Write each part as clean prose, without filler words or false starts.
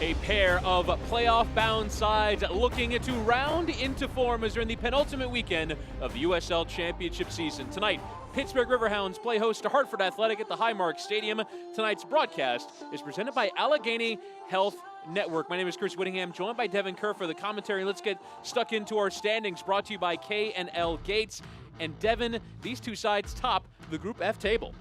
A pair of playoff-bound sides looking to round into form as they're in the penultimate weekend of the USL Championship season. Tonight, Pittsburgh Riverhounds play host to Hartford Athletic at the Highmark Stadium. Tonight's broadcast is presented by Allegheny Health Network. My name is Chris Whittingham, joined by Devin Kerr for the commentary. Let's get stuck into our standings, brought to you by K&L Gates. And Devin, these two sides top the Group F table.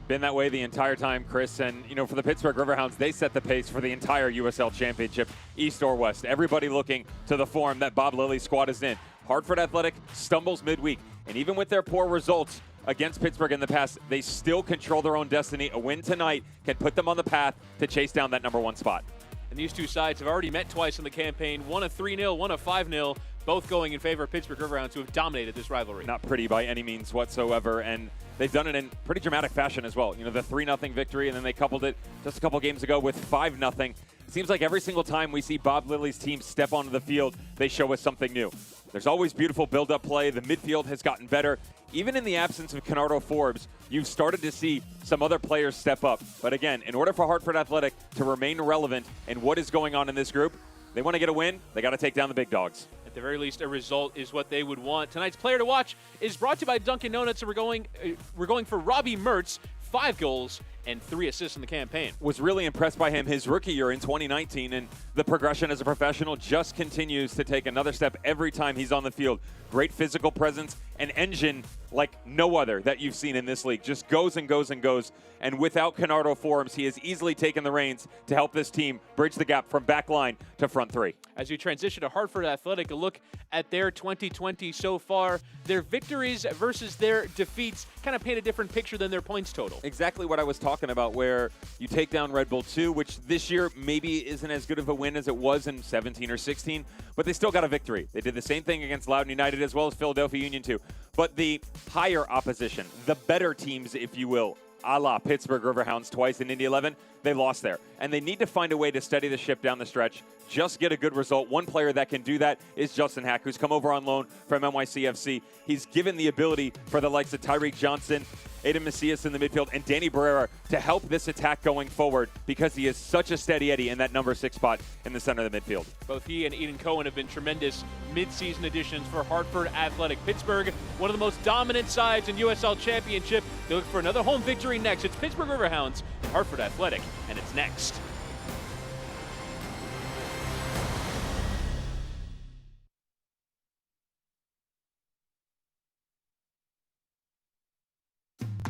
Been that way the entire time, Chris. And, you know, for the Pittsburgh Riverhounds, they set the pace for the entire USL Championship, East or West. Everybody looking to the form that Bob Lilly's squad is in. Hartford Athletic stumbles midweek. And even with their poor results against Pittsburgh in the past, they still control their own destiny. A win tonight can put them on the path to chase down that #1 spot. And these two sides have already met twice in the campaign, one a 3-0, one a 5-0, both going in favor of Pittsburgh Riverhounds, who have dominated this rivalry. Not pretty by any means whatsoever, and they've done it in pretty dramatic fashion as well. You know, the 3-0 victory, and then they coupled it just a couple games ago with 5-0. It seems like every single time we see Bob Lilly's team step onto the field, they show us something new. There's always beautiful build-up play. The midfield has gotten better. Even in the absence of Kennardo Forbes, you've started to see some other players step up. But again, in order for Hartford Athletic to remain relevant in what is going on in this group, they want to get a win, they got to take down the big dogs. At the very least, a result is what they would want. Tonight's player to watch is brought to you by Dunkin' Donuts, and we're going for Robbie Mertz, 5 goals and 3 assists in the campaign. Was really impressed by him his rookie year in 2019, and the progression as a professional just continues to take another step every time he's on the field. Great physical presence, an engine like no other that you've seen in this league. Just goes and goes and goes. And without Kennardo Forbes, he has easily taken the reins to help this team bridge the gap from back line to front three. As we transition to Hartford Athletic, a look at their 2020 so far. Their victories versus their defeats kind of paint a different picture than their points total. Exactly what I was talking about, where you take down Red Bull 2, which this year maybe isn't as good of a win as it was in 17 or 16, but they still got a victory. They did the same thing against Loudoun United as well as Philadelphia Union 2. But the higher opposition, the better teams, if you will, a la Pittsburgh Riverhounds twice in Indy 11, they lost there. And they need to find a way to steady the ship down the stretch, just get a good result. One player that can do that is Justin Hack, who's come over on loan from NYCFC. He's given the ability for the likes of Tyreek Johnson, Aiden Macias in the midfield, and Danny Barrera to help this attack going forward, because he is such a steady Eddie in that number 6 spot in the center of the midfield. Both he and Eden Cohen have been tremendous mid-season additions for Hartford Athletic. Pittsburgh, one of the most dominant sides in USL Championship. They look for another home victory next. It's Pittsburgh Riverhounds and Hartford Athletic, and it's next.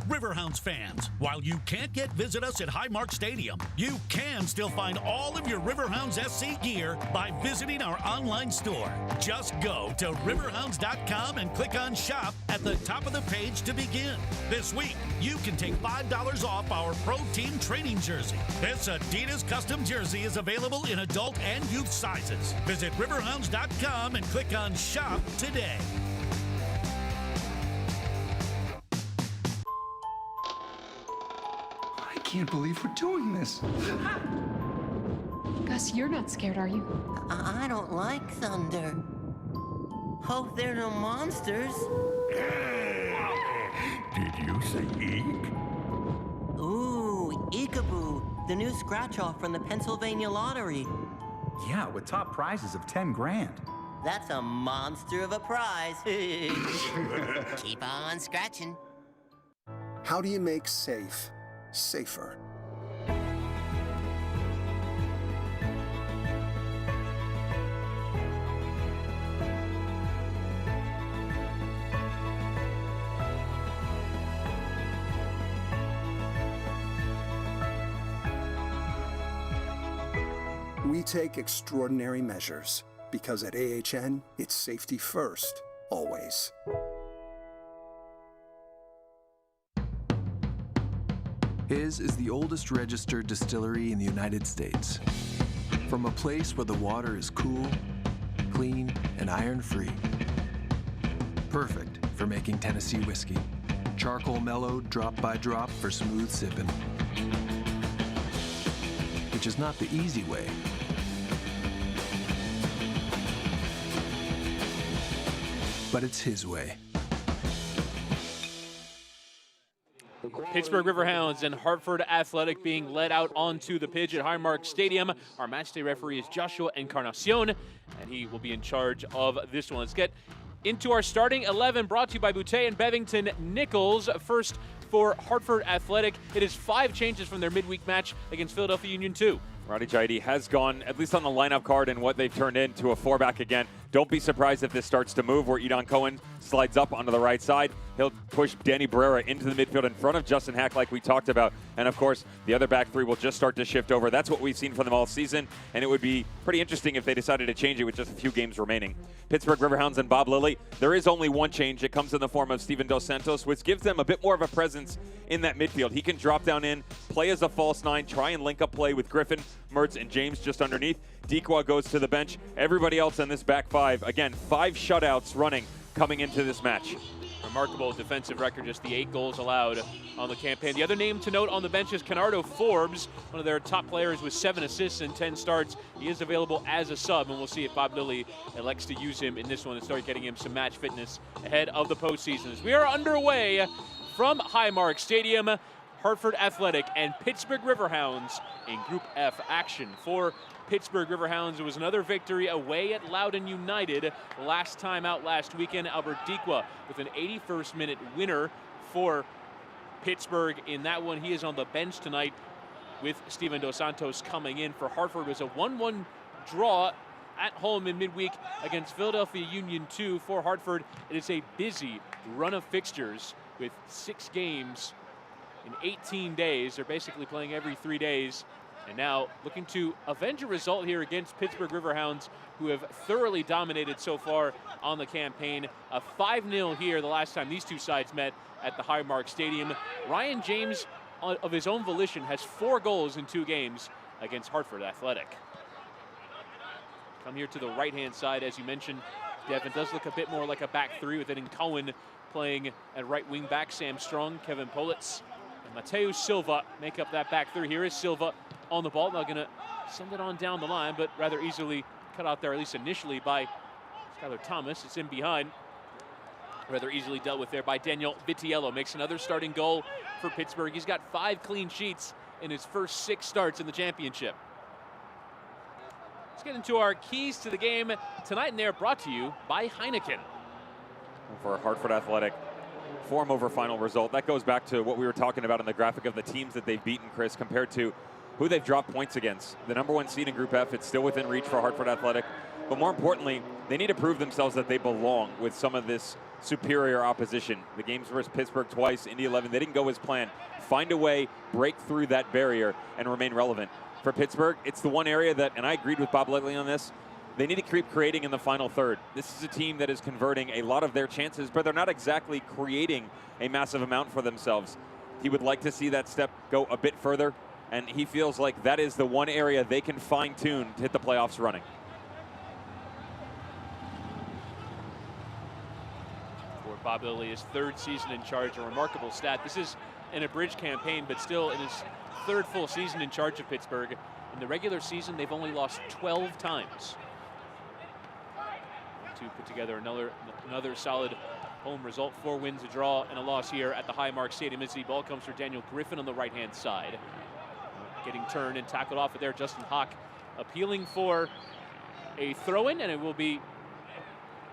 Riverhounds fans, while you can't visit us at Highmark Stadium, you can still find all of your Riverhounds SC gear by visiting our online store. Just go to riverhounds.com and click on Shop at the top of the page to begin. This week, you can take $5 off our Pro Team training jersey. This Adidas custom jersey is available in adult and youth sizes. Visit riverhounds.com and click on Shop today. I can't believe we're doing this. Gus, you're not scared, are you? I don't like thunder. Hope there are no monsters. Did you say eek? Ooh, Eekaboo, the new scratch-off from the Pennsylvania Lottery. Yeah, with top prizes of 10 grand. That's a monster of a prize. Keep on scratching. How do you make safe safer? We take extraordinary measures, because at AHN, it's safety first, always. His is the oldest registered distillery in the United States. From a place where the water is cool, clean, and iron-free. Perfect for making Tennessee whiskey. Charcoal mellowed drop by drop for smooth sipping. Which is not the easy way. But it's his way. Pittsburgh Riverhounds and Hartford Athletic being led out onto the pitch at Highmark Stadium. Our matchday referee is Joshua Encarnacion, and he will be in charge of this one. Let's get into our starting 11, brought to you by Boutte and Bevington Nichols. First for Hartford Athletic, it is 5 changes from their midweek match against Philadelphia Union 2. Roddy Jaidi has gone, at least on the lineup card and what they've turned into, a 4-back again. Don't be surprised if this starts to move, where Edon Cohen slides up onto the right side. He'll push Danny Barrera into the midfield in front of Justin Hack like we talked about. And, of course, the other back three will just start to shift over. That's what we've seen from them all season, and it would be pretty interesting if they decided to change it with just a few games remaining. Pittsburgh Riverhounds and Bob Lilly, there is only one change. It comes in the form of Steven Dos Santos, which gives them a bit more of a presence in that midfield. He can drop down in, play as a false 9, try and link up play with Griffin, Mertz, and James just underneath. Dequa goes to the bench. Everybody else in this back 5, again, 5 shutouts running coming into this match. Remarkable defensive record, just the 8 goals allowed on the campaign. The other name to note on the bench is Kenardo Forbes, one of their top players with 7 assists and 10 starts. He is available as a sub, and we'll see if Bob Lilly elects to use him in this one and start getting him some match fitness ahead of the postseason. As we are underway from Highmark Stadium, Hartford Athletic and Pittsburgh Riverhounds in Group F action. For Pittsburgh Riverhounds, it was another victory away at Loudoun United last time out last weekend. Albert Dequa with an 81st minute winner for Pittsburgh in that one. He is on the bench tonight with Steven Dos Santos coming in. For Hartford, it was a 1-1 draw at home in midweek against Philadelphia Union 2. For Hartford, it is a busy run of fixtures with 6 games in 18 days. They're basically playing every 3 days. And now looking to avenge a result here against Pittsburgh Riverhounds, who have thoroughly dominated so far on the campaign. A 5-0 here the last time these two sides met at the Highmark Stadium. Ryan James, of his own volition, has 4 goals in 2 games against Hartford Athletic. Come here to the right-hand side, as you mentioned, Devin, does look a bit more like a back 3 with Edon Cohen playing at right wing back. Sam Strong, Kevin Politz, and Mateus Silva make up that back 3. Here is Silva on the ball, now going to send it on down the line, but rather easily cut out there, at least initially, by Skylar Thomas. It's in behind. Rather easily dealt with there by Daniel Vitiello. Makes another starting goal for Pittsburgh. He's got 5 clean sheets in his first 6 starts in the championship. Let's get into our keys to the game tonight, and they are brought to you by Heineken. For Hartford Athletic, form over final result. That goes back to what we were talking about in the graphic of the teams that they've beaten, Chris, compared to who they've dropped points against. The #1 seed in Group F, it's still within reach for Hartford Athletic. But more importantly, they need to prove themselves that they belong with some of this superior opposition. The games versus Pittsburgh twice, Indy 11, they didn't go as planned. Find a way, break through that barrier, and remain relevant. For Pittsburgh, it's the one area that, and I agreed with Bob Lilly on this, they need to keep creating in the final third. This is a team that is converting a lot of their chances, but they're not exactly creating a massive amount for themselves. He would like to see that step go a bit further, and he feels like that is the one area they can fine-tune to hit the playoffs running. For Bob Lilly, his 3rd season in charge, a remarkable stat. This is an abridged campaign, but still in his 3rd full season in charge of Pittsburgh. In the regular season, they've only lost 12 times. To put together another solid home result. 4 wins, a draw, and a loss here at the Highmark Stadium. As the ball comes for Daniel Griffin on the right-hand side. Getting turned and tackled off of there. Justin Hawk appealing for a throw-in, and it will be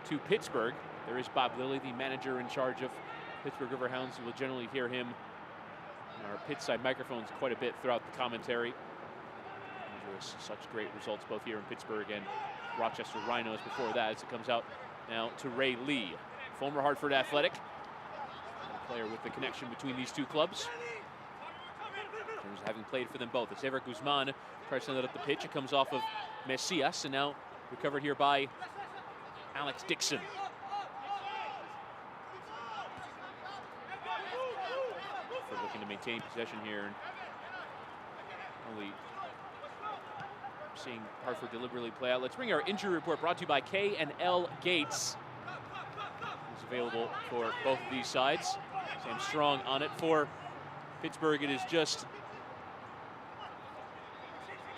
to Pittsburgh. There is Bob Lilly, the manager in charge of Pittsburgh Riverhounds. You will generally hear him on our pit side microphones quite a bit throughout the commentary. Such great results both here in Pittsburgh and Rochester Rhinos before that, as it comes out now to Ray Lee, former Hartford Athletic, a player with the connection between these two clubs. Having played for them both. It's Everett Guzman tries to send it up the pitch. It comes off of Messias, and now recovered here by Alex Dixon. For looking to maintain possession here, and only seeing Hartford deliberately play out. Let's bring our injury report, brought to you by K&L Gates. It's available for both of these sides. Sam Strong on it. For Pittsburgh, it is just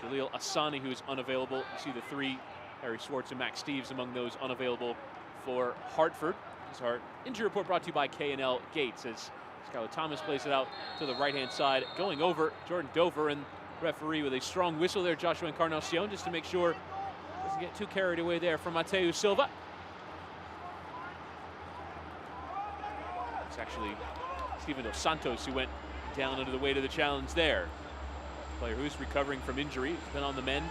Jaleel Asani, who is unavailable. You see the 3, Harry Schwartz and Max Steves, among those unavailable for Hartford. This is our injury report, brought to you by K&L Gates, as Skylar Thomas plays it out to the right-hand side, going over Jordan Dover, and referee with a strong whistle there, Joshua Encarnacion, just to make sure doesn't get too carried away there from Mateo Silva. It's actually Steven Dos Santos who went down under the weight of the challenge there. Player who's recovering from injury, has been on the mend,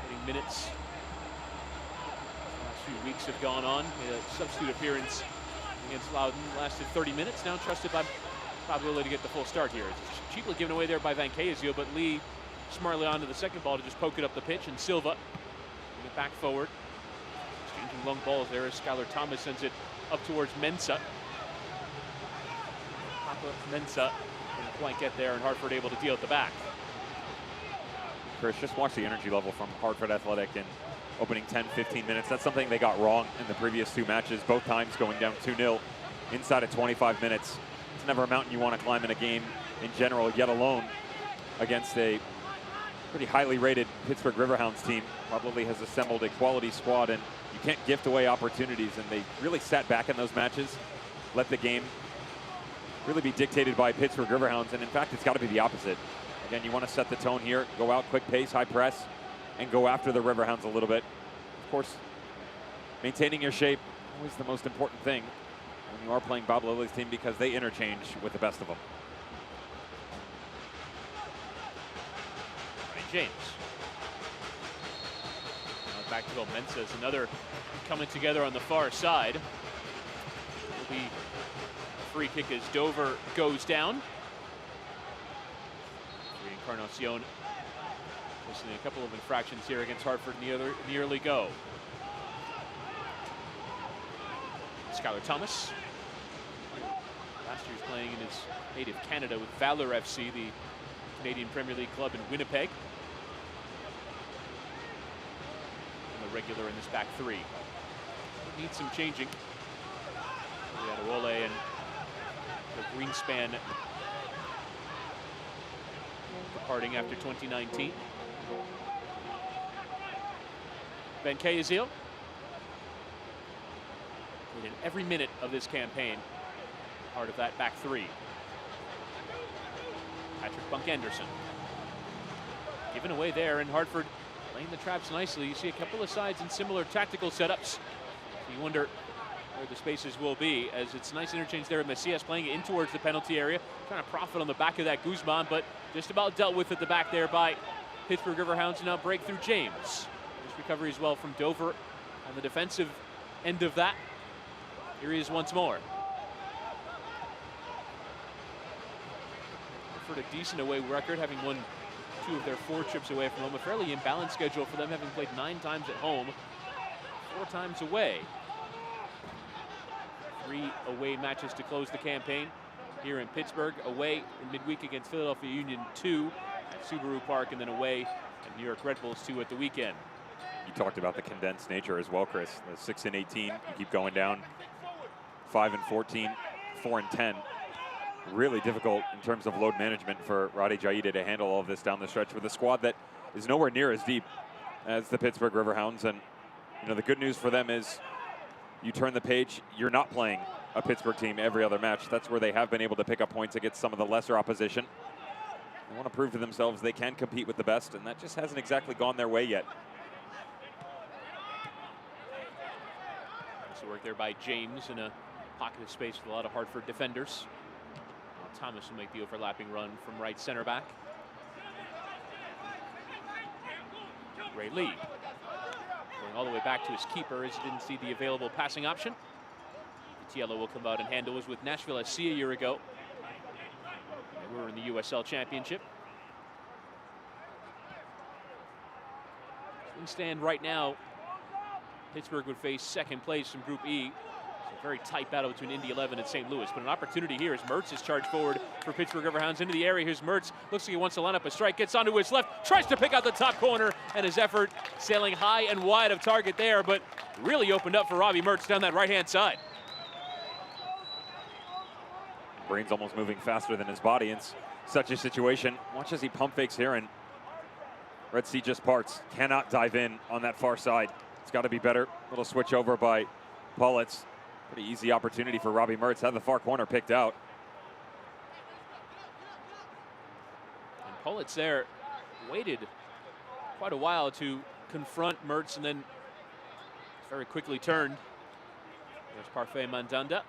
getting minutes. The last few weeks have gone on. Made a substitute appearance against Loudoun, lasted 30 minutes. Now trusted by Pablo to get the full start here. It's cheaply given away there by Van Keizio, but Lee smartly onto the second ball to just poke it up the pitch, and Silva bring it back forward. Exchanging long balls there as Skylar Thomas sends it up towards Mensah. Papa Mensah didn't quite get there, and Hartford able to deal at the back. Chris, just watch the energy level from Hartford Athletic in opening 10-15 minutes. That's something they got wrong in the previous two matches, both times going down 2-0 inside of 25 minutes. It's never a mountain you want to climb in a game in general, yet alone against a pretty highly rated Pittsburgh Riverhounds team. Probably has assembled a quality squad, and you can't gift away opportunities, and they really sat back in those matches, let the game really be dictated by Pittsburgh Riverhounds, and in fact it's got to be the opposite. Again, you want to set the tone here, go out quick pace, high press, and go after the Riverhounds a little bit. Of course, maintaining your shape, always the most important thing when you are playing Bob Lilly's team, because they interchange with the best of them. Ryan James. Now back to Bill Mensah as another coming together on the far side. Will be a free kick as Dover goes down. Encarnacion listening a couple of infractions here against Hartford in the early go. Skylar Thomas. Last year he's playing in his native Canada with Valor FC, the Canadian Premier League club in Winnipeg. And the regular in this back three. Needs some changing. Adewole and the Greenspan departing after 2019. Van Keizio played in every minute of this campaign, part of that back three. Patrick Bunk-Anderson given away there, and Hartford playing the traps nicely. You see a couple of sides in similar tactical setups. You wonder where the spaces will be, as it's nice interchange there with Macias playing it in towards the penalty area, trying to profit on the back of that Guzman, but just about dealt with at the back there by Pittsburgh Riverhounds. Now break through James. This recovery as well from Dover on the defensive end of that. Here he is once more. For a decent away record, having won 2 of their 4 trips away from home. A fairly imbalanced schedule for them, having played 9 times at home, 4 times away. 3 away matches to close the campaign here in Pittsburgh. Away in midweek against Philadelphia Union 2 at Subaru Park, and then away at New York Red Bulls 2 at the weekend. You talked about the condensed nature as well, Chris. The 6 and 18, you keep going down. 5 and 14, 4 and 10. Really difficult in terms of load management for Rade Jaide to handle all of this down the stretch with a squad that is nowhere near as deep as the Pittsburgh Riverhounds. And you know, the good news for them is you turn the page, you're not playing a Pittsburgh team every other match. That's where they have been able to pick up points against some of the lesser opposition. They want to prove to themselves they can compete with the best, and that just hasn't exactly gone their way yet. So work there by James in a pocket of space with a lot of Hartford defenders. Thomas will make the overlapping run from right center back. Ray Lee going all the way back to his keeper as he didn't see the available passing option. Vitiello will come out and handle. Was with Nashville SC a year ago. They were in the USL Championship. As we stand right now, Pittsburgh would face second place from Group E. A very tight battle between Indy 11 and St. Louis, but an opportunity here as Mertz is charged forward for Pittsburgh Riverhounds into the area. Here's Mertz, looks like he wants to line up a strike, gets onto his left, tries to pick out the top corner, and his effort sailing high and wide of target there, but really opened up for Robbie Mertz down that right-hand side. Brain's almost moving faster than his body in such a situation. Watch as he pump fakes here, and Red Sea just parts. Cannot dive in on that far side. It's got to be better. Little switch over by Paulitz. Pretty easy opportunity for Robbie Mertz. Had the far corner picked out. Pullitz there waited quite a while to confront Mertz and then very quickly turned. There's Parfait Mandanda,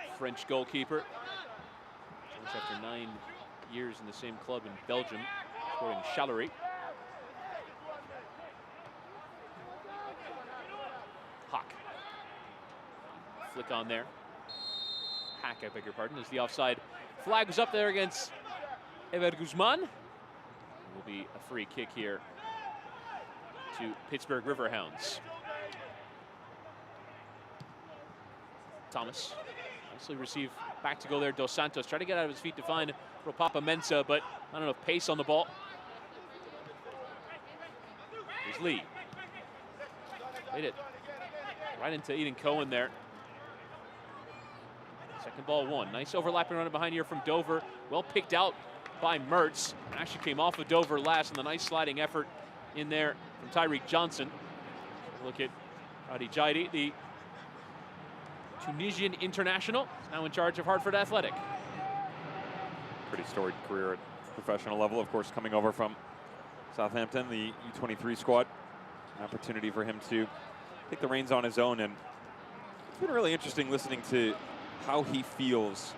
the French goalkeeper. Joins after 9 years in the same club in Belgium, scoring Chalery. Hawk. Flick on there. Hack, I beg your pardon, as the offside flag was up there against Ever Guzman. Will be a free kick here to Pittsburgh Riverhounds. Thomas, nicely received, back to go there. Dos Santos trying to get out of his feet to find Ropapa Mensah, but not enough pace on the ball. Here's Lee. Played it right into Eden Cohen there. Second ball one. Nice overlapping run behind here from Dover. Well picked out by Mertz. Actually came off of Dover last, and the nice sliding effort in there from Tyreek Johnson. Look at Adi Jaidi, the Tunisian international, now in charge of Hartford Athletic. Pretty storied career at professional level, of course, coming over from Southampton, the U23 squad. An opportunity for him to take the reins on his own, and it's been really interesting listening to how he feels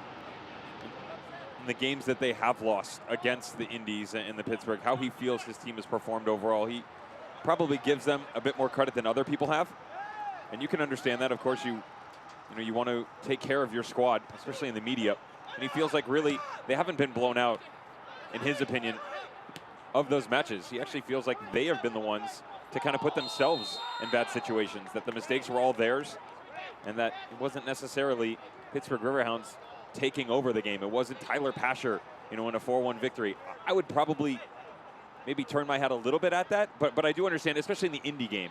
in the games that they have lost against the Indies and the Pittsburgh, how he feels his team has performed overall. He probably gives them a bit more credit than other people have, and you can understand that. Of course, you want to take care of your squad, especially in the media, and he feels like really they haven't been blown out, in his opinion, of those matches. He actually feels like they have been the ones to kind of put themselves in bad situations, that the mistakes were all theirs, and that it wasn't necessarily Pittsburgh Riverhounds taking over the game. It wasn't Tyler Pasher, in a 4-1 victory. I would probably maybe turn my head a little bit at that, but I do understand, especially in the Indy game,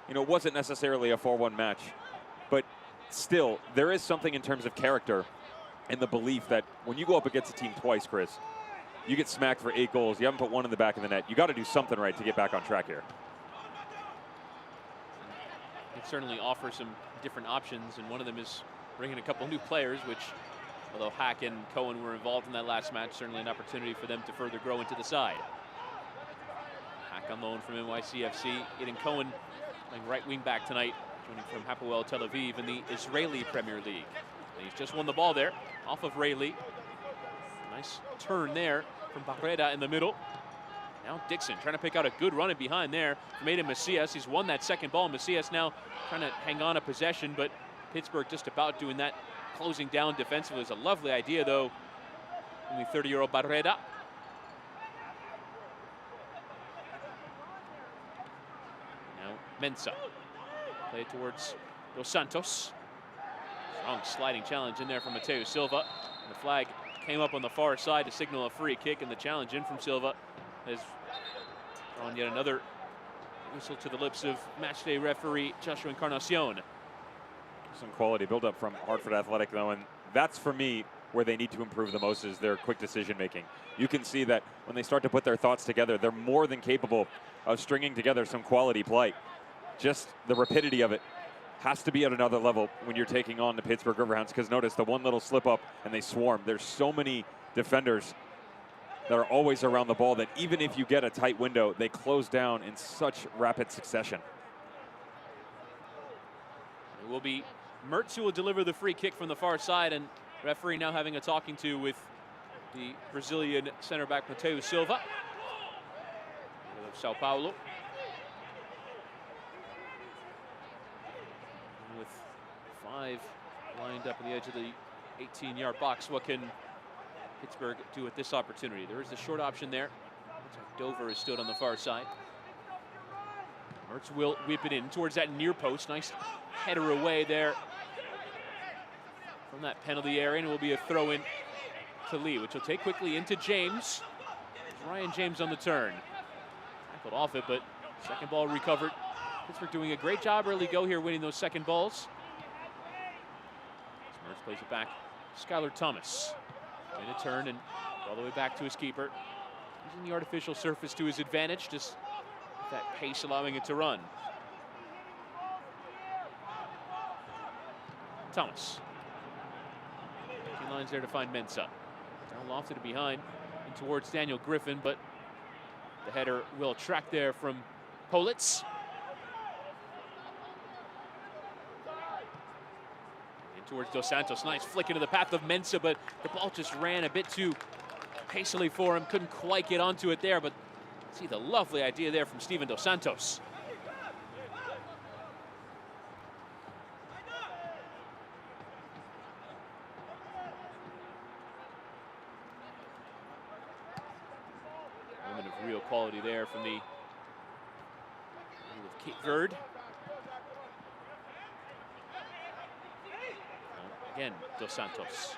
it wasn't necessarily a 4-1 match, but still, there is something in terms of character and the belief that when you go up against a team twice, Chris, you get smacked for 8 goals, you haven't put one in the back of the net, you got to do something right to get back on track here. It certainly offers some different options, and one of them is bringing a couple new players, which, although Hack and Cohen were involved in that last match, certainly an opportunity for them to further grow into the side. Hack on loan from NYCFC. Eden Cohen playing right wing back tonight, joining from Hapoel Tel Aviv in the Israeli Premier League. And he's just won the ball there, off of Rayleigh. Nice turn there from Barreda in the middle. Now Dixon trying to pick out a good run in behind there from Aiden Macias. He's won that second ball. Macias now trying to hang on a possession, but Pittsburgh just about doing that, closing down defensively. Is a lovely idea, though. Only 30-year-old Barreda. Now Mensah. Play it towards Dos Santos. Strong sliding challenge in there from Mateo Silva. And the flag came up on the far side to signal a free kick, and the challenge in from Silva has drawn yet another whistle to the lips of matchday referee Joshua Encarnacion. Some quality build-up from Hartford Athletic, though, and that's, for me, where they need to improve the most, is their quick decision-making. You can see that when they start to put their thoughts together, they're more than capable of stringing together some quality play. Just the rapidity of it has to be at another level when you're taking on the Pittsburgh Riverhounds, because notice the one little slip-up and they swarm. There's so many defenders that are always around the ball that even if you get a tight window, they close down in such rapid succession. It will be Mertz who will deliver the free kick from the far side, and referee now having a talking to with the Brazilian center back Mateo Silva of Sao Paulo. And with 5 lined up at the edge of the 18-yard box, what can Pittsburgh do at this opportunity? There is the short option there. Looks like Dover has stood on the far side. Mertz will whip it in towards that near post. Nice header away there from that penalty area, and it will be a throw in to Lee, which will take quickly into James. Ryan James on the turn. Tackled off it, but second ball recovered. Pittsburgh doing a great job early go here, winning those second balls. Mertz plays it back. Skylar Thomas. In a turn and all the way back to his keeper. Using the artificial surface to his advantage, just with that pace allowing it to run. Thomas. Signs there to find Mensah. Now lofted behind and towards Daniel Griffin, but the header will track there from Politz. In towards Dos Santos. Nice flick into the path of Mensah, but the ball just ran a bit too hastily for him. Couldn't quite get onto it there, but see the lovely idea there from Steven Dos Santos. Moment of real quality there from the Cape Verde. Again, Dos Santos.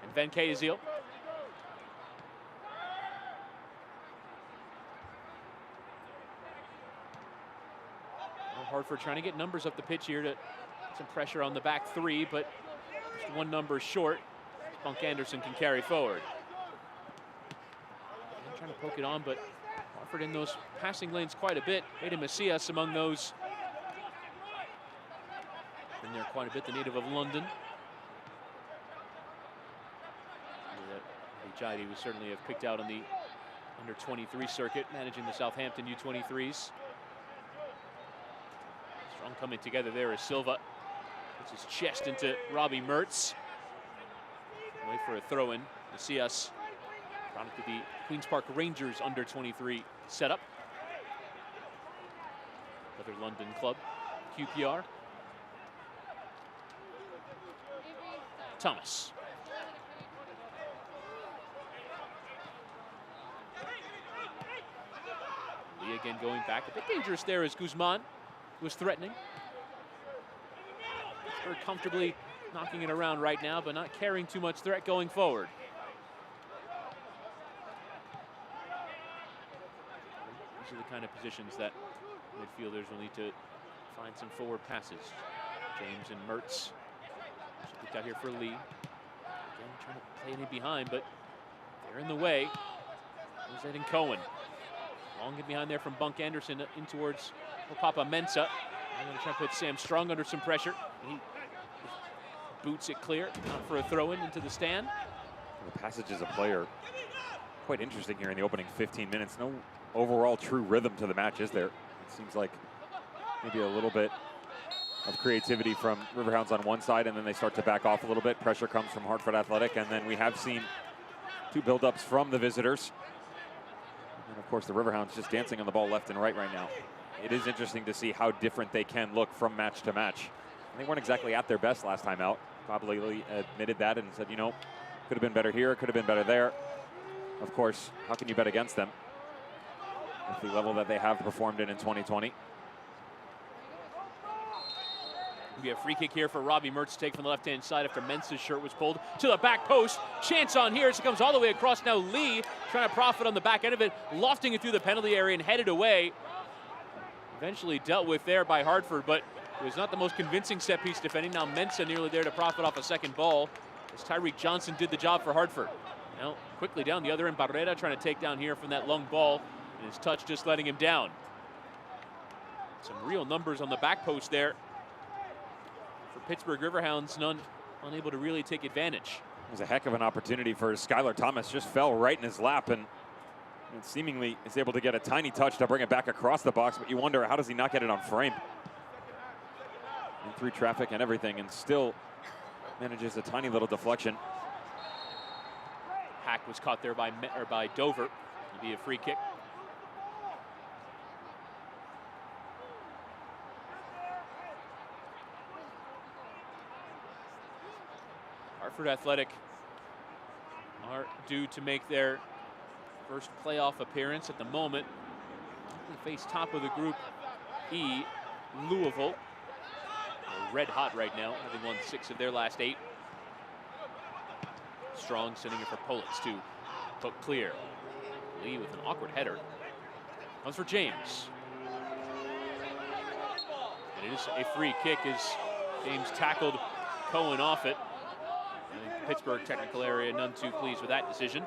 And Van Keeziel. Hartford trying to get numbers up the pitch here to some pressure on the back three, but just one number short. Bunk Anderson can carry forward. And trying to poke it on, but Hartford in those passing lanes quite a bit. Aiden Macias among those. Been there quite a bit, the native of London. Jai would certainly have picked out on the under-23 circuit, managing the Southampton U23s. Strong coming together there as Silva puts his chest into Robbie Mertz. Wait for a throw-in. Macias, product of the Queen's Park Rangers under-23 setup. Another London club, QPR. Thomas. Lee again going back. A bit dangerous there as Guzman was threatening. Very comfortably knocking it around right now, but not carrying too much threat going forward. These are the kind of positions that midfielders will need to find some forward passes. James and Mertz. Picked out here for Lee. Again, trying to play it in behind, but they're in the way. Goes Aiden Cohen. Long get behind there from Bunk Anderson in towards Papa Mensah. I'm going to try to put Sam Strong under some pressure. He boots it clear, not for a throw-in into the stand. The passage as a player, quite interesting here in the opening 15 minutes. No overall true rhythm to the match, is there? It seems like maybe a little bit of creativity from Riverhounds on one side, and then they start to back off a little bit. Pressure comes from Hartford Athletic, and then we have seen two build-ups from the visitors. And of course, the Riverhounds just dancing on the ball left and right now. It is interesting to see how different they can look from match to match. They weren't exactly at their best last time out. Probably admitted that and said, you know, could have been better here, could have been better there. Of course, how can you bet against them at the level that they have performed in 2020? Be a free kick here for Robbie Mertz to take from the left-hand side after Mensah's shirt was pulled to the back post. Chance on here as it comes all the way across. Now Lee trying to profit on the back end of it, lofting it through the penalty area and headed away. Eventually dealt with there by Hartford, but it was not the most convincing set-piece defending. Now Mensah nearly there to profit off a second ball as Tyreek Johnson did the job for Hartford. Now quickly down the other end, Barrera trying to take down here from that long ball, and his touch just letting him down. Some real numbers on the back post there. Pittsburgh Riverhounds, none unable to really take advantage. It was a heck of an opportunity for Skylar Thomas, just fell right in his lap and seemingly is able to get a tiny touch to bring it back across the box, but you wonder, how does he not get it on frame? And through traffic and everything, and still manages a tiny little deflection. Hack was caught there by Dover. It'll be a free kick. Hartford Athletic are due to make their first playoff appearance at the moment. They face top of the Group E, Louisville. They're red hot right now, having won 6 of their last 8. Strong sending it for Politz to hook clear. Lee with an awkward header. Comes for James. And it is a free kick as James tackled Cohen off it. Pittsburgh technical area none too pleased with that decision.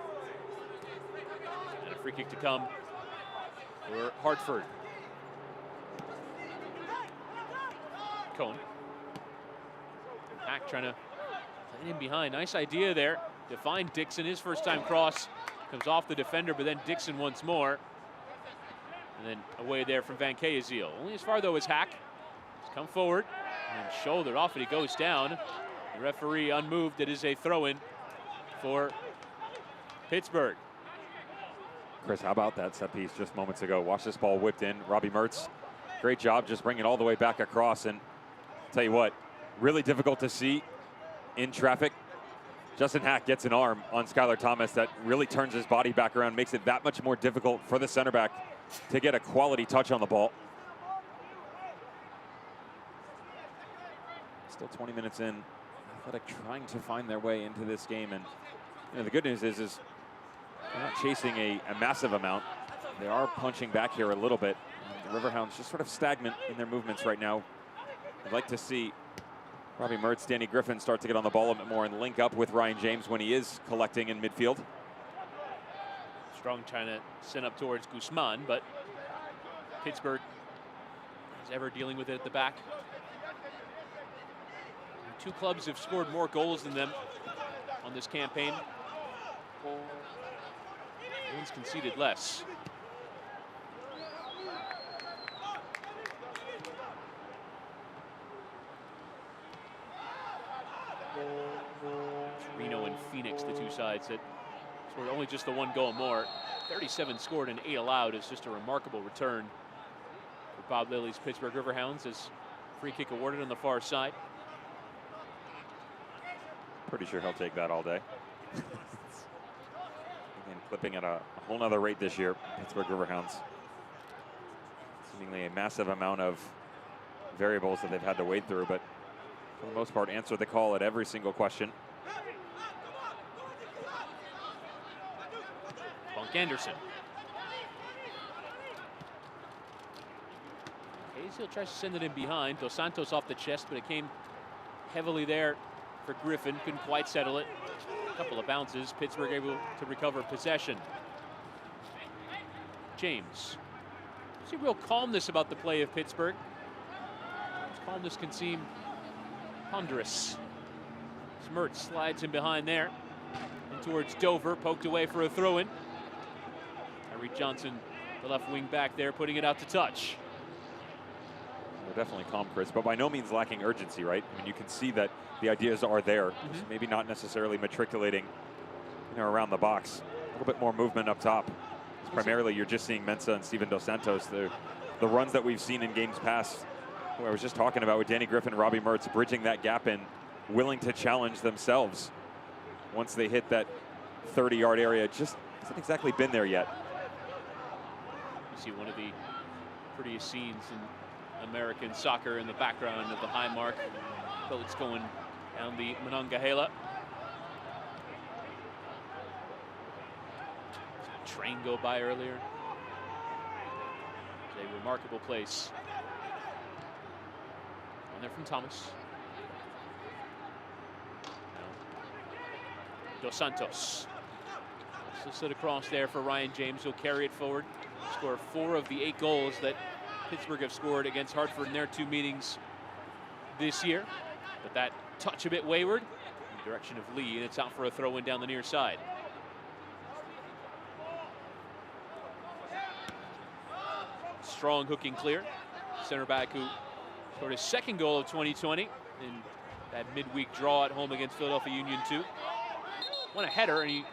And a free kick to come for Hartford. Cohen. Hack trying to play in behind. Nice idea there to find Dixon. His first time cross comes off the defender, but then Dixon once more. And then away there from Van Keeziel. Only as far though as Hack. He's come forward and shouldered off, and he goes down. The referee unmoved. It is a throw-in for Pittsburgh. Chris, how about that set piece just moments ago? Watch this ball whipped in. Robbie Mertz, great job just bringing it all the way back across. And tell you what, really difficult to see in traffic. Justin Hack gets an arm on Skylar Thomas that really turns his body back around, makes it that much more difficult for the center back to get a quality touch on the ball. Still 20 minutes in. Athletic trying to find their way into this game. And you know, the good news is they're not chasing a massive amount. They are punching back here a little bit. The Riverhounds just sort of stagnant in their movements right now. I'd like to see Robbie Mertz, Danny Griffin start to get on the ball a bit more and link up with Ryan James when he is collecting in midfield. Strong trying to send up towards Guzman, but Pittsburgh is ever dealing with it at the back. Two clubs have scored more goals than them on this campaign. One's conceded less. Reno and Phoenix, the two sides that scored only just the one goal more. 37 scored and 8 allowed is just a remarkable return for Bob Lilly's Pittsburgh Riverhounds, as free kick awarded on the far side. Pretty sure he'll take that all day. Again, clipping at a whole nother rate this year, Pittsburgh Riverhounds. Seemingly a massive amount of variables that they've had to wade through, but for the most part, answer the call at every single question. Bunk Anderson. Keeziel tries to send it in behind. Dos Santos off the chest, but it came heavily there for Griffin. Couldn't quite settle it. A couple of bounces. Pittsburgh able to recover possession. James. See real calmness about the play of Pittsburgh. This calmness can seem ponderous. Mertz slides in behind there. And towards Dover, poked away for a throw-in. Tyree Johnson, the left wing back there, putting it out to touch. They're definitely calm, Chris, but by no means lacking urgency, right? I mean, you can see that the ideas are there. Maybe not necessarily matriculating, you know, around the box. A little bit more movement up top. Primarily, you're just seeing Mensah and Steven Dos Santos. The runs that we've seen in games past, who I was just talking about with Danny Griffin and Robbie Mertz, bridging that gap in, willing to challenge themselves once they hit that 30-yard area. Just hasn't exactly been there yet. You see one of the prettiest scenes in American soccer in the background of the high mark. Bullets going down the Monongahela. Train go by earlier. It's a remarkable place. On there from Thomas. Dos Santos. So sit across there for Ryan James. He'll carry it forward. Score 4 of the 8 goals that Pittsburgh have scored against Hartford in their 2 meetings this year. But that touch a bit wayward in the direction of Lee, and it's out for a throw-in down the near side. Strong hooking clear. Center back who scored his 2nd goal of 2020 in that midweek draw at home against Philadelphia Union 2. Won a header, and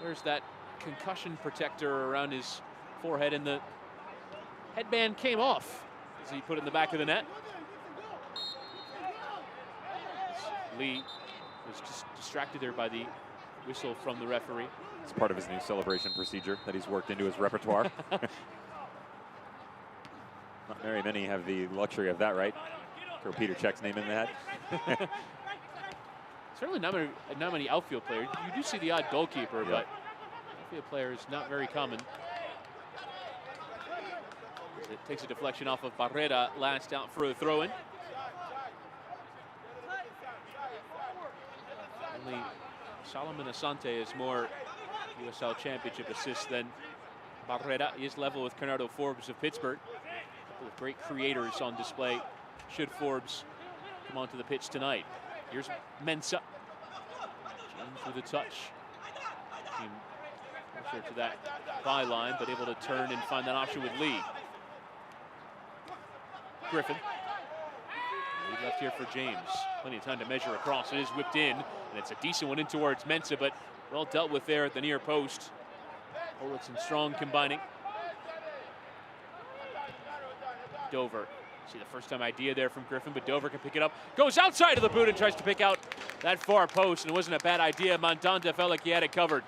there's that concussion protector around his forehead, and the headband came off as he put it in the back of the net. Lee was just distracted there by the whistle from the referee. It's part of his new celebration procedure that he's worked into his repertoire. Not very many have the luxury of that, right? Throw Peter Cech's name in that. Certainly not many outfield players. You do see the odd goalkeeper, but outfield player is not very common. It takes a deflection off of Barrera, last out for a throw-in. Only Solomon Asante has more USL Championship assists than Barrera. He is level with Bernardo Forbes of Pittsburgh. A couple of great creators on display should Forbes come onto the pitch tonight. Here's Mensah. James with a touch. Came closer to that byline, but able to turn and find that option with Lee. Griffin. Lead left here for James. Plenty of time to measure across. It is whipped in, and it's a decent one in towards Mensah, but well dealt with there at the near post. Horwitz and Strong combining. Dover. See the first time idea there from Griffin, but Dover can pick it up. Goes outside of the boot and tries to pick out that far post, and it wasn't a bad idea. Mandanda felt like he had it covered.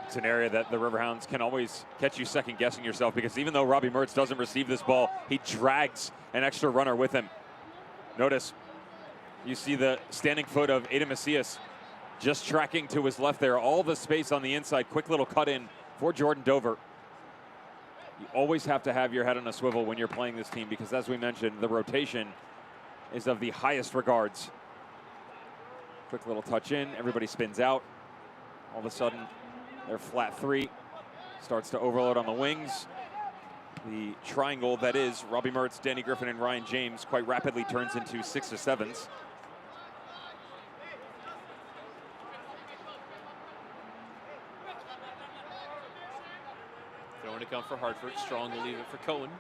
It's an area that the Riverhounds can always catch you second guessing yourself, because even though Robbie Mertz doesn't receive this ball, he drags an extra runner with him. Notice, you see the standing foot of Adam Macias just tracking to his left there. All the space on the inside. Quick little cut in for Jordan Dover. You always have to have your head on a swivel when you're playing this team, because as we mentioned, the rotation is of the highest regards. Quick little touch in, everybody spins out. All of a sudden, their flat three starts to overload on the wings. The triangle that is Robbie Mertz, Danny Griffin, and Ryan James quite rapidly turns into 6 or 7s. Throwing to come for Hartford. Strong will leave it for Cohen.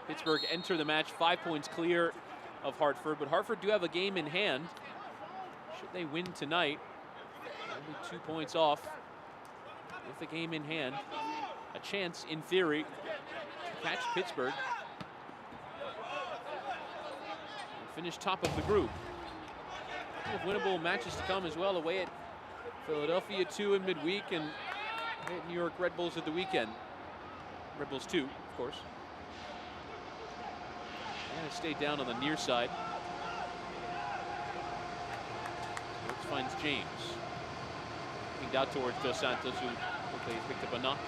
Pittsburgh enter the match 5 points clear of Hartford, but Hartford do have a game in hand. Should they win tonight, only 2 points off with the game in hand. A chance, in theory, to catch Pittsburgh and finish top of the group. With winnable matches to come as well, away at Philadelphia 2 in midweek, and at New York Red Bulls at the weekend. Red Bulls 2, of course. And it stayed down on the near side. Brooks finds James. Looking out towards Dos Santos, who looked like he picked up a knock.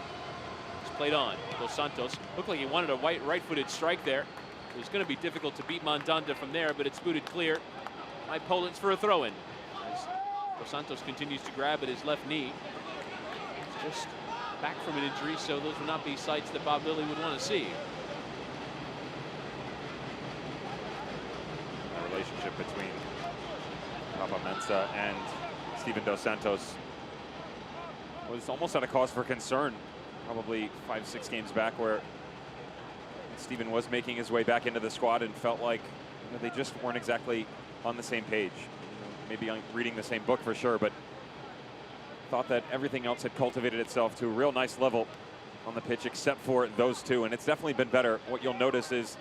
It's played on. Dos Santos looked like he wanted a right-footed strike there. It was going to be difficult to beat Mandanda from there, but it's booted clear by Politz for a throw-in. Dos Santos continues to grab at his left knee. He's just back from an injury, so those would not be sights that Bob Lilly would want to see. The relationship between Papa Mensah and Steven Dos Santos was almost at a cause for concern, probably 5-6 games back, where Steven was making his way back into the squad and felt like they just weren't exactly on the same page. Maybe reading the same book for sure, but thought that everything else had cultivated itself to a real nice level on the pitch, except for those two, and it's definitely been better. What you'll notice is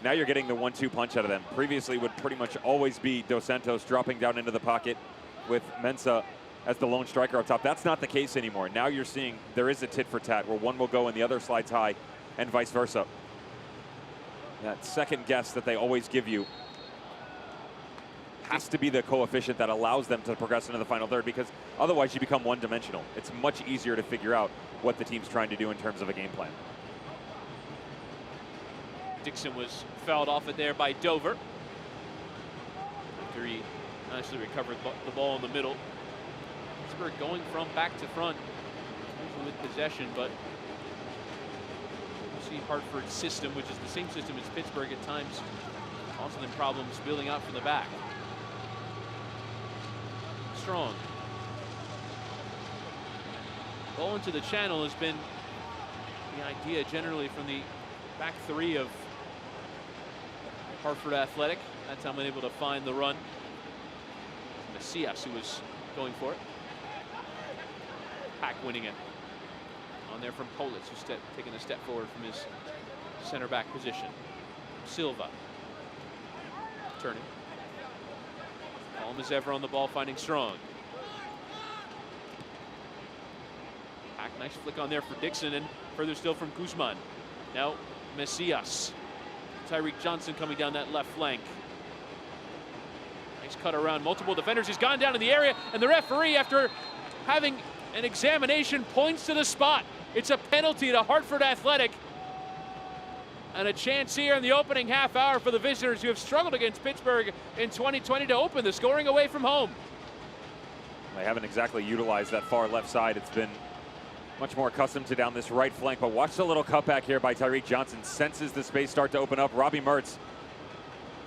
now you're getting the 1-2 punch out of them. Previously would pretty much always be Dos Santos dropping down into the pocket with Mensah as the lone striker up top. That's not the case anymore. Now you're seeing there is a tit for tat where one will go and the other slides high, and vice versa. That second guess that they always give you has to be the coefficient that allows them to progress into the final third, because otherwise you become one-dimensional. It's much easier to figure out what the team's trying to do in terms of a game plan. Dixon was fouled off it there by Dover. After he nicely recovered the ball in the middle. Pittsburgh going from back to front, usually with possession, but you see Hartford's system, which is the same system as Pittsburgh at times, causing them problems building out from the back. Strong. Ball into the channel has been the idea generally from the back three of Hartford Athletic. That time unable to find the run. Macias, who was going for it. Pack winning it. On there from Politz, who's taking a step forward from his center back position. Silva. Turning. Calm as ever on the ball, finding Strong. Pack, nice flick on there for Dixon, and further still from Guzman. Now Macias. Tyreek Johnson coming down that left flank. Nice cut around multiple defenders. He's gone down in the area, and the referee, after having an examination, points to the spot. It's a penalty to Hartford Athletic. And a chance here in the opening half hour for the visitors, who have struggled against Pittsburgh in 2020 to open the scoring away from home. They haven't exactly utilized that far left side. It's been much more accustomed to down this right flank. But watch the little cutback here by Tyreek Johnson. Senses the space start to open up. Robbie Mertz,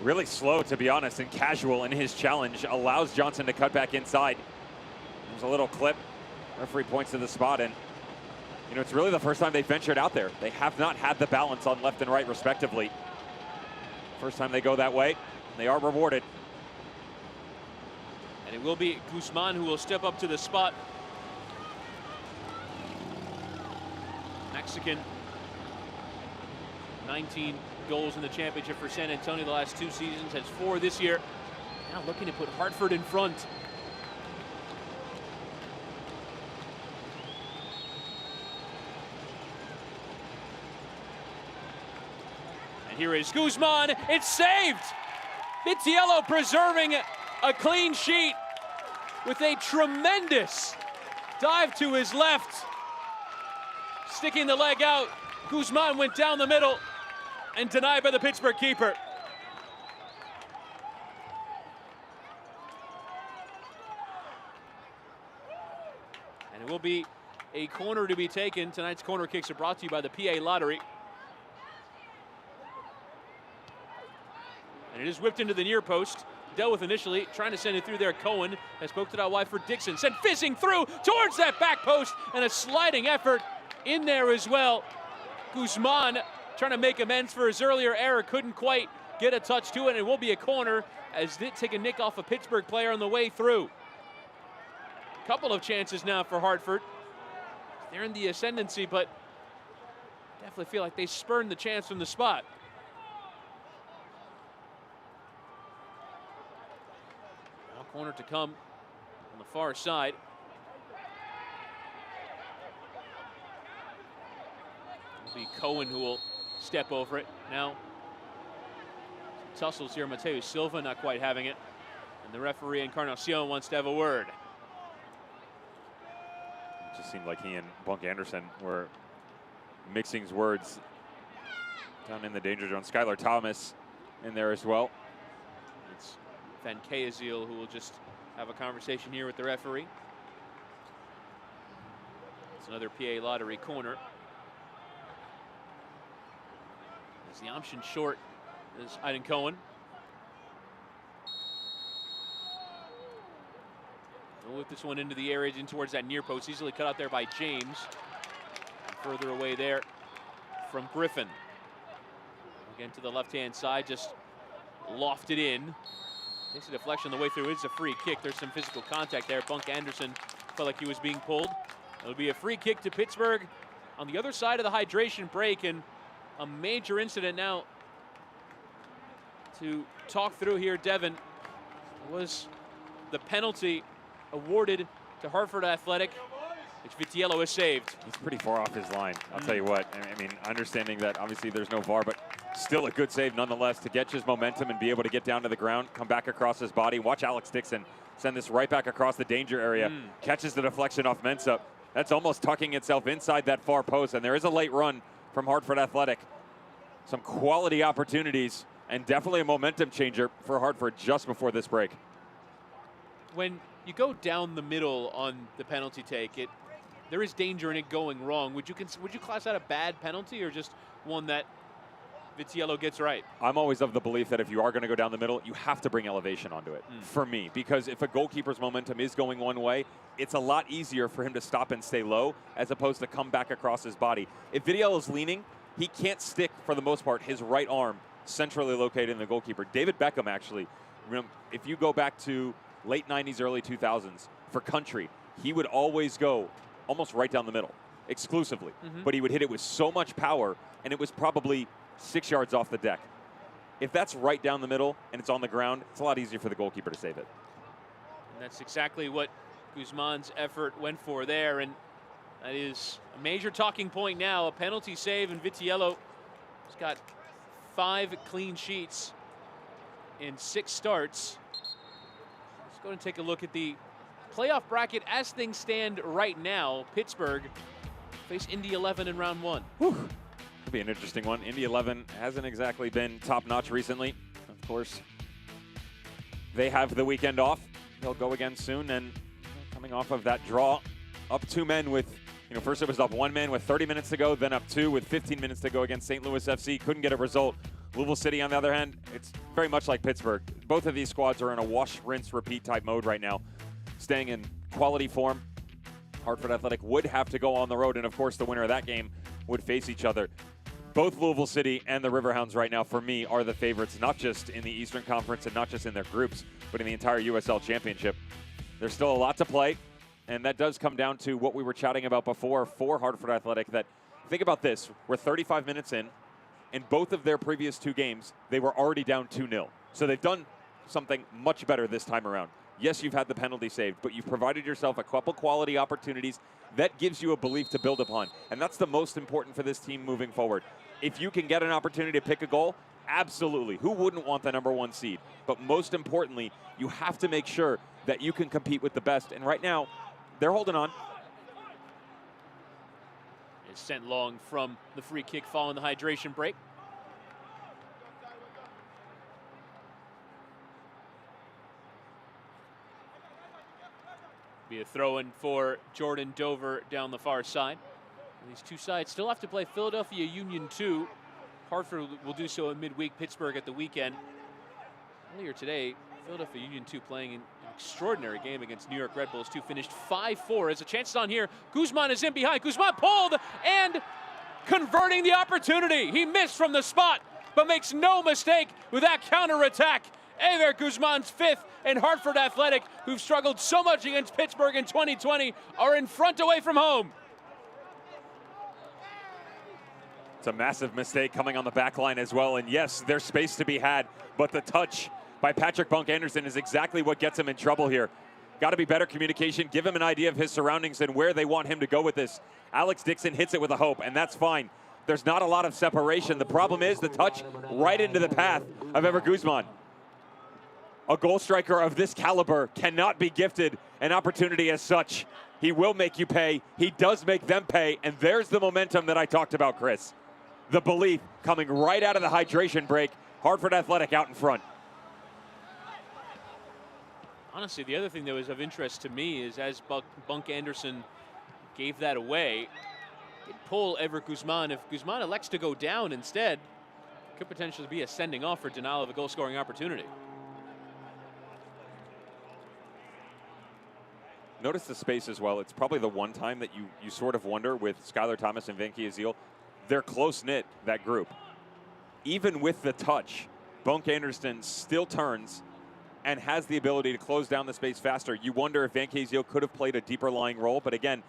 really slow, to be honest, and casual in his challenge, allows Johnson to cut back inside. There's a little clip. Referee points to the spot, and you know, it's really the first time they've ventured out there. They have not had the balance on left and right, respectively. First time they go that way, they are rewarded. And it will be Guzman who will step up to the spot. Mexican, 19 goals in the championship for San Antonio the last 2 seasons, has 4 this year. Now looking to put Hartford in front. And here is Guzman, it's saved! Vitiello preserving a clean sheet with a tremendous dive to his left. Sticking the leg out, Guzman went down the middle and denied by the Pittsburgh keeper. And it will be a corner to be taken. Tonight's corner kicks are brought to you by the PA Lottery. And it is whipped into the near post. Dealt with initially, trying to send it through there. Cohen has poked it out wide for Dixon. Sent fizzing through towards that back post, and a sliding effort in there as well. Guzman trying to make amends for his earlier error, couldn't quite get a touch to it, and it will be a corner as did take a nick off a Pittsburgh player on the way through. Couple of chances now for Hartford. They're in the ascendancy, but definitely feel like they spurned the chance from the spot. Now corner to come on the far side. It'll be Cohen who will step over it. Now tussles here. Mateus Silva not quite having it. And the referee Encarnacion wants to have a word. It just seemed like he and Bunk Anderson were mixing words down in the danger zone. Skylar Thomas in there as well. It's Van Keazil who will just have a conversation here with the referee. It's another PA Lottery corner. As the option short is Aiden Cohen. We'll whip this one into the area, in towards that near post. Easily cut out there by James. And further away there from Griffin. Again to the left-hand side, just lofted in. Takes a deflection on the way through. It's a free kick. There's some physical contact there. Bunk Anderson felt like he was being pulled. It'll be a free kick to Pittsburgh on the other side of the hydration break, and a major incident now to talk through here, Devin, was the penalty awarded to Hartford Athletic, which Vitiello has saved. He's pretty far off his line, I'll tell you what. I mean, understanding that obviously there's no VAR, but still a good save nonetheless to get his momentum and be able to get down to the ground, come back across his body. Watch Alex Dixon send this right back across the danger area, catches the deflection off Mensah. That's almost tucking itself inside that far post, and there is a late run from Hartford Athletic. Some quality opportunities and definitely a momentum changer for Hartford just before this break. When you go down the middle on the penalty take, there is danger in it going wrong. Would you class that a bad penalty or just one that Vitiello gets right? I'm always of the belief that if you are going to go down the middle, you have to bring elevation onto it, for me. Because if a goalkeeper's momentum is going one way, it's a lot easier for him to stop and stay low as opposed to come back across his body. If Vitiello's leaning, he can't stick, for the most part, his right arm centrally located in the goalkeeper. David Beckham, actually, if you go back to late 90s, early 2000s, for country, he would always go almost right down the middle, exclusively. But he would hit it with so much power, and it was probably 6 yards off the deck. If that's right down the middle and it's on the ground, it's a lot easier for the goalkeeper to save it. And that's exactly what Guzman's effort went for there, and that is a major talking point now. A penalty save, and Vitiello has got 5 clean sheets in 6 starts. Let's go and take a look at the playoff bracket as things stand right now. Pittsburgh face Indy 11 in round 1. It'll be an interesting one. Indy 11 hasn't exactly been top-notch recently. Of course, they have the weekend off. They'll go again soon, and coming off of that draw, up 2 men with First it was up 1 man with 30 minutes to go, then up 2 with 15 minutes to go against St. Louis FC. Couldn't get a result. Louisville City, on the other hand, it's very much like Pittsburgh. Both of these squads are in a wash, rinse, repeat type mode right now, staying in quality form. Hartford Athletic would have to go on the road, and of course the winner of that game would face each other. Both Louisville City and the Riverhounds right now, for me, are the favorites, not just in the Eastern Conference and not just in their groups, but in the entire USL Championship. There's still a lot to play, and that does come down to what we were chatting about before for Hartford Athletic. That, think about this, we're 35 minutes in both of their previous 2 games, they were already down 2-0. So they've done something much better this time around. Yes, you've had the penalty saved, but you've provided yourself a couple quality opportunities. That gives you a belief to build upon, and that's the most important for this team moving forward. If you can get an opportunity to pick a goal, absolutely. Who wouldn't want the #1 seed? But most importantly, you have to make sure that you can compete with the best, and right now, they're holding on. It's sent long from the free kick following the hydration break. Be a throw-in for Jordan Dover down the far side. And these two sides still have to play Philadelphia Union 2. Hartford will do so in midweek, Pittsburgh at the weekend. Earlier today, Philadelphia Union 2 playing an extraordinary game against New York Red Bulls 2, finished 5-4. As a chance is on here, Guzman is in behind. Guzman pulled and converting the opportunity. He missed from the spot, but makes no mistake with that counterattack. Ever Guzman's 5th, and Hartford Athletic, who've struggled so much against Pittsburgh in 2020, are in front away from home. It's a massive mistake coming on the back line as well, and yes, there's space to be had, but the touch by Patrick Bunk Anderson is exactly what gets him in trouble here. Got to be better communication, give him an idea of his surroundings and where they want him to go with this. Alex Dixon hits it with a hope, and that's fine. There's not a lot of separation. The problem is the touch right into the path of Ever Guzman. A goal striker of this caliber cannot be gifted an opportunity as such. He will make you pay. He does make them pay, and there's the momentum that I talked about, Chris. The belief coming right out of the hydration break. Hartford Athletic out in front. Honestly, the other thing that was of interest to me is as Bunk Anderson gave that away, he'd pull Ever Guzman. If Guzman elects to go down instead, it could potentially be a sending off for denial of a goal-scoring opportunity. Notice the space as well. It's probably the one time that you sort of wonder with Skylar Thomas and Venky Azil. They're close-knit, that group. Even with the touch, Bunk Anderson still turns and has the ability to close down the space faster. You wonder if Venky Azil could have played a deeper lying role, but again,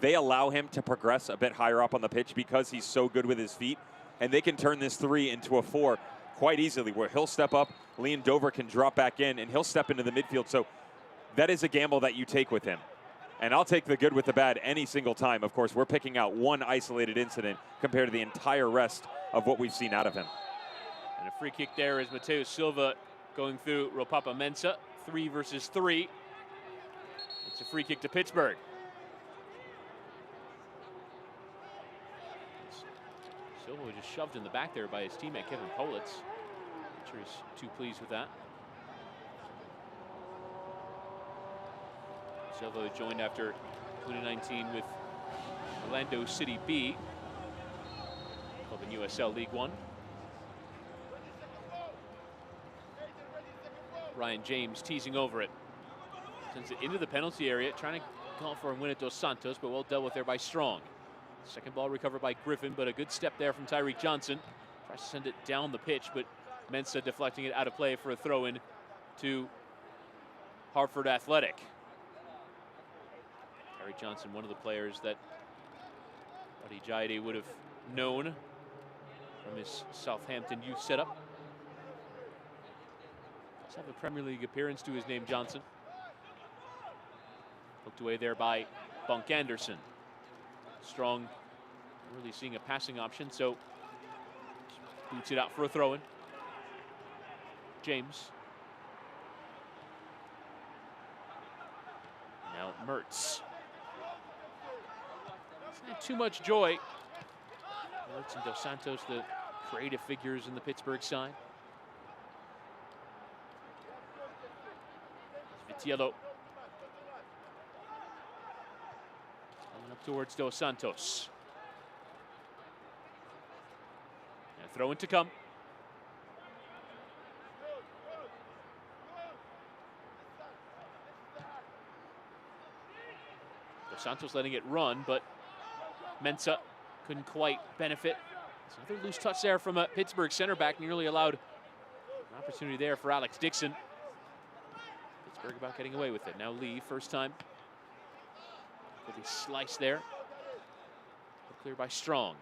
they allow him to progress a bit higher up on the pitch because he's so good with his feet, and they can turn this 3 into a 4 quite easily, where he'll step up, Liam Dover can drop back in, and he'll step into the midfield. So that is a gamble that you take with him. And I'll take the good with the bad any single time. Of course, we're picking out one isolated incident compared to the entire rest of what we've seen out of him. And a free kick there is Mateus Silva going through Ropapa Mensah. 3 versus 3. It's a free kick to Pittsburgh. Silva was just shoved in the back there by his teammate Kevin Politz. Not sure he's too pleased with that. Silva joined after 2019 with Orlando City B, club in USL League One. Ryan James teasing over it. Sends it into the penalty area, trying to call for a win at Dos Santos, but well dealt with there by Strong. Second ball recovered by Griffin, but a good step there from Tyreek Johnson. Tries to send it down the pitch, but Mensah deflecting it out of play for a throw-in to Hartford Athletic. Tyreek Johnson, one of the players that Buddy Jaide would have known from his Southampton youth setup. Does have a Premier League appearance to his name, Johnson. Hooked away there by Bunk Anderson. Strong really seeing a passing option, so boots it out for a throw-in. James. Now Mertz. Not too much joy. Mertz and Dos Santos, the creative figures in the Pittsburgh side. Vitiello. Coming up towards Dos Santos. And throw in to come. Dos Santos letting it run, but Mensah couldn't quite benefit. So another loose touch there from a Pittsburgh center back, nearly allowed an opportunity there for Alex Dixon. Pittsburgh about getting away with it. Now Lee, first time. With a slice there. Clear by Strong.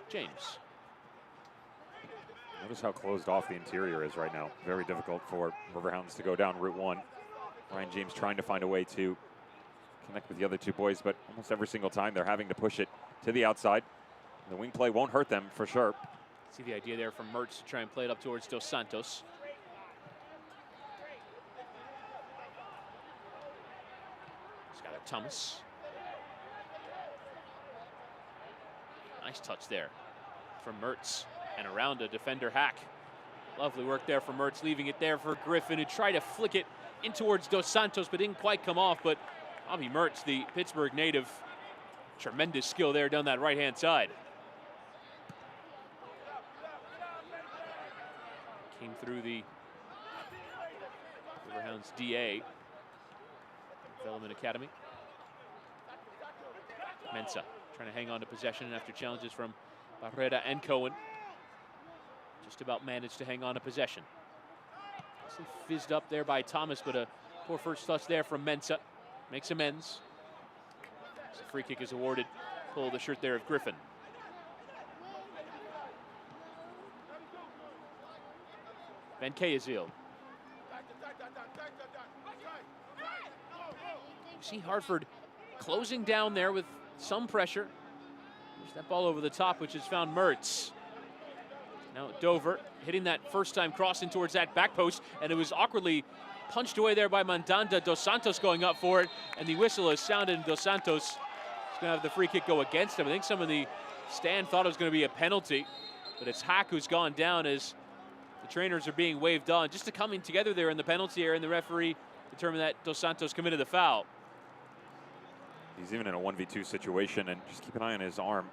James. Notice how closed off the interior is right now. Very difficult for Riverhounds to go down Route 1. Ryan James trying to find a way to connect with the other two boys, but almost every single time they're having to push it to the outside. The wing play won't hurt them for sure. See the idea there from Mertz to try and play it up towards Dos Santos. Skylar Thomas. Nice touch there from Mertz and around a defender Hack. Lovely work there from Mertz, leaving it there for Griffin, who tried to flick it in towards Dos Santos, but didn't quite come off. But Bobby Mertz, the Pittsburgh native, tremendous skill there down that right-hand side. Came through the Riverhounds DA, Development Academy. Mensah trying to hang on to possession after challenges from Barrera and Cohen. Just about managed to hang on to possession. Fizzed up there by Thomas, but a poor first touch there from Mensah. Makes amends. So free kick is awarded. Pull the shirt there of Griffin. Van Kayazil. You see Hartford closing down there with some pressure. There's that ball over the top, which has found Mertz. Now Dover hitting that first-time crossing towards that back post, and it was awkwardly punched away there by Mandanda. Dos Santos going up for it, and the whistle has sounded, and Dos Santos is going to have the free kick go against him. I think some of the stand thought it was going to be a penalty, but it's Hack who's gone down as the trainers are being waved on. Just to coming together there in the penalty area, and the referee determined that Dos Santos committed the foul. He's even in a 1v2 situation, and just keep an eye on his arm.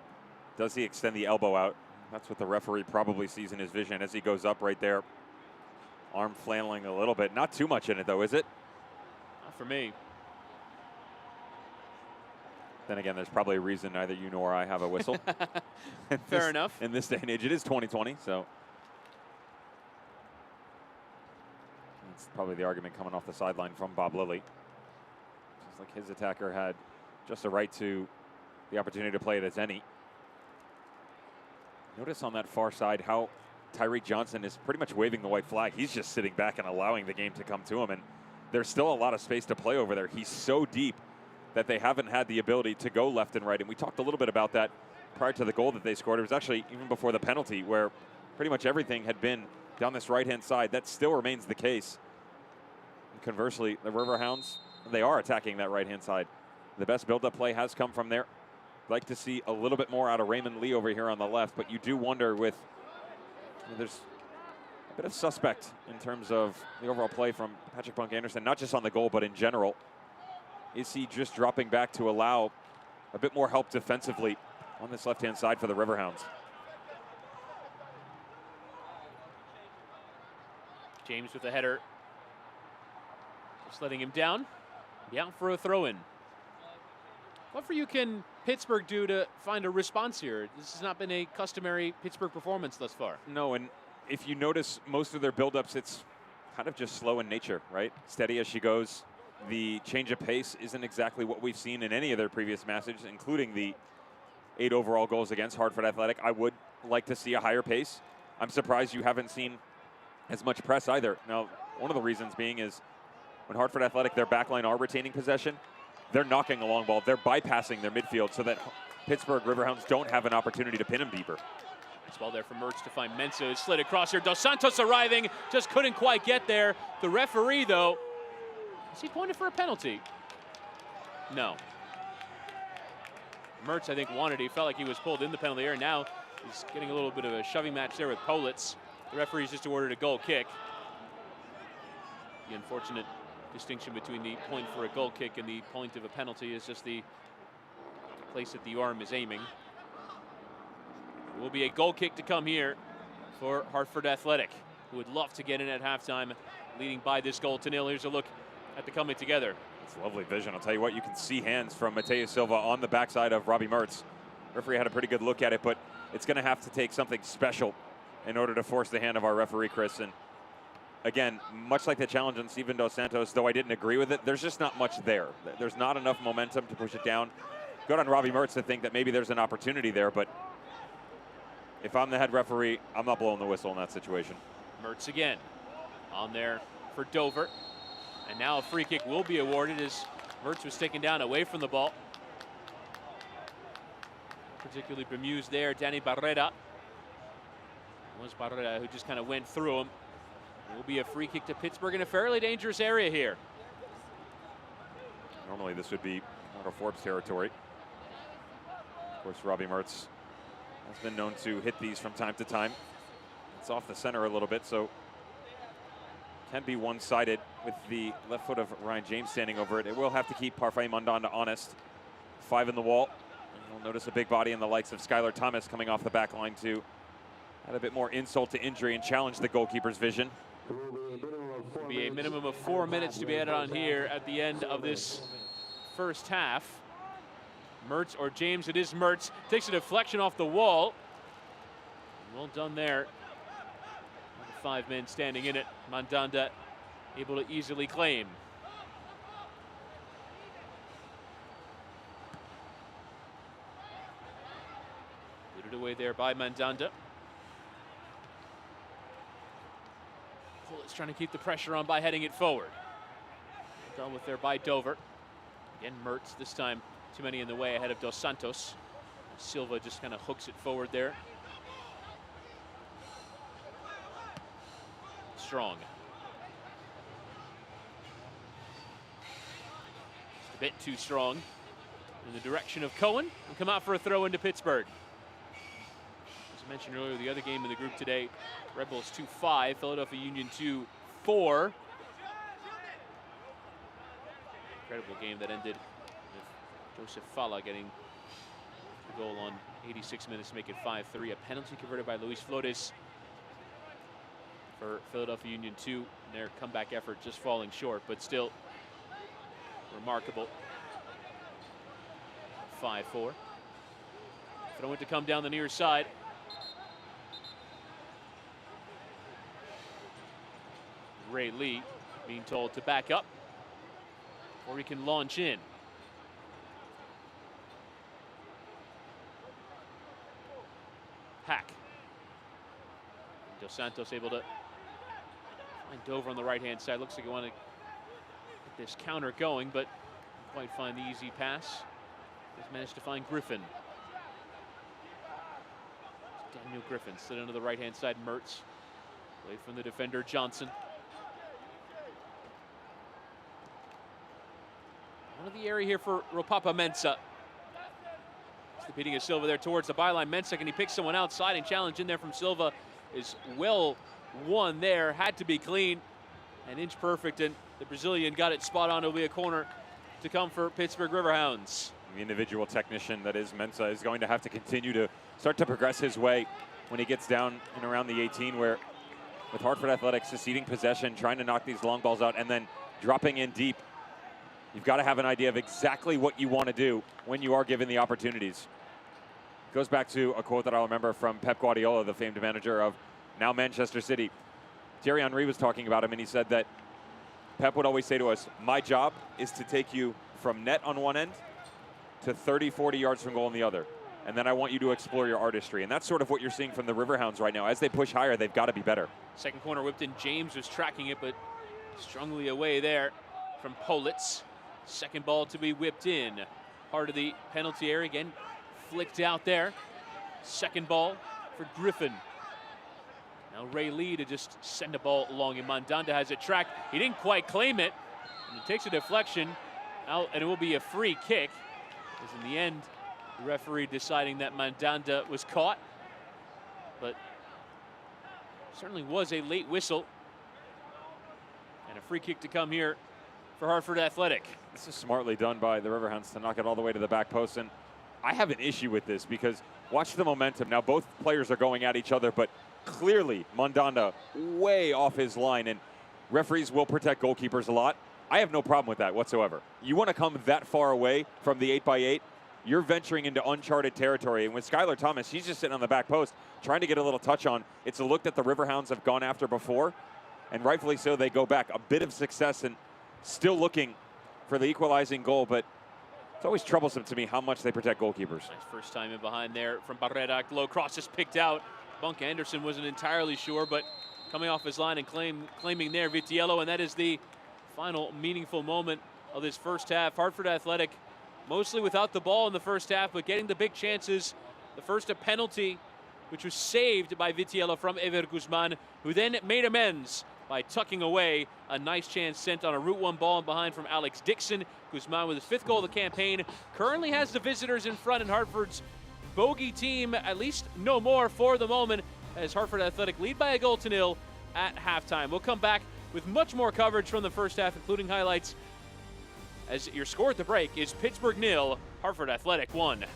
Does he extend the elbow out? That's what the referee probably sees in his vision as he goes up right there. Arm flailing a little bit. Not too much in it, though, is it? Not for me. Then again, there's probably a reason neither you nor I have a whistle. Fair enough. In this day and age, it is 2020, so. That's probably the argument coming off the sideline from Bob Lilly. Seems like his attacker had just a right to the opportunity to play it as any. Notice on that far side how Tyreek Johnson is pretty much waving the white flag. He's just sitting back and allowing the game to come to him, and there's still a lot of space to play over there. He's so deep that they haven't had the ability to go left and right, and we talked a little bit about that prior to the goal that they scored. It was actually even before the penalty, where pretty much everything had been down this right-hand side. That still remains the case. And conversely, the Riverhounds, they are attacking that right-hand side. The best build-up play has come from there. Like to see a little bit more out of Raymond Lee over here on the left, but you do wonder with, there's a bit of suspect in terms of the overall play from Patrick Bunk Anderson, not just on the goal, but in general. Is he just dropping back to allow a bit more help defensively on this left-hand side for the Riverhounds? James with the header. Just letting him down. Be out for a throw-in. What for you can Pittsburgh do to find a response here? This has not been a customary Pittsburgh performance thus far. No, and if you notice most of their buildups, it's kind of just slow in nature, right? Steady as she goes. The change of pace isn't exactly what we've seen in any of their previous matches, including the 8 overall goals against Hartford Athletic. I would like to see a higher pace. I'm surprised you haven't seen as much press either. Now, one of the reasons being is when Hartford Athletic, their backline are retaining possession, they're knocking a long ball. They're bypassing their midfield so that Pittsburgh Riverhounds don't have an opportunity to pin them deeper. Nice ball there from Mertz to find Mensah. Slid across here. Dos Santos arriving. Just couldn't quite get there. The referee, though, is he pointed for a penalty? No. Mertz, I think, wanted it. He felt like he was pulled in the penalty area. Now he's getting a little bit of a shoving match there with Politz. The referee's just awarded a goal kick. The unfortunate distinction between the point for a goal kick and the point of a penalty is just the place that the arm is aiming. It will be a goal kick to come here for Hartford Athletic, who would love to get in at halftime, leading by this goal to 0. Here's a look at the coming together. It's lovely vision. I'll tell you what, you can see hands from Mateo Silva on the backside of Robbie Mertz. Referee had a pretty good look at it, but it's going to have to take something special in order to force the hand of our referee, Chris. And again, much like the challenge on Steven Dos Santos, though I didn't agree with it, there's just not much there. There's not enough momentum to push it down. Good on Robbie Mertz to think that maybe there's an opportunity there, but if I'm the head referee, I'm not blowing the whistle in that situation. Mertz again on there for Dover. And now a free kick will be awarded as Mertz was taken down away from the ball. Particularly bemused there, Danny Barrera. It was Barrera who just kind of went through him. It will be a free kick to Pittsburgh in a fairly dangerous area here. Normally this would be Marco Forbes territory. Of course, Robbie Mertz has been known to hit these from time to time. It's off the center a little bit, so can be one-sided with the left foot of Ryan James standing over it. It will have to keep Parfait Mandanda honest. 5 in the wall. And you'll notice a big body in the likes of Skylar Thomas coming off the back line to add a bit more insult to injury and challenge the goalkeeper's vision. Will be a minimum of 4 minutes to be added on here at the end of this first half. Mertz or James, it is Mertz, takes a deflection off the wall. Well done there. 5 men standing in it. Mandanda able to easily claim. Put it away there by Mandanda. Pullets trying to keep the pressure on by heading it forward. Done with there by Dover. Again, Mertz this time too many in the way ahead of Dos Santos. Silva just kind of hooks it forward there. Strong. Just a bit too strong in the direction of Cohen and come out for a throw into Pittsburgh. As I mentioned earlier, the other game in the group today, Red Bulls 2-5, Philadelphia Union 2-4. Incredible game that ended with Joseph Fala getting the goal on 86 minutes to make it 5-3. A penalty converted by Luis Flores for Philadelphia Union 2, and their comeback effort just falling short, but still remarkable. 5-4. Throw in to come down the near side. Ray Lee being told to back up, or he can launch in. Hack. Dos Santos able to find Dover on the right-hand side. Looks like he want to get this counter going, but didn't quite find the easy pass. He's managed to find Griffin. Daniel Griffin slid into the right-hand side. Mertz away from the defender Johnson. One of the area here for Ropapa Mensah. The beating of Silva there towards the byline. Mensah, and he picks someone outside, and challenge in there from Silva is well won there. Had to be clean and inch perfect, and the Brazilian got it spot on. It'll be a corner to come for Pittsburgh Riverhounds. The individual technician that is Mensah is going to have to continue to start to progress his way when he gets down and around the 18, where with Hartford Athletics seceding possession, trying to knock these long balls out and then dropping in deep, you've got to have an idea of exactly what you want to do when you are given the opportunities. It goes back to a quote that I'll remember from Pep Guardiola, the famed manager of now Manchester City. Thierry Henry was talking about him, and he said that Pep would always say to us, my job is to take you from net on one end to 30, 40 yards from goal on the other. And then I want you to explore your artistry. And that's sort of what you're seeing from the Riverhounds right now. As they push higher, they've got to be better. Second corner whipped in. James was tracking it, but strongly away there from Politz. Second ball to be whipped in. Part of the penalty area again. Flicked out there. Second ball for Griffin. Now Ray Lee to just send a ball along, and Mandanda has it tracked. He didn't quite claim it. And he takes a deflection out, and it will be a free kick. As in the end, the referee deciding that Mandanda was caught. But certainly was a late whistle. And a free kick to come here for Hartford Athletic. This is smartly done by the Riverhounds to knock it all the way to the back post. And I have an issue with this because watch the momentum. Now both players are going at each other, but clearly Mandanda way off his line, and referees will protect goalkeepers a lot. I have no problem with that whatsoever. You want to come that far away from the 8x8, you're venturing into uncharted territory. And with Skylar Thomas, he's just sitting on the back post trying to get a little touch on. It's a look that the Riverhounds have gone after before, and rightfully so, they go back. A bit of success and still looking for the equalizing goal, but it's always troublesome to me how much they protect goalkeepers. Nice first time in behind there from Barrera. Low cross is picked out. Bunk Anderson wasn't entirely sure, but coming off his line and claiming there Vitiello, and that is the final meaningful moment of this first half. Hartford Athletic mostly without the ball in the first half, but getting the big chances. The first a penalty, which was saved by Vitiello from Ever Guzman, who then made amends by tucking away a nice chance sent on a Route 1 ball in behind from Alex Dixon. Guzman with his 5th goal of the campaign currently has the visitors in front in Hartford's bogey team, at least no more for the moment, as Hartford Athletic lead by a 1-0 at halftime. We'll come back with much more coverage from the first half, including highlights, as your score at the break is Pittsburgh 0, Hartford Athletic 1.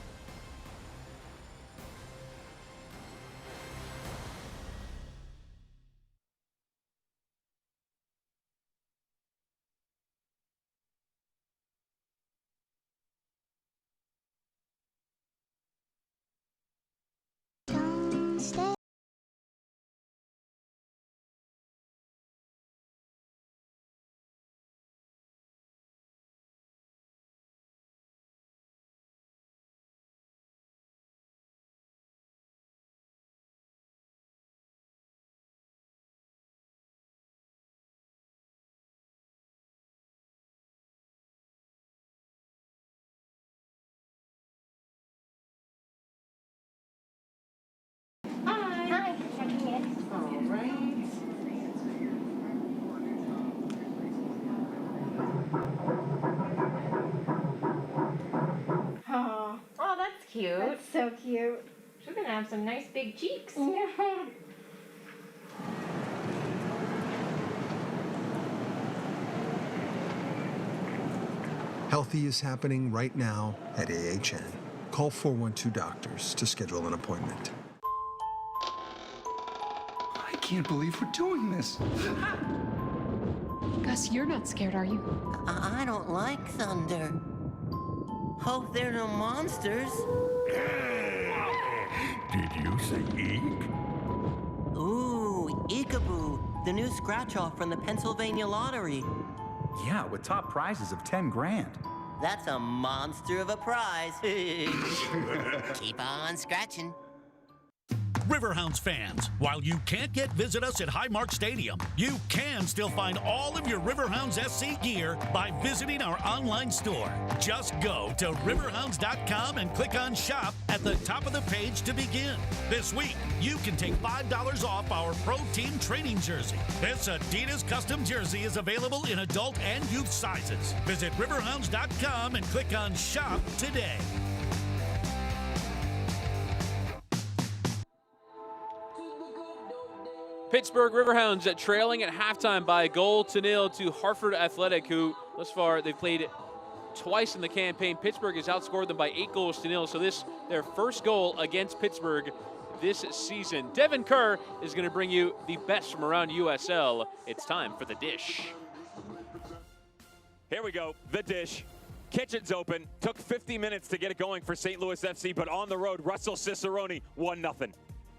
Oh, that's cute. That's so cute. She's gonna have some nice big cheeks. Yeah. Healthy is happening right now at AHN. Call 412 Doctors to schedule an appointment. I can't believe we're doing this. Gus, you're not scared, are you? I don't like thunder. Hope they're no monsters. Did you say eek? Ooh, Eekaboo, the new scratch-off from the Pennsylvania lottery. Yeah, with top prizes of 10 grand. That's a monster of a prize. Keep on scratching. Riverhounds fans, while you can't visit us at Highmark Stadium, you can still find all of your Riverhounds SC gear by visiting our online store. Just go to riverhounds.com and click on Shop at the top of the page to begin. This week, you can take $5 off our Pro Team training jersey. This Adidas custom jersey is available in adult and youth sizes. Visit riverhounds.com and click on Shop today. Pittsburgh Riverhounds trailing at halftime by 1-0 to Hartford Athletic, who thus far they've played twice in the campaign. Pittsburgh has outscored them by 8-0, so this their first goal against Pittsburgh this season. Devin Kerr is going to bring you the best from around USL. It's time for the dish. Here we go, the dish. Kitchen's open. Took 50 minutes to get it going for St. Louis FC, but on the road, Russell Cicerone, 1-0.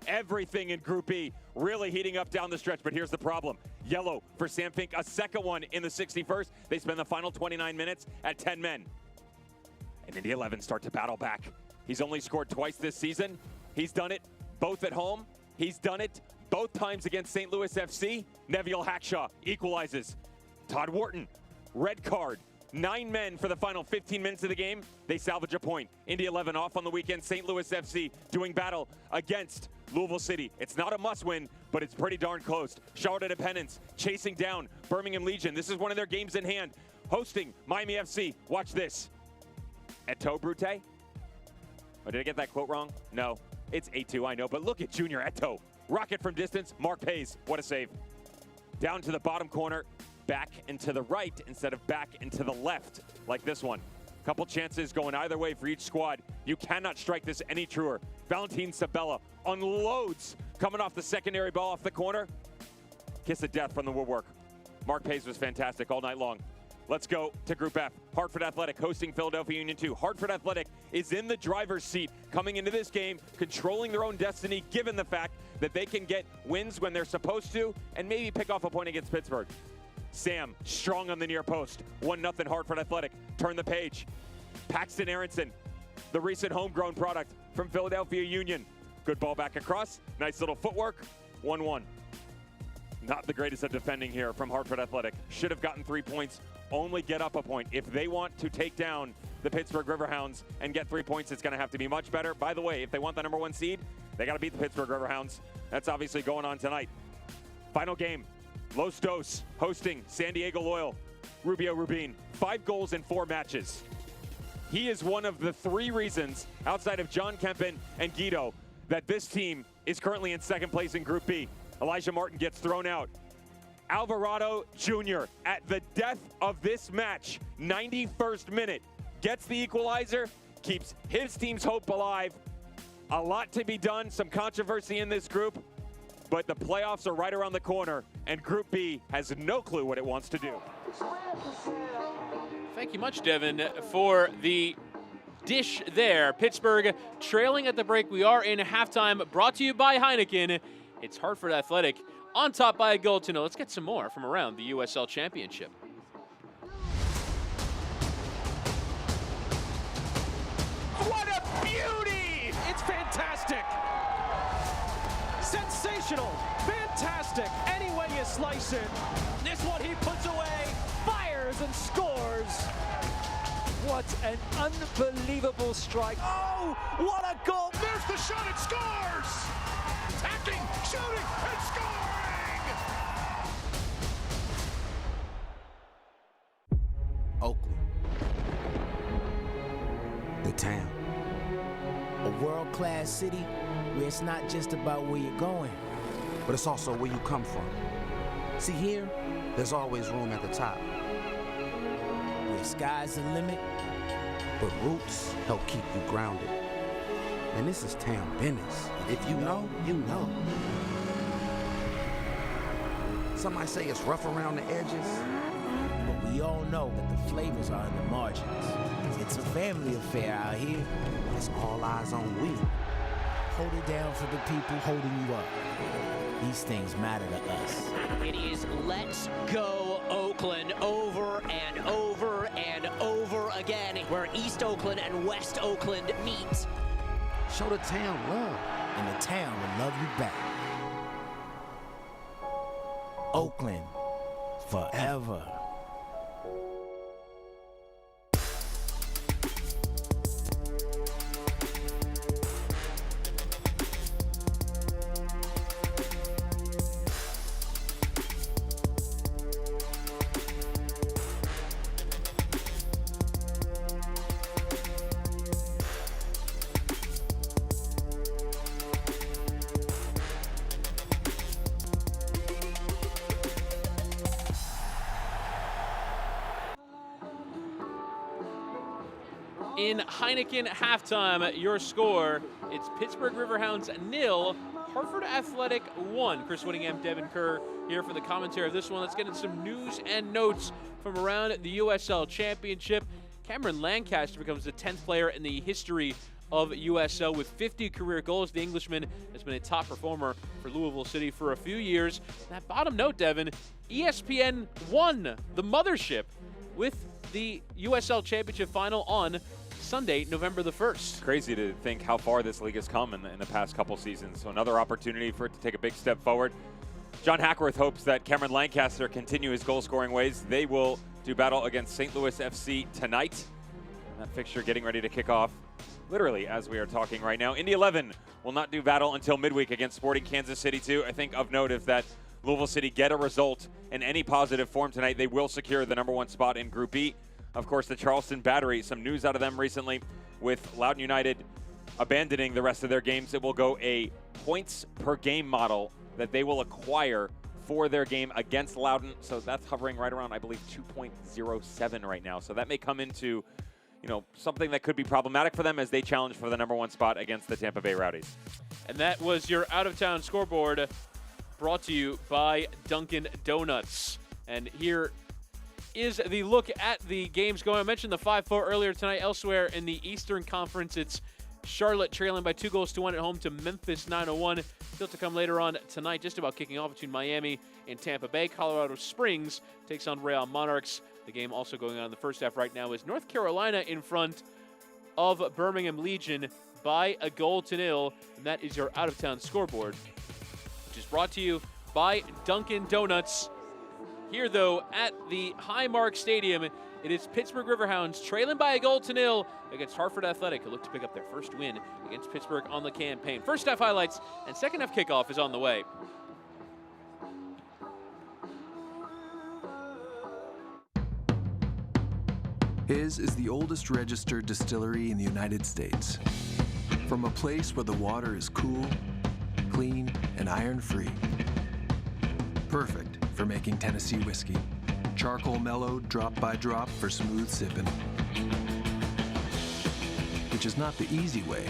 Everything in Group E really heating up down the stretch, but here's the problem. Yellow for Sam Fink, a second one in the 61st. They spend the final 29 minutes at 10 men. And then the 11 start to battle back. He's only scored twice this season. He's done it both at home. He's done it both times against St. Louis FC. Neville Hackshaw equalizes. Todd Wharton, red card. 9 men for the final 15 minutes of the game. They salvage a point. Indy 11 off on the weekend. St. Louis FC doing battle against Louisville City. It's not a must-win, but it's pretty darn close. Charlotte Independence chasing down Birmingham Legion. This is one of their games in hand. Hosting Miami FC. Watch this. Eto'o Brute? Oh, did I get that quote wrong? No. It's 8-2, I know, but look at Junior Eto'o. Rocket from distance. Mark Hayes. What a save. Down to the bottom corner. back and to the right instead of back and to the left like this one. Couple chances going either way for each squad. You cannot strike this any truer. Valentin Sabella unloads coming off the secondary ball off the corner. Kiss of death from the woodwork. Mark Pace was fantastic all night long. Let's go to Group F. Hartford Athletic hosting Philadelphia Union 2. Hartford Athletic is in the driver's seat coming into this game, controlling their own destiny given the fact that they can get wins when they're supposed to and maybe pick off a point against Pittsburgh. Sam, strong on the near post. 1-0 Hartford Athletic. Turn the page. Paxton Aronson, the recent homegrown product from Philadelphia Union. Good ball back across. Nice little footwork. 1-1. Not the greatest at defending here from Hartford Athletic. Should have gotten 3 points. Only get up a point. If they want to take down the Pittsburgh Riverhounds and get 3 points, it's going to have to be much better. By the way, if they want the #1 seed, they got to beat the Pittsburgh Riverhounds. That's obviously going on tonight. Final game. Los Dos hosting San Diego Loyal. Rubio Rubin, 5 goals in 4 matches. He is one of the 3 reasons, outside of John Kempen and Guido, that this team is currently in 2nd place in Group B. Elijah Martin gets thrown out. Alvarado Jr. at the death of this match, 91st minute, gets the equalizer, keeps his team's hope alive. A lot to be done, some controversy in this group, but the playoffs are right around the corner, and Group B has no clue what it wants to do. Thank you much, Devin, for the dish there. Pittsburgh trailing at the break. We are in halftime, brought to you by Heineken. It's Hartford Athletic on top by a goal to nil. Let's get some more from around the USL Championship. What a beauty! It's fantastic! Sensational! Fantastic! Any way you slice it. This one he puts away, fires and scores. What an unbelievable strike. Oh, what a goal! There's the shot, it scores! Attacking, shooting, and scoring! Oakland. The town. A world-class city where it's not just about where you're going, but it's also where you come from. See, here, there's always room at the top. Where sky's the limit, but roots help keep you grounded. And this is town business. If you know, you know. Some might say it's rough around the edges, but we all know that the flavors are in the margins. It's a family affair out here. It's all eyes on we. Hold it down for the people holding you up. These things matter to us. It is Let's Go Oakland over and over and over again, where East Oakland and West Oakland meet. Show the town love. And the town will love you back. Oakland, forever. In Heineken halftime, your score, it's Pittsburgh Riverhounds 0, Hartford Athletic 1. Chris Whittingham, Devin Kerr here for the commentary of this one. Let's get into some news and notes from around the USL Championship. Cameron Lancaster becomes the 10th player in the history of USL with 50 career goals. The Englishman has been a top performer for Louisville City for a few years. That bottom note, Devin, ESPN won the mothership with the USL Championship final on Sunday, November the 1st. Crazy to think how far this league has come in the past couple seasons. So another opportunity for it to take a big step forward. John Hackworth hopes that Cameron Lancaster continue his goal-scoring ways. They will do battle against St. Louis FC tonight. That fixture getting ready to kick off literally as we are talking right now. Indy 11 will not do battle until midweek against Sporting Kansas City 2. I think of note, if that Louisville City get a result in any positive form tonight, they will secure the #1 spot in Group B. Of course, the Charleston Battery, some news out of them recently with Loudoun United abandoning the rest of their games. It will go a points per game model that they will acquire for their game against Loudoun. So that's hovering right around, I believe, 2.07 right now. So that may come into, something that could be problematic for them as they challenge for the #1 spot against the Tampa Bay Rowdies. And that was your out-of-town scoreboard brought to you by Dunkin' Donuts. And here is the look at the games going. I mentioned the 5-4 earlier tonight. Elsewhere in the Eastern Conference, it's Charlotte trailing by 2-1 at home to Memphis 901. Still to come later on tonight, just about kicking off between Miami and Tampa Bay. Colorado Springs takes on Real Monarchs. The game also going on in the first half right now is North Carolina in front of Birmingham Legion by 1-0. And that is your out-of-town scoreboard, which is brought to you by Dunkin' Donuts. Here, though, at the Highmark Stadium, it is Pittsburgh Riverhounds trailing by 1-0 against Hartford Athletic, who look to pick up their first win against Pittsburgh on the campaign. First half highlights and second half kickoff is on the way. His is the oldest registered distillery in the United States. From a place where the water is cool, clean, and iron-free. Perfect for making Tennessee whiskey. Charcoal mellowed drop by drop for smooth sipping. Which is not the easy way.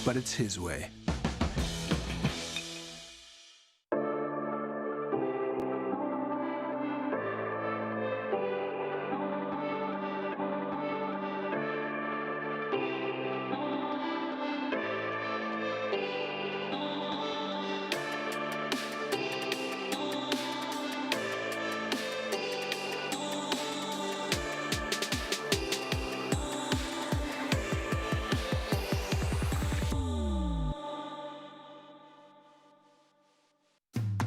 But it's his way.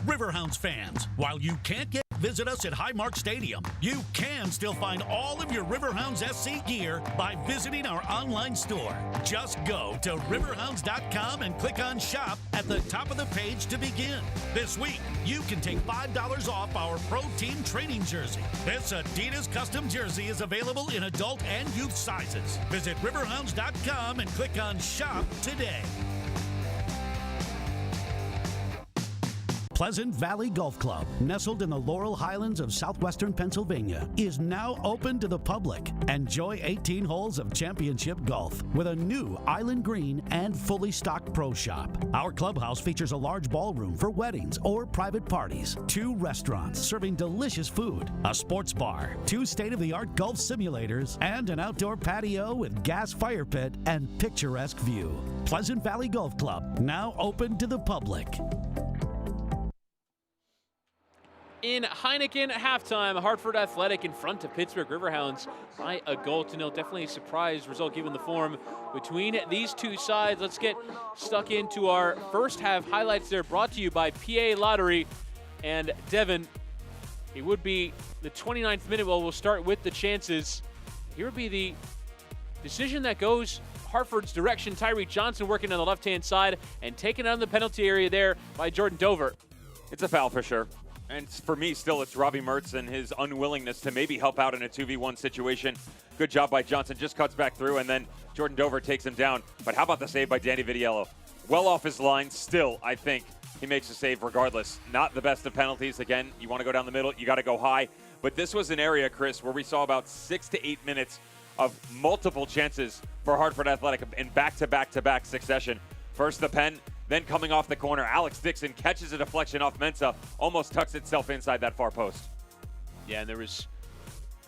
Riverhounds fans, while you can't visit us at Highmark Stadium, you can still find all of your Riverhounds SC gear by visiting our online store. Just go to riverhounds.com and click on Shop at the top of the page to begin. This week, you can take $5 off our Pro Team training jersey. This Adidas custom jersey is available in adult and youth sizes. Visit riverhounds.com and click on Shop today. Pleasant Valley Golf Club, nestled in the Laurel Highlands of southwestern Pennsylvania, is now open to the public. Enjoy 18 holes of championship golf with a new island green and fully stocked pro shop. Our clubhouse features a large ballroom for weddings or private parties, 2 restaurants serving delicious food, a sports bar, 2 state-of-the-art golf simulators, and an outdoor patio with gas fire pit and picturesque view. Pleasant Valley Golf Club, now open to the public. In Heineken halftime, Hartford Athletic in front of Pittsburgh Riverhounds by 1-0. Definitely a surprise result given the form between these two sides. Let's get stuck into our first half highlights there, brought to you by PA Lottery. And Devin, it would be the 29th minute. Well, we'll start with the chances. Here would be the decision that goes Hartford's direction. Tyree Johnson working on the left-hand side and taken out of the penalty area there by Jordan Dover. It's a foul for sure. And for me, still, it's Robbie Mertz and his unwillingness to maybe help out in a 2v1 situation. Good job by Johnson, just cuts back through, and then Jordan Dover takes him down. But how about the save by Danny Vitiello? Well off his line, still, I think he makes a save regardless. Not the best of penalties. Again, you want to go down the middle, you got to go high. But this was an area, Chris, where we saw about 6 to 8 minutes of multiple chances for Hartford Athletic in back-to-back-to-back succession. First the pen, then coming off the corner, Alex Dixon catches a deflection off Mensah, almost tucks itself inside that far post. Yeah, and there was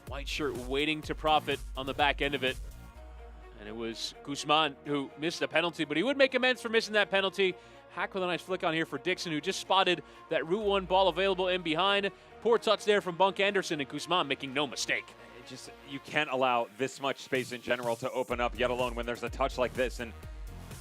white shirt waiting to profit on the back end of it. And it was Guzman who missed the penalty, but he would make amends for missing that penalty. Hack with a nice flick on here for Dixon, who just spotted that Route 1 ball available in behind. Poor touch there from Bunk Anderson, and Guzman making no mistake. You can't allow this much space in general to open up, yet alone when there's a touch like this. And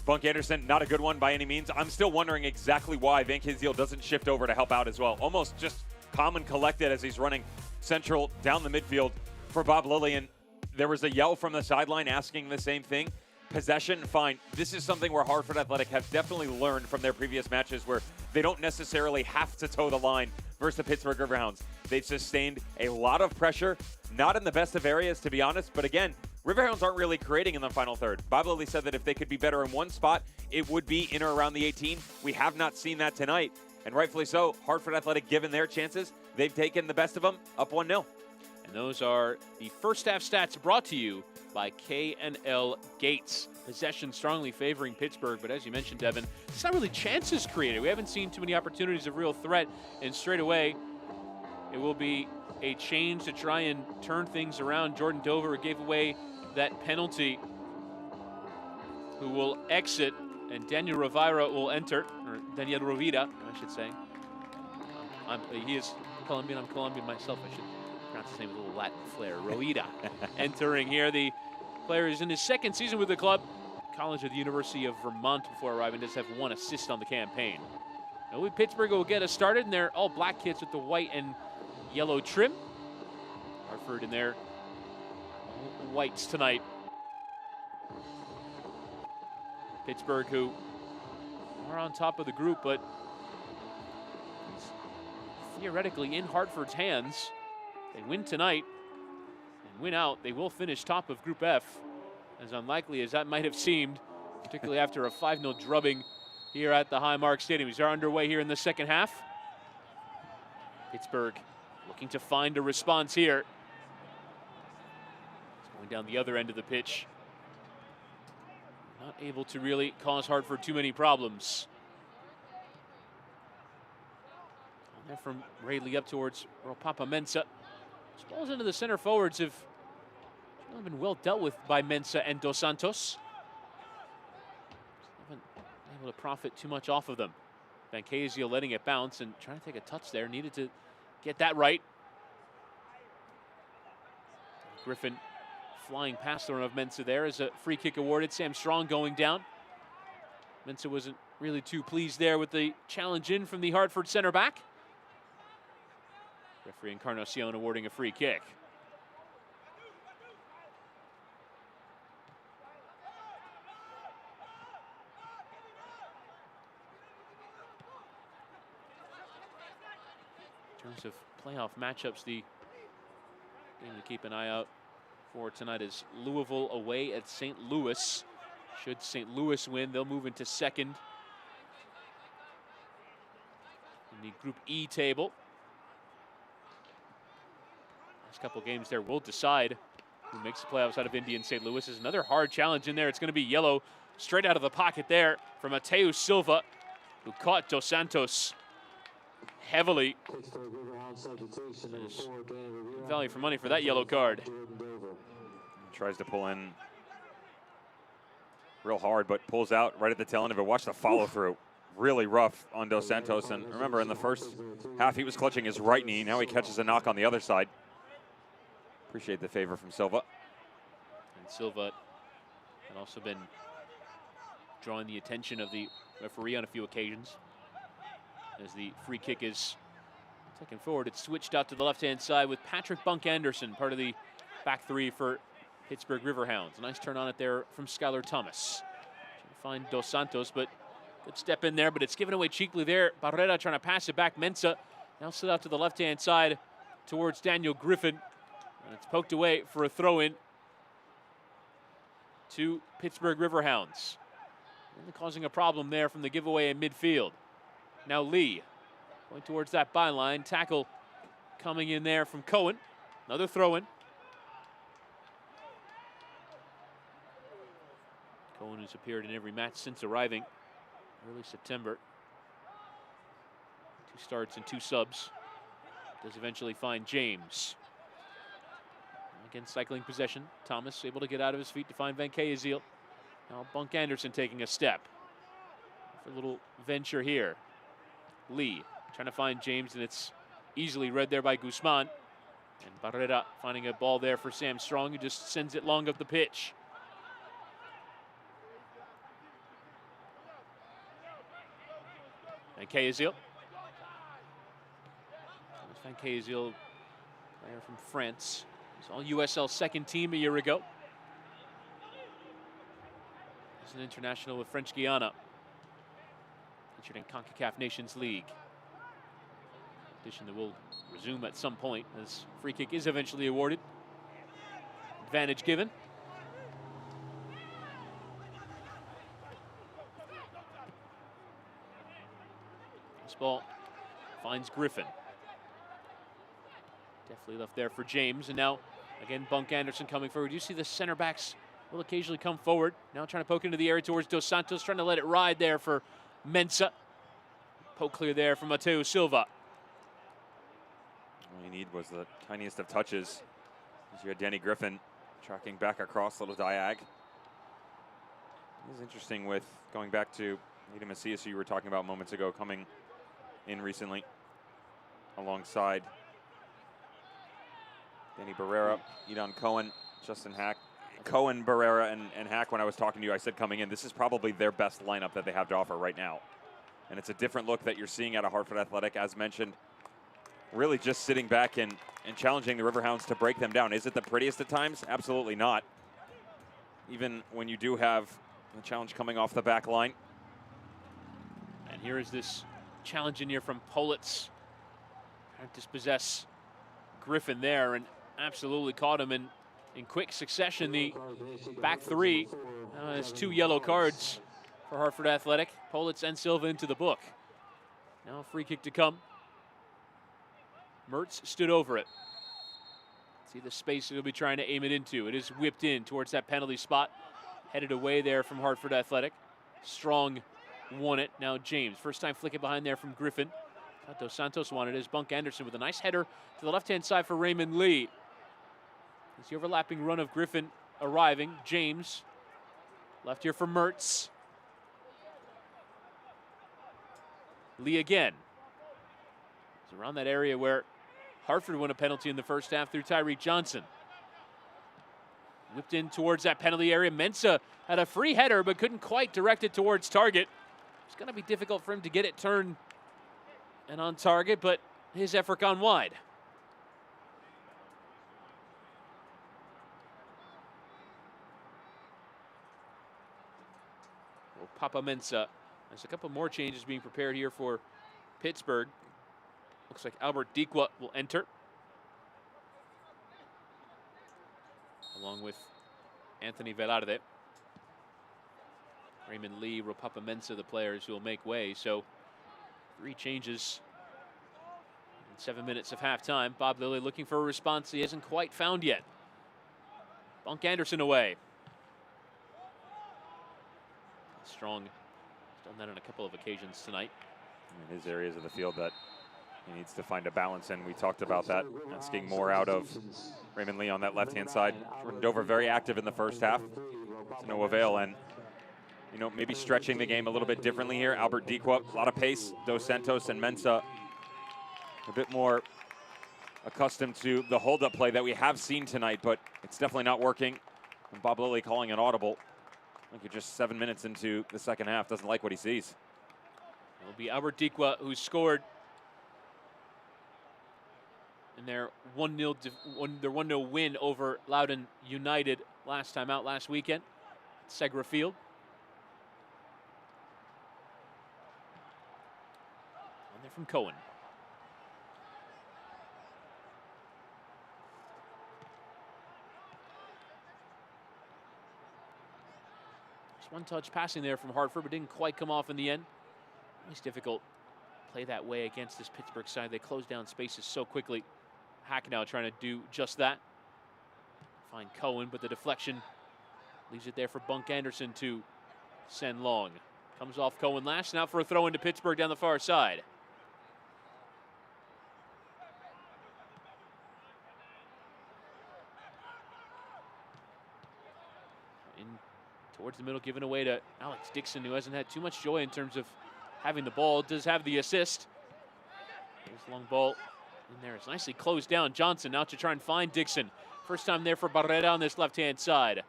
Bunk Anderson, not a good one by any means. I'm still wondering exactly why Van Kizeel doesn't shift over to help out as well. Almost just calm and collected as he's running central down the midfield for Bob Lillian. There was a yell from the sideline asking the same thing. Possession, fine. This is something where Hartford Athletic have definitely learned from their previous matches where they don't necessarily have to toe the line versus the Pittsburgh Riverhounds. They've sustained a lot of pressure, not in the best of areas, to be honest, but again, Riverhounds aren't really creating in the final third. Bob Lilly said that if they could be better in one spot, it would be in or around the 18. We have not seen that tonight, and rightfully so. Hartford Athletic, given their chances, they've taken the best of them, up 1-0. And those are the first half stats brought to you by K&L Gates. Possession strongly favoring Pittsburgh, but as you mentioned, Devin, it's not really chances created. We haven't seen too many opportunities of real threat, and straight away, it will be a change to try and turn things around. Jordan Dover gave away that penalty, who will exit, and Daniel Rovira will enter, or Daniel Rovira, I should say. He is Colombian. I'm Colombian myself. I should pronounce his name with a little Latin flair. Rovira entering here. The player is in his second season with the club. College of the University of Vermont before arriving. Does have 1 assist on the campaign. Now Pittsburgh will get us started, and they're all black kits with the white and yellow trim. Hartford in their whites tonight. Pittsburgh, who are on top of the group, but theoretically in Hartford's hands. They win tonight and win out, they will finish top of Group F, as unlikely as that might have seemed, particularly after a 5-0 drubbing here at the Highmark Stadium. We are underway here in the second half. Pittsburgh looking to find a response here. It's going down the other end of the pitch. Not able to really cause Hartford too many problems. There from Radley up towards Papa Mensah. This ball's into the center forwards have been well dealt with by Mensah and Dos Santos. Haven't been able to profit too much off of them. Van Kezio letting it bounce and trying to take a touch there. Needed to get that right. Griffin flying past the run of Mensah there as a free kick awarded. Sam Strong going down. Mensah wasn't really too pleased there with the challenge in from the Hartford center back. Referee Encarnacion awarding a free kick. In terms of playoff matchups, the game to keep an eye out for tonight is Louisville away at St. Louis. Should St. Louis win, they'll move into second in the Group E table. Next couple games there will decide who makes the playoffs out of Indy and St. Louis. Is another hard challenge in there. It's going to be yellow straight out of the pocket there from Mateus Silva, who caught Dos Santos heavily. Value for money for that yellow card. Tries to pull in real hard, but pulls out right at the tail end of it. Watch the follow through. Really rough on Dos Santos. And remember, in the first half, he was clutching his right knee. Now he catches a knock on the other side. Appreciate the favor from Silva. And Silva had also been drawing the attention of the referee on a few occasions. As the free kick is taken forward, it's switched out to the left-hand side with Patrick Bunk Anderson, part of the back three for Pittsburgh Riverhounds. A nice turn on it there from Skylar Thomas. Trying to find Dos Santos, but good step in there, but it's given away cheaply there. Barrera trying to pass it back. Mensah now slid out to the left-hand side towards Daniel Griffin. And it's poked away for a throw-in to Pittsburgh Riverhounds. Only causing a problem there from the giveaway in midfield. Now Lee going towards that byline. Tackle coming in there from Cohen. Another throw-in. Cohen has appeared in every match since arriving early September. 2 starts and 2 subs. Does eventually find James. Again, cycling possession. Thomas able to get out of his feet to find Van Kezio. Now Bunk Anderson taking a step. For a little venture here. Lee trying to find James, and it's easily read there by Guzman. And Barrera finding a ball there for Sam Strong, who just sends it long up the pitch. Van Kezio. Van Kezio, player from France. He's all USL second team a year ago. He's an international with French Guiana. Featured in CONCACAF Nations League. Competition that will resume at some point as free kick is eventually awarded. Advantage given. This ball finds Griffin. Definitely left there for James. And now, again, Bunk Anderson coming forward. You see the center backs will occasionally come forward. Now trying to poke into the area towards Dos Santos, trying to let it ride there for Mensah. Poke clear there from Mateo Silva. All you need was the tiniest of touches. As you had Danny Griffin tracking back across, little diag. It is interesting with going back to Adam Macias, who you were talking about moments ago, coming in recently alongside Danny Barrera, Edon Cohen, Justin Hack. Cohen, Barrera, and Hack, when I was talking to you, I said coming in, this is probably their best lineup that they have to offer right now. And it's a different look that you're seeing out of Hartford Athletic, as mentioned. Really just sitting back and challenging the Riverhounds to break them down. Is it the prettiest at times? Absolutely not. Even when you do have a challenge coming off the back line. And here is this challenge in here from Politz. Trying to dispossess Griffin there, and absolutely caught him in quick succession. The back three has 2 yellow cards for Hartford Athletic. Politz and Silva into the book. Now a free kick to come. Mertz stood over it. See the space he'll be trying to aim it into. It is whipped in towards that penalty spot. Headed away there from Hartford Athletic. Strong won it. Now James, first time flick it behind there from Griffin. Dos Santos wanted it. Is Bunk Anderson with a nice header to the left-hand side for Raymond Lee. It's the overlapping run of Griffin arriving. James, left here for Mertz. Lee again. It's around that area where Hartford won a penalty in the first half through Tyreek Johnson. Whipped in towards that penalty area. Mensah had a free header but couldn't quite direct it towards target. It's going to be difficult for him to get it turned and on target, but his effort gone wide. Papa Mensah. There's a couple more changes being prepared here for Pittsburgh. Looks like Albert Dikwa will enter, along with Anthony Velarde. Raymond Lee, Papa Mensah, the players who will make way. So 3 changes in 7 minutes of halftime. Bob Lilly looking for a response he hasn't quite found yet. Bunk Anderson away. Strong has done that on a couple of occasions tonight. In his areas of the field that he needs to find a balance in. We talked about that, asking more out of Raymond Lee on that left-hand side. Jordan Dover very active in the first half, to no avail, and maybe stretching the game a little bit differently here. Albert Dikwa, a lot of pace. Dos Santos and Mensah a bit more accustomed to the hold-up play that we have seen tonight, but it's definitely not working. And Bob Lilly calling an audible. I think you're just 7 minutes into the second half, doesn't like what he sees. It'll be Albert Dikwa who scored in their 1-0 win over Loudoun United last time out last weekend at Segra Field. And they're from Cohen. Just one touch passing there from Hartford, but didn't quite come off in the end. It's difficult to play that way against this Pittsburgh side. They close down spaces so quickly. Hack now trying to do just that. Find Cohen, but the deflection leaves it there for Bunk Anderson to send long. Comes off Cohen last, and out for a throw into Pittsburgh down the far side. In towards the middle, given away to Alex Dixon, who hasn't had too much joy in terms of having the ball. Does have the assist. There's a long ball in there. It's nicely closed down. Johnson now to try and find Dixon. First time there for Barrera on this left-hand side.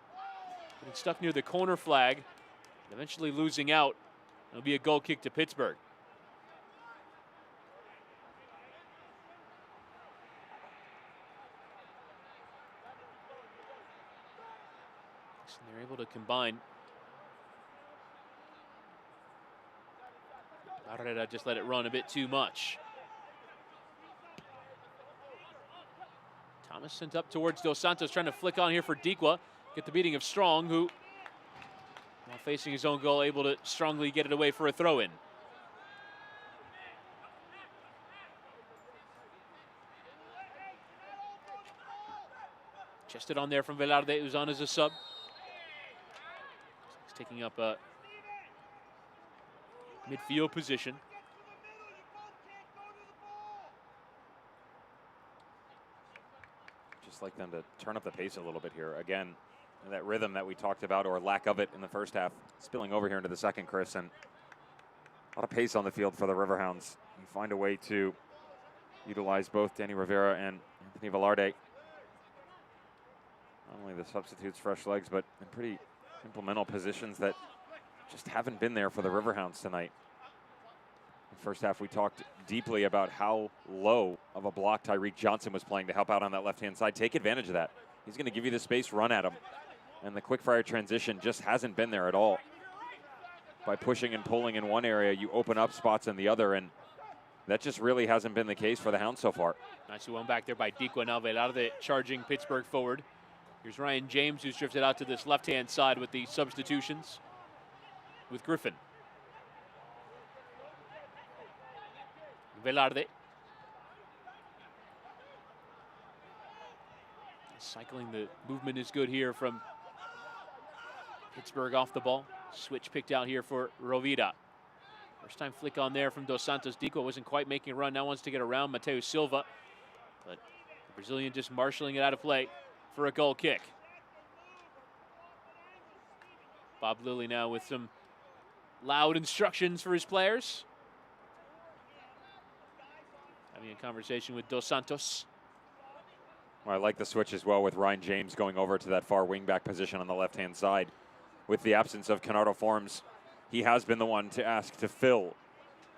Getting stuck near the corner flag. Eventually losing out. It'll be a goal kick to Pittsburgh. So they're able to combine. Barrera just let it run a bit too much. Thomas sent up towards Dos Santos, trying to flick on here for Dikwa. Get the beating of Strong, who, while facing his own goal, able to strongly get it away for a throw-in. Chested on there from Velarde, who's on as a sub. He's taking up a midfield position. Just like them to turn up the pace a little bit here. Again, that rhythm that we talked about, or lack of it in the first half, spilling over here into the second, Chris, and a lot of pace on the field for the Riverhounds. You find a way to utilize both Danny Rivera and Anthony Velarde. Not only the substitutes, fresh legs, but in pretty implemental positions that just haven't been there for the Riverhounds tonight. In the first half, we talked deeply about how low of a block Tyreek Johnson was playing to help out on that left-hand side. Take advantage of that. He's going to give you the space, run at him. And the quick-fire transition just hasn't been there at all. By pushing and pulling in one area, you open up spots in the other, and that just really hasn't been the case for the Hounds so far. Nice one back there by Dikwa. Now Velarde charging Pittsburgh forward. Here's Ryan James, who's drifted out to this left-hand side with the substitutions with Griffin. Velarde. Cycling, the movement is good here from Pittsburgh off the ball. Switch picked out here for Rovira. First time flick on there from Dos Santos. Dikwa wasn't quite making a run. Now wants to get around Mateo Silva. But the Brazilian just marshalling it out of play for a goal kick. Bob Lilly now with some loud instructions for his players. Having a conversation with Dos Santos. Well, I like the switch as well with Ryan James going over to that far wingback position on the left-hand side. With the absence of Canardo Forms, he has been the one to ask to fill,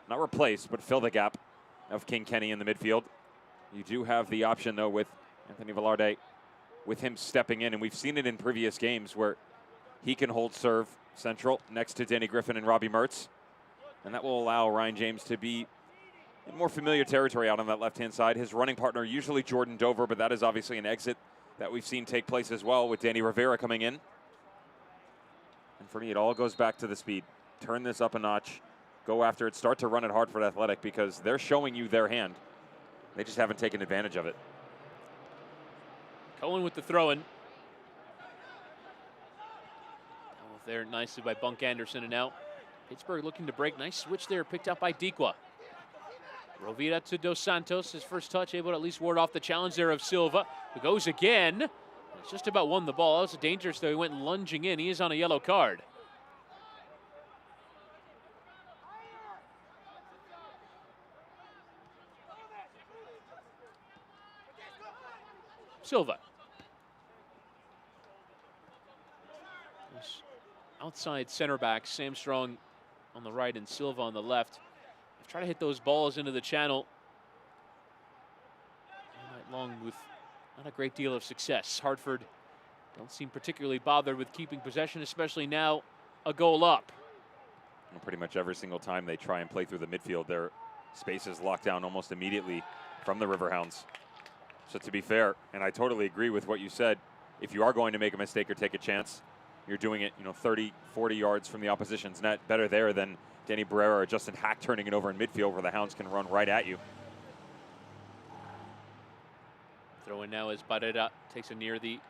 not replace, but fill the gap of King Kenny in the midfield. You do have the option, though, with Anthony Velarde, with him stepping in, and we've seen it in previous games where he can hold serve central next to Danny Griffin and Robbie Mertz, and that will allow Ryan James to be in more familiar territory out on that left-hand side. His running partner, usually Jordan Dover, but that is obviously an exit that we've seen take place as well with Danny Rivera coming in. And for me, it all goes back to the speed. Turn this up a notch, go after it, start to run at Hartford Athletic because they're showing you their hand. They just haven't taken advantage of it. Cohen with the throw-in. There nicely by Bunk Anderson, and now Pittsburgh looking to break. Nice switch there, picked up by Dikwa. Rovira to Dos Santos, his first touch, able to at least ward off the challenge there of Silva, who goes again. It's just about won the ball. That was dangerous, though. He went lunging in. He is on a yellow card. Silva. Outside center back, Sam Strong on the right and Silva on the left. Try to hit those balls into the channel all night long with not a great deal of success. Hartford don't seem particularly bothered with keeping possession, especially now a goal up. Well, pretty much every single time they try and play through the midfield, their space is locked down almost immediately from the Riverhounds. So to be fair, and I totally agree with what you said, if you are going to make a mistake or take a chance, you're doing it, 30, 40 yards from the opposition's net. Better there than Danny Barrera or Justin Hack turning it over in midfield where the Hounds can run right at you. Throw in now as Barrera takes it near the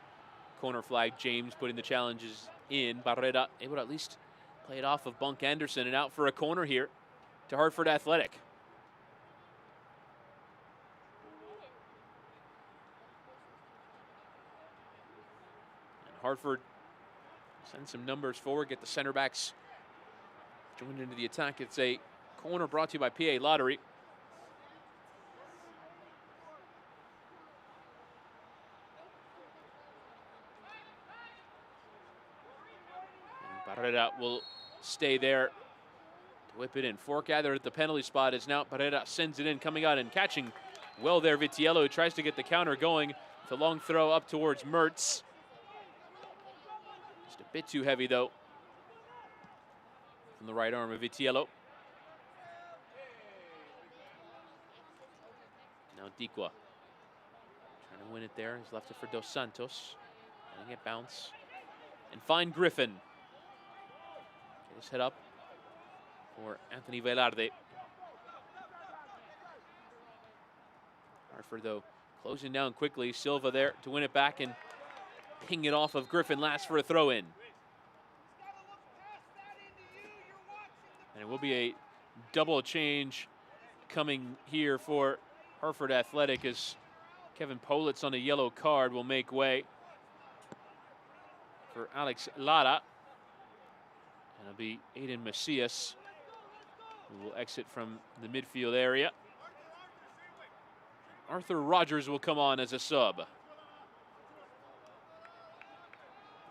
corner flag. James putting the challenges in. Barrera able to at least play it off of Bunk Anderson and out for a corner here to Hartford Athletic. And Hartford send some numbers forward, get the center backs joined into the attack. It's a corner brought to you by PA Lottery. And Barrera will stay there to whip it in. Foregather at the penalty spot is now Barrera sends it in, coming out and catching well there. Vitiello, who tries to get the counter going with a long throw up towards Mertz. Just a bit too heavy though from the right arm of Vitiello. Now Dikwa trying to win it there. He's left it for Dos Santos. Letting it bounce. And find Griffin. Get his head up for Anthony Velarde. Hartford, though, closing down quickly. Silva there to win it back, and ping it off of Griffin, last for a throw-in. And it will be a double change coming here for Hartford Athletic, as Kevin Politz on a yellow card will make way for Alex Lara. And it'll be Aiden Macias who will exit from the midfield area. Arthur Rogers will come on as a sub.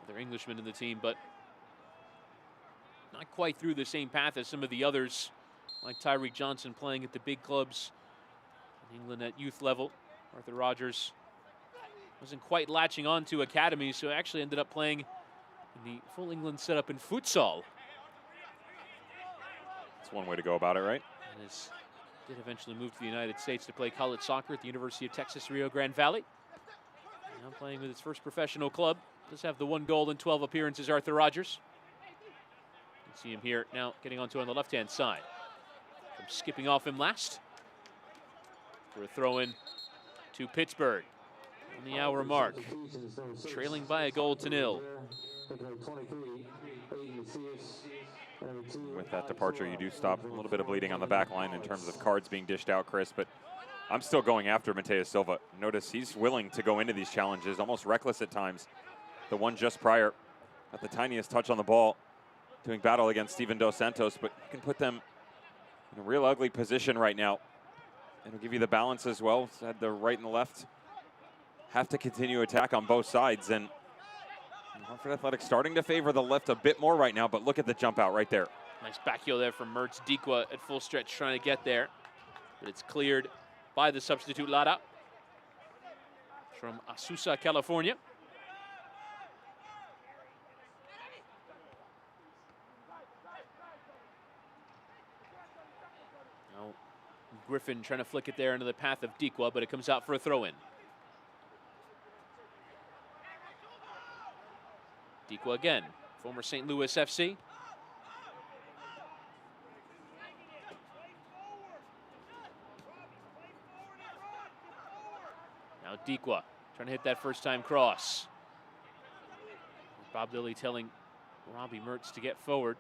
Another Englishman in the team, but not quite through the same path as some of the others, like Tyreek Johnson playing at the big clubs in England at youth level. Arthur Rogers wasn't quite latching on to academy, so actually ended up playing in the full England setup in futsal. That's one way to go about it, right? And did eventually move to the United States to play college soccer at the University of Texas, Rio Grande Valley. Now playing with his first professional club. Does have the 1 goal in 12 appearances, Arthur Rogers. You can see him here now getting onto on the left-hand side. From skipping off him last for a throw-in to Pittsburgh on the hour mark. Trailing by a goal to 0. With that departure, you do stop a little bit of bleeding on the back line in terms of cards being dished out, Chris, but I'm still going after Mateus Silva. Notice he's willing to go into these challenges, almost reckless at times. The one just prior, at the tiniest touch on the ball, doing battle against Steven Dos Santos, but you can put them in a real ugly position right now. It'll give you the balance as well. Had the right and the left have to continue attack on both sides, and Hartford Athletic starting to favor the left a bit more right now, but look at the jump out right there. Nice back heel there from Mertz. Dikwa at full stretch trying to get there, but it's cleared by the substitute Lara from Azusa, California. Now Griffin trying to flick it there into the path of Dikwa, but it comes out for a throw-in. Dikwa again, former St. Louis FC. Now Dikwa trying to hit that first-time cross. Bob Lilly telling Robbie Mertz to get forward.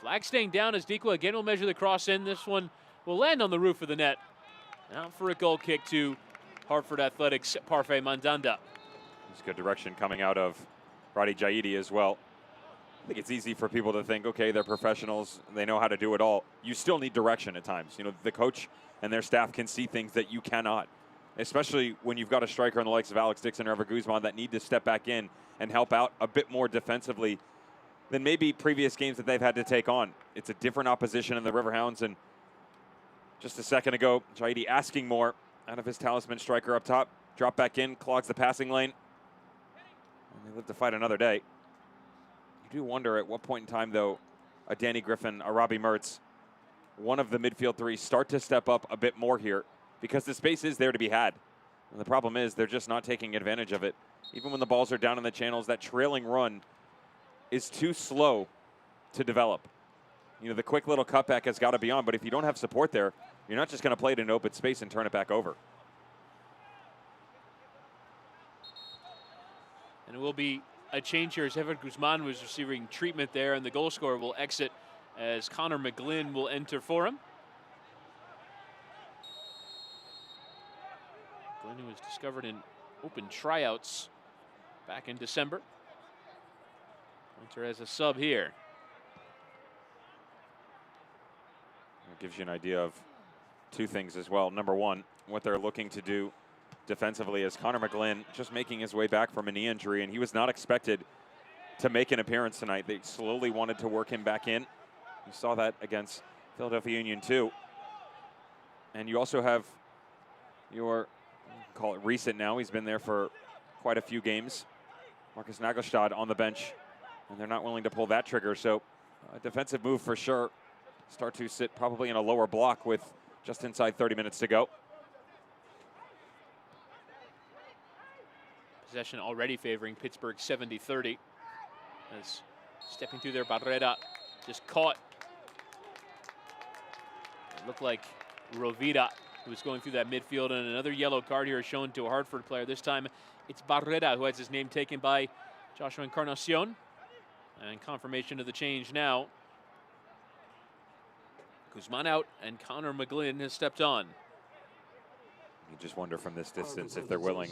Flag staying down as Dikwa again will measure the cross in. This one will land on the roof of the net. Out for a goal kick to Hartford Athletics' Parfait Mandanda. There's good direction coming out of Radi Jaidi as well. I think it's easy for people to think, okay, they're professionals, they know how to do it all. You still need direction at times. You know, the coach and their staff can see things that you cannot, especially when you've got a striker in the likes of Alex Dixon or Ever Guzman that need to step back in and help out a bit more defensively than maybe previous games that they've had to take on. It's a different opposition in the Riverhounds, and just a second ago, Jaidi asking more out of his talisman striker up top. Drop back in, clogs the passing lane. And they live to fight another day. You do wonder at what point in time, though, a Danny Griffin, a Robbie Mertz, one of the midfield three start to step up a bit more here, because the space is there to be had. And the problem is they're just not taking advantage of it. Even when the balls are down in the channels, that trailing run is too slow to develop. You know, the quick little cutback has got to be on, but if you don't have support there, you're not just going to play it in open space and turn it back over. And it will be a change here as Ever Guzman was receiving treatment there, and the goal scorer will exit as Connor McGlynn will enter for him. McGlynn was discovered in open tryouts back in December. Enter as a sub here. It gives you an idea of two things as well. Number one, what they're looking to do defensively is Connor McGlynn just making his way back from a knee injury, and he was not expected to make an appearance tonight. They slowly wanted to work him back in. You saw that against Philadelphia Union too. And you also have your, call it recent now, he's been there for quite a few games, Marcus Nagelstad on the bench, and they're not willing to pull that trigger. So a defensive move for sure. Start to sit probably in a lower block with just inside 30 minutes to go. Possession already favoring Pittsburgh 70-30. As stepping through there, Barrera just caught. It looked like Rovira who was going through that midfield. And another yellow card here shown to a Hartford player. This time it's Barrera who has his name taken by Joshua Encarnacion. And confirmation of the change now. Guzman out and Connor McGlynn has stepped on. You just wonder from this distance if they're willing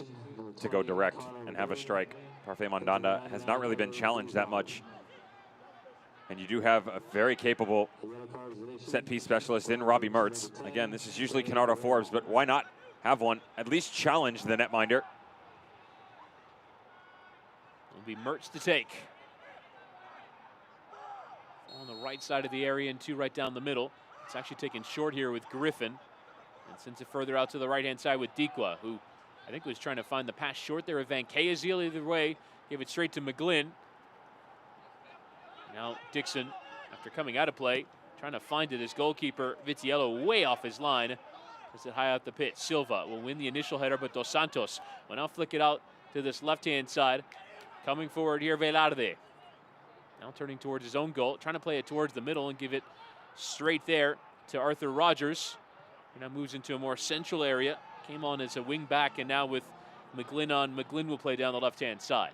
to go direct and have a strike. Parfait Mandanda has not really been challenged that much. And you do have a very capable set-piece specialist in Robbie Mertz. Again, this is usually Kennardo Forbes, but why not have one at least challenge the netminder? It'll be Mertz to take. On the right side of the area and two right down the middle. It's actually taken short here with Griffin. And sends it further out to the right-hand side with Dikwa, who I think was trying to find the pass short there with Van Keaziel either way. Gave it straight to McGlynn. Now Dixon, after coming out of play, trying to find it. His goalkeeper, Vitiello, way off his line. Puts it high out the pit. Silva will win the initial header, but Dos Santos will now flick it out to this left-hand side. Coming forward here, Velarde. Now turning towards his own goal, trying to play it towards the middle and give it straight there to Arthur Rogers. He now moves into a more central area. Came on as a wing back, and now with McGlynn on, McGlynn will play down the left-hand side.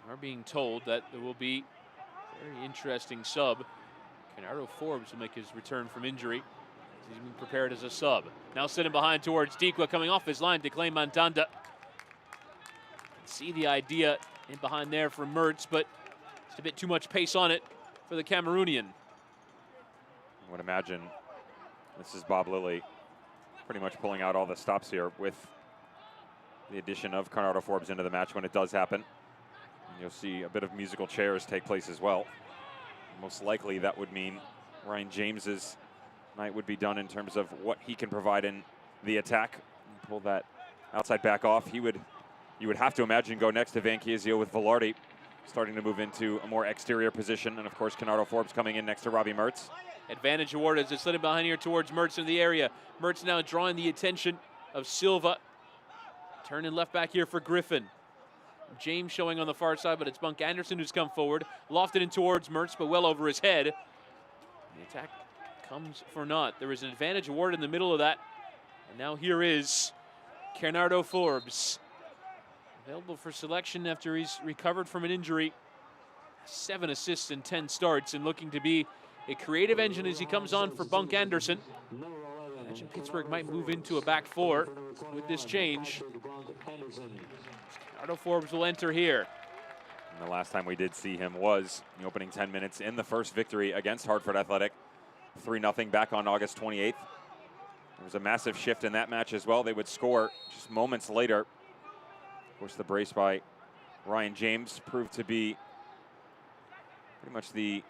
We are being told that there will be a very interesting sub. Kennardo Forbes will make his return from injury. He's been prepared as a sub. Now sitting behind towards Dikwa, coming off his line, Declan Mandanda. See the idea in behind there from Mertz, but it's a bit too much pace on it for the Cameroonian. I would imagine this is Bob Lilly pretty much pulling out all the stops here with the addition of Kennardo Forbes into the match when it does happen. And you'll see a bit of musical chairs take place as well. Most likely that would mean Ryan James's night would be done in terms of what he can provide in the attack. Pull that outside back off. You would have to imagine go next to Van Keaziel with Velarde starting to move into a more exterior position. And of course, Kennardo Forbes coming in next to Robbie Mertz. Advantage awarded as it's slid behind here towards Mertz in the area. Mertz now drawing the attention of Silva. Turning left back here for Griffin. James showing on the far side, but it's Bunk Anderson who's come forward. Lofted in towards Mertz, but well over his head. The attack comes for naught. There was an advantage awarded in the middle of that. And now here is Kennardo Forbes. Available for selection after he's recovered from an injury. 7 assists in 10 starts and looking to be a creative engine as he comes on for Bunk Anderson. I imagine Pittsburgh might move into a back four with this change. Kennardo Forbes will enter here. And the last time we did see him was in the opening 10 minutes in the first victory against Hartford Athletic. 3-0 back on August 28th. There was a massive shift in that match as well. They would score just moments later. Of course, the brace by Ryan James proved to be pretty much the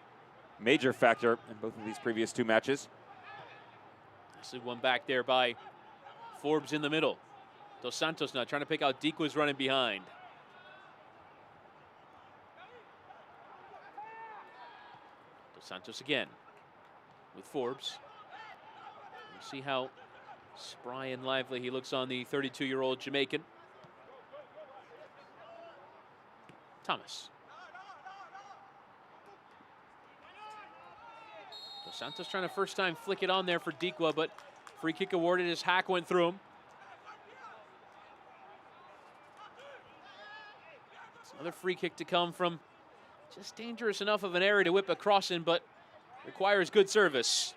major factor in both of these previous two matches. Slid one back there by Forbes in the middle. Dos Santos now trying to pick out Dikwa's running behind. Dos Santos again with Forbes. We'll see how spry and lively he looks on the 32-year-old Jamaican. Thomas. Dos Santos trying to first time flick it on there for Dikwa, but free kick awarded as Hack went through him. It's another free kick to come from just dangerous enough of an area to whip a cross in, but requires good service.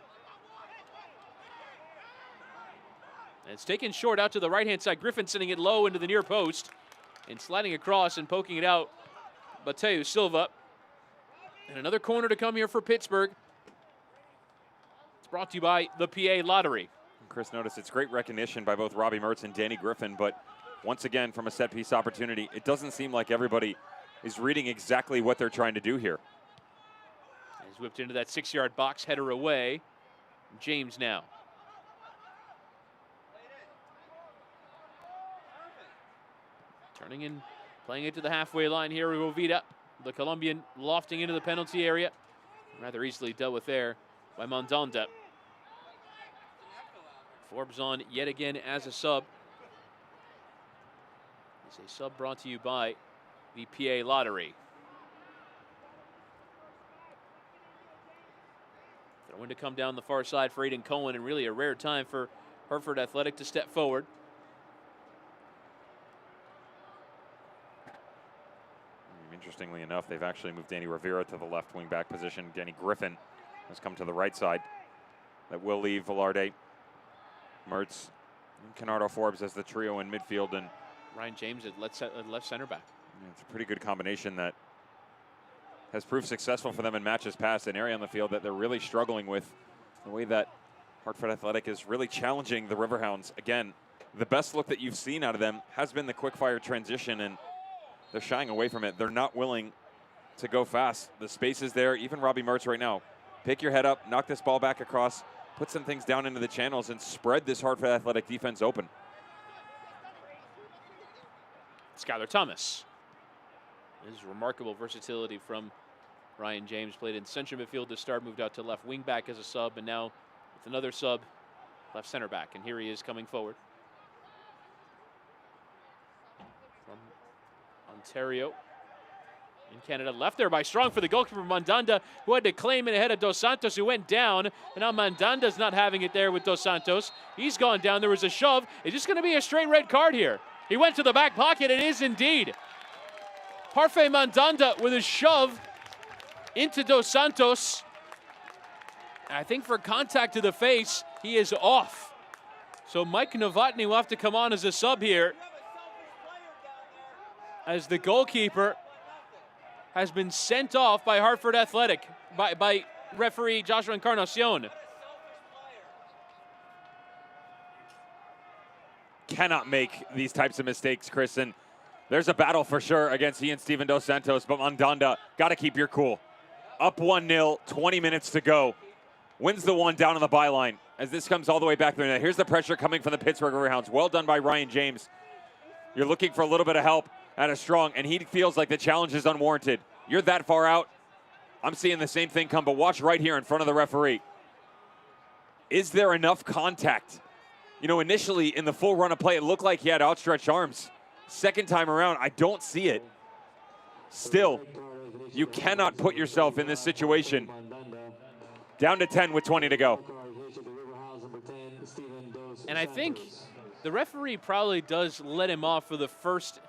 And it's taken short out to the right-hand side. Griffin sending it low into the near post and sliding across and poking it out. Mateu Silva. And another corner to come here for Pittsburgh. It's brought to you by the PA Lottery. Chris, notice it's great recognition by both Robbie Mertz and Danny Griffin, but once again, from a set-piece opportunity, it doesn't seem like everybody is reading exactly what they're trying to do here. He's whipped into that 6-yard box, header away. James now. Turning in, playing it to the halfway line here, Rovida, the Colombian, lofting into the penalty area. Rather easily dealt with there by Mandanda. Forbes on yet again as a sub. It's a sub brought to you by the PA Lottery. Going to come down the far side for Aiden Cohen, and really a rare time for Hartford Athletic to step forward. Interestingly enough, they've actually moved Danny Rivera to the left wing back position. Danny Griffin has come to the right side. That will leave Velarde, Mertz, and Canardo Forbes as the trio in midfield, and Ryan James at left center back. It's a pretty good combination that has proved successful for them in matches past. An area on the field that they're really struggling with. The way that Hartford Athletic is really challenging the Riverhounds. Again, the best look that you've seen out of them has been the quick-fire transition, and they're shying away from it. They're not willing to go fast. The space is there. Even Robbie Mertz right now. Pick your head up, knock this ball back across, put some things down into the channels, and spread this Hartford Athletic defense open. Skylar Thomas. His remarkable versatility from Ryan James. Played in central midfield to start, moved out to left wing back as a sub, and now with another sub, left center back. And here he is coming forward. From Ontario in Canada. Left there by Strong for the goalkeeper Mandanda, who had to claim it ahead of Dos Santos, who went down. And now Mandanda's not having it there with Dos Santos. He's gone down. There was a shove. It's just going to be a straight red card here. He went to the back pocket. It is indeed. Parfait Mandanda with a shove into Dos Santos. I think for contact to the face, he is off. So Mike Novotny will have to come on as a sub here, as the goalkeeper has been sent off by Hartford Athletic, by referee Joshua Encarnacion. Cannot make these types of mistakes, Chris. And there's a battle for sure against he and Steven Dos Santos, but Mandanda, got to keep your cool. Up 1-0, 20 minutes to go. Wins the one down on the byline as this comes all the way back there. Here's the pressure coming from the Pittsburgh Riverhounds. Well done by Ryan James. You're looking for a little bit of help at a Strong, and he feels like the challenge is unwarranted. You're that far out. I'm seeing the same thing come, but watch right here in front of the referee. Is there enough contact? You know, initially in the full run of play, it looked like he had outstretched arms. Second time around, I don't see it. Still, you cannot put yourself in this situation. Down to 10 with 20 to go. And I think the referee probably does let him off for the first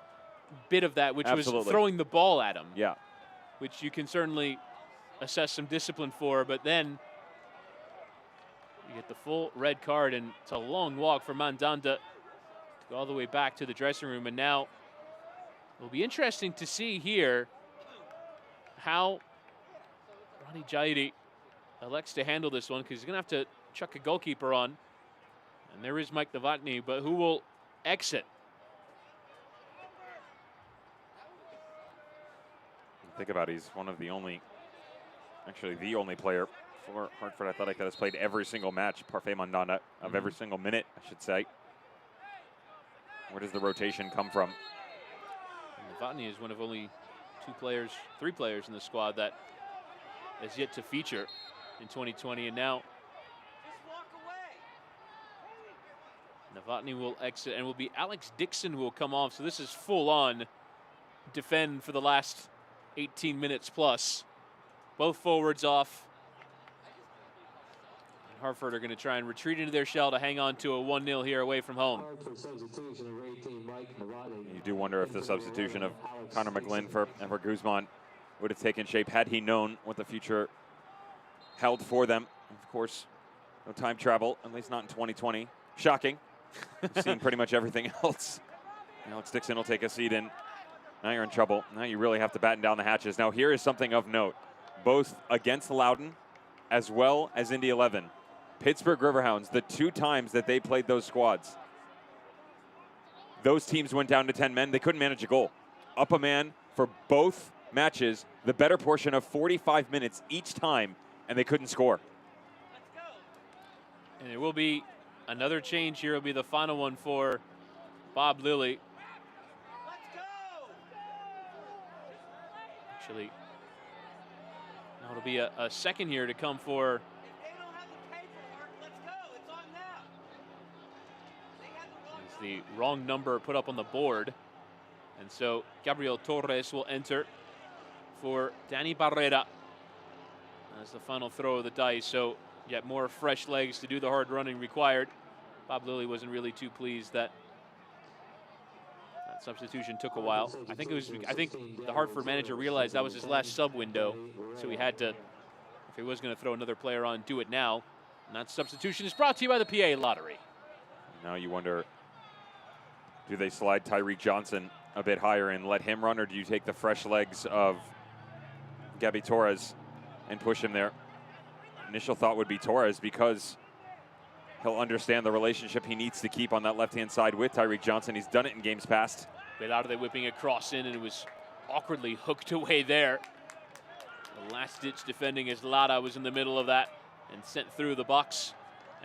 bit of that, which was throwing the ball at him. Yeah. Which you can certainly assess some discipline for, but then you get the full red card, and it's a long walk for Mandanda to go all the way back to the dressing room. And now it'll be interesting to see here how Ronnie Jairi elects to handle this one, because he's going to have to chuck a goalkeeper on. And there is Mike Novotny, but who will exit? Think about it, he's one of the only, actually the only player for Hartford Athletic that has played every single match, Parfait Mandanda, of every single minute, I should say. Where does the rotation come from? Novotny is one of only three players in the squad that has yet to feature in 2020, and now Novotny will exit, and will be Alex Dixon who will come off. So this is full on defend for the last 18 minutes plus. Both forwards off. And Hartford are going to try and retreat into their shell to hang on to a 1-0 here away from home. You do wonder if the substitution of Connor McGlynn for Enver Guzman would have taken shape had he known what the future held for them. Of course, no time travel, at least not in 2020. Shocking. We've seen pretty much everything else. Alex Dixon will take a seat in. Now you're in trouble. Now you really have to batten down the hatches. Now here is something of note. Both against Loudoun as well as Indy 11. Pittsburgh Riverhounds, the two times that they played those squads, those teams went down to 10 men. They couldn't manage a goal. Up a man for both matches, the better portion of 45 minutes each time, and they couldn't score. And there will be another change here. Will be the final one for Bob Lilly. Actually, no, it'll be a second here to come for it's the wrong number put up on the board. And so Gabriel Torres will enter for Danny Barrera as the final throw of the dice. So Yet more fresh legs to do the hard running required. Bob Lilly wasn't really too pleased that that substitution took a while. I think the Hartford manager realized that was his last sub window, so he had to, if he was going to throw another player on, do it now. And that substitution is brought to you by the PA Lottery. Now you wonder, do they slide Tyreek Johnson a bit higher and let him run, or do you take the fresh legs of Gabby Torres and push him there? Initial thought would be Torres, because he'll understand the relationship he needs to keep on that left-hand side with Tyreek Johnson. He's done it in games past. They whipping a cross in, and it was awkwardly hooked away there. The last-ditch defending as Lada was in the middle of that and sent through the box.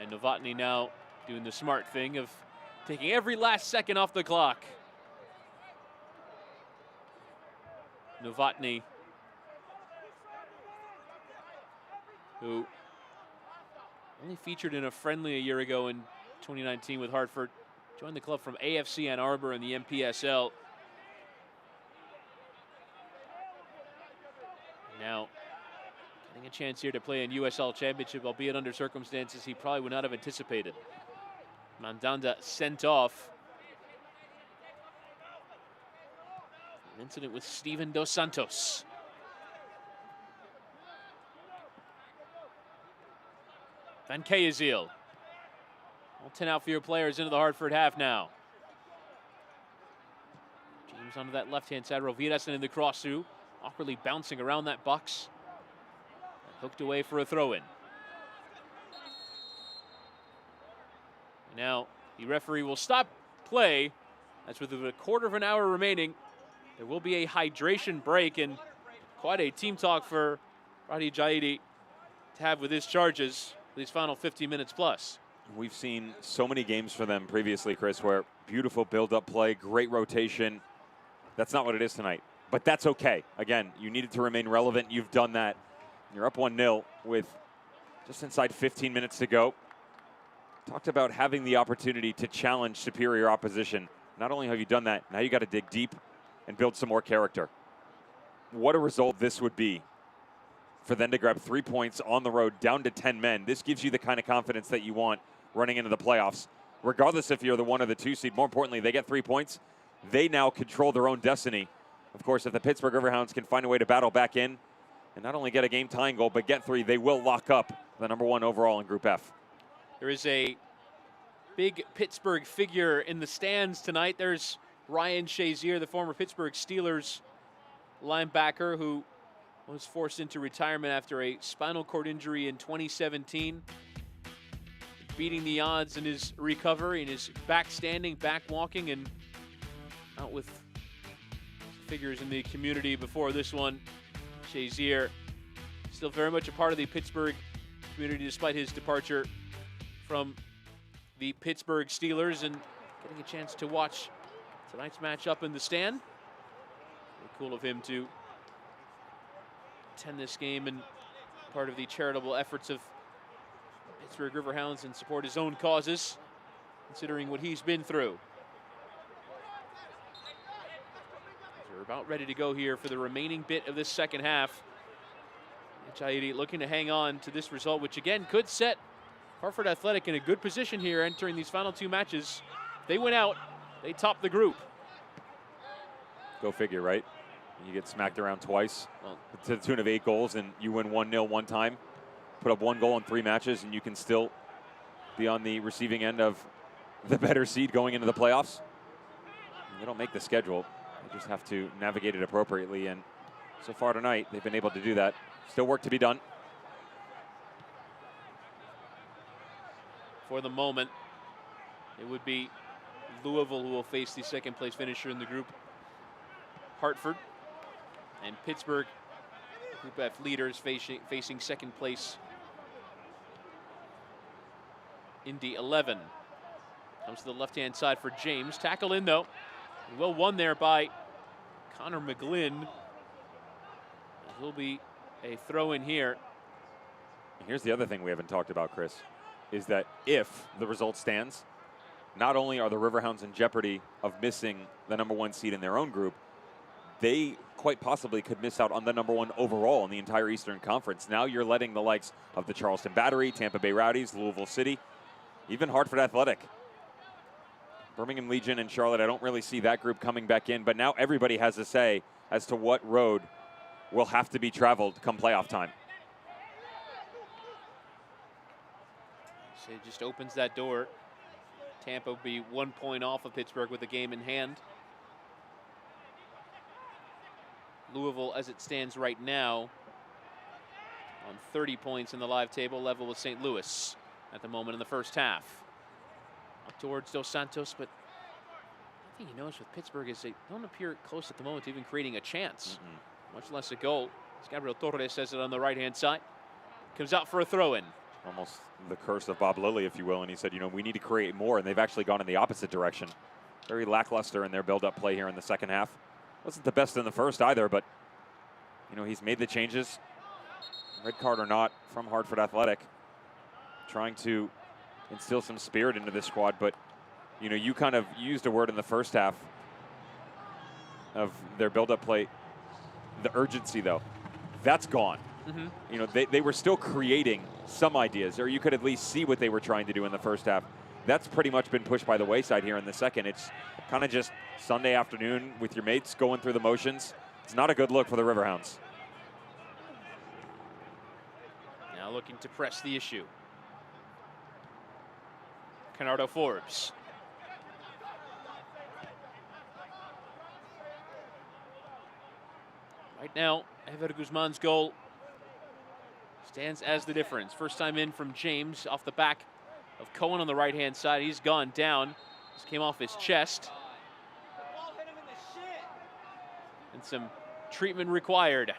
And Novotny now doing the smart thing of taking every last second off the clock. Novotny, who only featured in a friendly a year ago in 2019 with Hartford, joined the club from AFC Ann Arbor in the MPSL. Now, getting a chance here to play in USL Championship, albeit under circumstances he probably would not have anticipated. Mandanda sent off. An incident with Steven Dos Santos. Van Keyeziel. All 10 outfield players into the Hartford half now. James onto that left-hand side. Rovidas in the cross through. Awkwardly bouncing around that box. Hooked away for a throw-in. Now the referee will stop play. That's with a quarter of an hour remaining. There will be a hydration break, and quite a team talk for Radi Jaidi to have with his charges for these final 15 minutes plus. We've seen so many games for them previously, Chris, where beautiful build-up play, great rotation. That's not what it is tonight, but that's okay. Again, you needed to remain relevant. You've done that. You're up 1-0 with just inside 15 minutes to go. Talked about having the opportunity to challenge superior opposition. Not only have you done that, now you got to dig deep and build some more character. What a result this would be for them to grab 3 points on the road down to 10 men. This gives you the kind of confidence that you want running into the playoffs. Regardless if you're the 1 or the 2 seed, more importantly, they get 3 points. They now control their own destiny. Of course, if the Pittsburgh Riverhounds can find a way to battle back in and not only get a game-tying goal, but get 3, they will lock up the #1 overall in Group F. There is a big Pittsburgh figure in the stands tonight. There's Ryan Shazier, the former Pittsburgh Steelers linebacker who was forced into retirement after a spinal cord injury in 2017. Beating the odds in his recovery and his back standing, back walking, and out with figures in the community before this one. Shazier still very much a part of the Pittsburgh community despite his departure from the Pittsburgh Steelers, and getting a chance to watch tonight's match up in the stand. Very cool of him to attend this game and part of the charitable efforts of Pittsburgh Riverhounds and support his own causes, considering what he's been through. We're about ready to go here for the remaining bit of this second half. Jaidi looking to hang on to this result, which again could set Hartford Athletic in a good position here entering these final 2 matches. If they win out, they top the group. Go figure, right? You get smacked around twice to the tune of 8 goals, and you win 1-0 one time, put up 1 goal in 3 matches, and you can still be on the receiving end of the better seed going into the playoffs. They don't make the schedule. They just have to navigate it appropriately, and so far tonight, they've been able to do that. Still work to be done. For the moment, it would be Louisville who will face the second place finisher in the group, Hartford, and Pittsburgh, Group F leaders, facing second place Indy 11. Comes to the left-hand side for James. Tackle in, though. Well won there by Connor McGlynn. It will be a throw in here. Here's the other thing we haven't talked about, Chris, is that if the result stands, not only are the Riverhounds in jeopardy of missing the #1 seed in their own group, they quite possibly could miss out on the #1 overall in the entire Eastern Conference. Now you're letting the likes of the Charleston Battery, Tampa Bay Rowdies, Louisville City, even Hartford Athletic, Birmingham Legion, and Charlotte. I don't really see that group coming back in, but now everybody has a say as to what road will have to be traveled come playoff time. So it just opens that door. Tampa will be 1 point off of Pittsburgh with the game in hand. Louisville, as it stands right now, on 30 points in the live table, level with St. Louis at the moment in the first half. Up towards Dos Santos, but one thing you notice with Pittsburgh is they don't appear close at the moment to even creating a chance, much less a goal. As Gabriel Torres says it on the right-hand side. Comes out for a throw-in. Almost the curse of Bob Lilly, if you will, and he said, you know, we need to create more, and they've actually gone in the opposite direction. Very lackluster in their build-up play here in the second half. Wasn't the best in the first either, but, you know, he's made the changes, red card or not, from Hartford Athletic, trying to instill some spirit into this squad. But, you know, you kind of used a word in the first half of their build-up play, the urgency, though. That's gone. You know, they were still creating some ideas, or you could at least see what they were trying to do in the first half. That's pretty much been pushed by the wayside here in the second. It's kind of just Sunday afternoon with your mates going through the motions. It's not a good look for the Riverhounds. Now looking to press the issue. Canardo Forbes. Right now, Ever Guzman's goal stands as the difference. First time in from James off the back of Cohen on the right-hand side. He's gone down. This came off his chest. And some treatment required.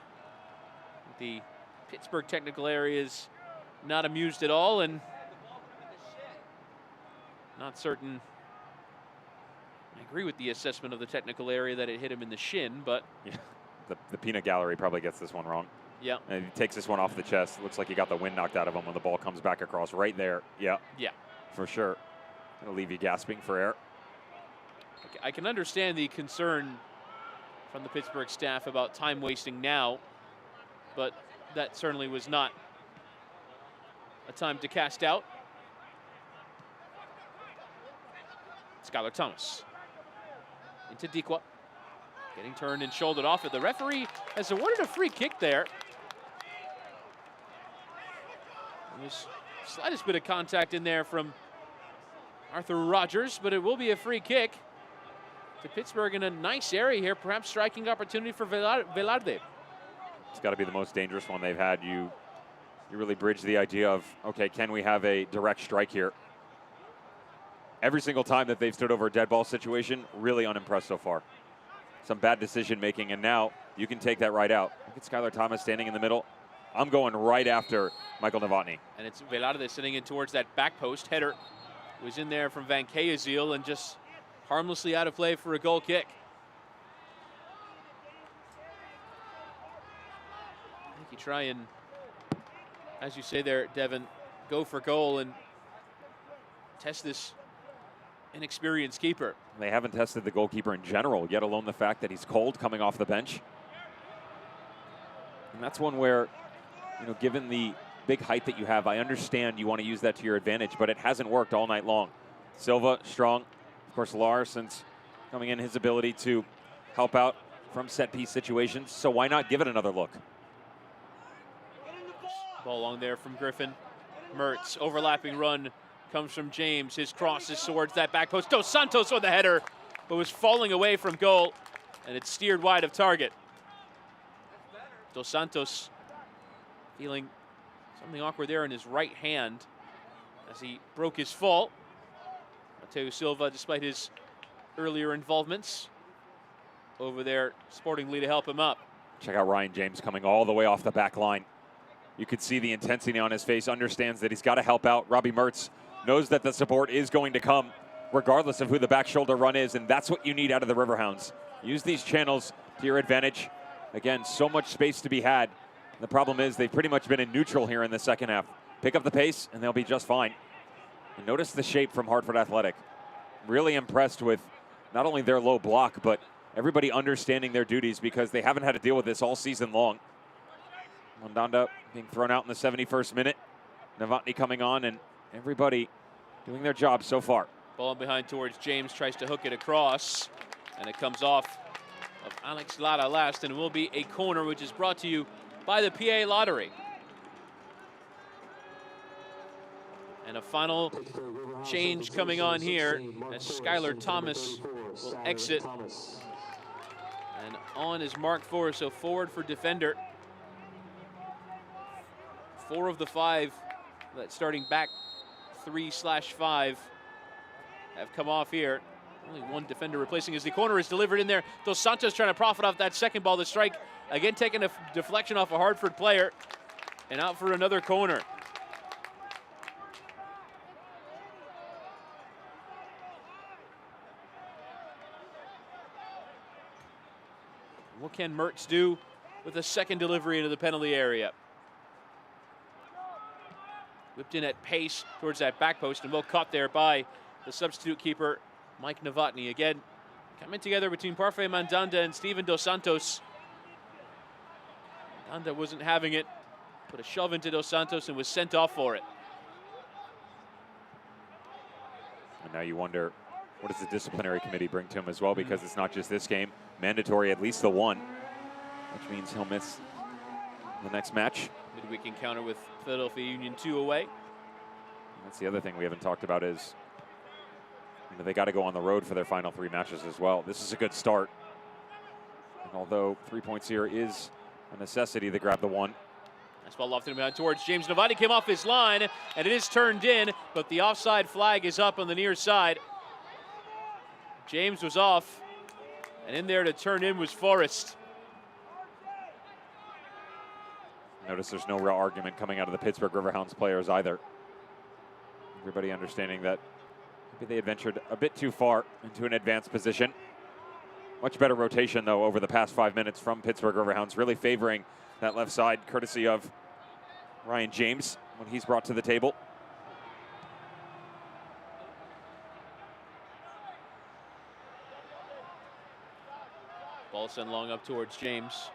The Pittsburgh technical area is not amused at all, and not certain. I agree with the assessment of the technical area that it hit him in the shin, but yeah, the peanut gallery probably gets this one wrong. Yeah. And he takes this one off the chest. Looks like he got the wind knocked out of him when the ball comes back across right there. Yeah. Yeah. For sure. It'll leave you gasping for air. I can understand the concern from the Pittsburgh staff about time wasting now, but that certainly was not a time to cast out. Skylar Thomas into Dikwa, getting turned and shouldered off it. The referee has awarded a free kick there. There's slightest bit of contact in there from Arthur Rogers, but it will be a free kick to Pittsburgh in a nice area here, perhaps striking opportunity for Velarde. It's got to be the most dangerous one they've had. You really bridge the idea of, okay, can we have a direct strike here? Every single time that they've stood over a dead ball situation, really unimpressed so far. Some bad decision making, and now you can take that right out. Look at Skylar Thomas standing in the middle. I'm going right after Michael Novotny. And it's Velarde sitting in towards that back post. Header was in there from Van Keazeel and just harmlessly out of play for a goal kick. I think you try and, as you say there, Devin, go for goal and test this inexperienced keeper. They haven't tested the goalkeeper in general, yet alone the fact that he's cold coming off the bench. And that's one where, you know, given the big height that you have, I understand you want to use that to your advantage, but it hasn't worked all night long. Silva, strong. Of course, Larson's coming in, his ability to help out from set-piece situations, so why not give it another look? Ball along there from Griffin. Mertz, overlapping run comes from James. His cross is towards that back post. Dos Santos with the header, but was falling away from goal, and it steered wide of target. Dos Santos feeling something awkward there in his right hand as he broke his fall. Mateo Silva, despite his earlier involvements over there sportingly to help him up. Check out Ryan James coming all the way off the back line. You could see the intensity on his face, understands that he's got to help out. Robbie Mertz knows that the support is going to come regardless of who the back shoulder run is, and that's what you need out of the Riverhounds. Use these channels to your advantage. Again, so much space to be had. The problem is they've pretty much been in neutral here in the second half. Pick up the pace, and they'll be just fine. And notice the shape from Hartford Athletic. Really impressed with not only their low block, but everybody understanding their duties because they haven't had to deal with this all season long. Mandanda being thrown out in the 71st minute. Novotny coming on, and everybody doing their job so far. Ball behind towards James, tries to hook it across, and it comes off of Alex Lara last, and will be a corner, which is brought to you by the PA Lottery. And a final change coming on here as Skylar Thomas will exit. And on is Mark Forrest, so forward for defender. 4 of the 5 that starting back 3/5 have come off here. Only one defender replacing as the corner is delivered in there. Dos Santos trying to profit off that second ball. The strike again taking a deflection off a Hartford player and out for another corner. What can Mertz do with a second delivery into the penalty area? Whipped in at pace towards that back post and well caught there by the substitute keeper, Mike Novotny. Again, coming together between Parfait Mandanda and Steven Dos Santos. Mandanda wasn't having it, put a shove into Dos Santos and was sent off for it. And now you wonder, what does the disciplinary committee bring to him as well? Because it's not just this game, mandatory at least the one, which means he'll miss the next match. Midweek encounter with Philadelphia Union 2 away. And that's the other thing we haven't talked about is they got to go on the road for their final 3 matches as well. This is a good start. And although 3 points here is a necessity, they grab the one. Nice ball lofted behind towards James. Novotny came off his line, and it is turned in, but the offside flag is up on the near side. James was off, and in there to turn in was Forrest. Notice there's no real argument coming out of the Pittsburgh Riverhounds players either. Everybody understanding that maybe they had ventured a bit too far into an advanced position. Much better rotation, though, over the past 5 minutes from Pittsburgh Riverhounds, really favoring that left side, courtesy of Ryan James when he's brought to the table. Ball sent long up towards James.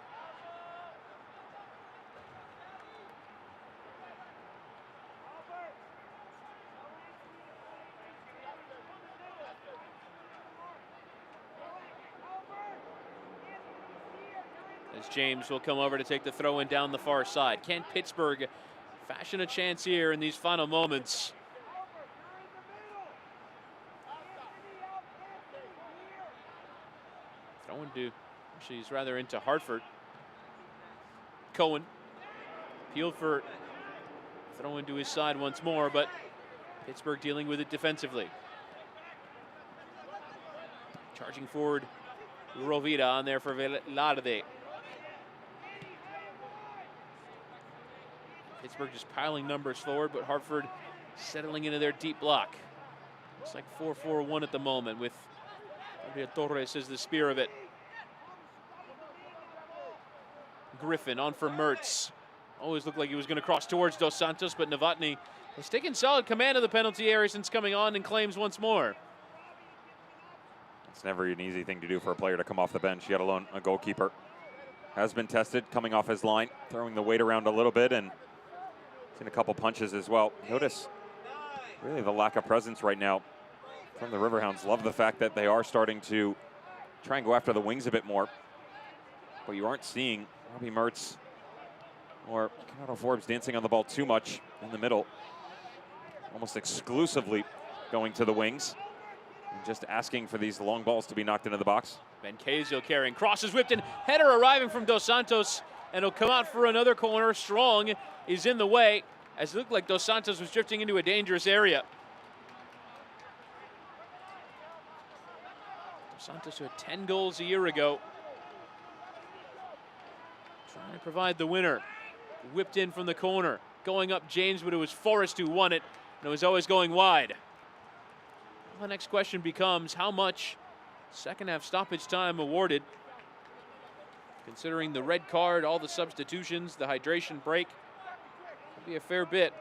As James will come over to take the throw in down the far side. Can Pittsburgh fashion a chance here in these final moments? Throwing to, she's rather into Hartford. Cohen peeled for throw into his side once more, but Pittsburgh dealing with it defensively. Charging forward, Rovira on there for Velarde. Pittsburgh just piling numbers forward, but Hartford settling into their deep block. Looks like 4-4-1 at the moment with Torres as the spear of it. Griffin on for Mertz. Always looked like he was going to cross towards Dos Santos, but Novotny has taken solid command of the penalty area since coming on and claims once more. It's never an easy thing to do for a player to come off the bench, yet alone a goalkeeper. Has been tested, coming off his line, throwing the weight around a little bit, and seen a couple punches as well. Notice really the lack of presence right now from the Riverhounds. Love the fact that they are starting to try and go after the wings a bit more. But you aren't seeing Robbie Mertz or Canado Forbes dancing on the ball too much in the middle. Almost exclusively going to the wings and just asking for these long balls to be knocked into the box. Bencasio carrying, crosses whipped in, header arriving from Dos Santos, and it'll come out for another corner. Strong is in the way, as it looked like Dos Santos was drifting into a dangerous area. Dos Santos, who had 10 goals a year ago, trying to provide the winner. Whipped in from the corner, going up James, but it was Forrest who won it, and it was always going wide. Well, the next question becomes, how much second half stoppage time awarded? Considering the red card, all the substitutions, the hydration break, could be a fair bit.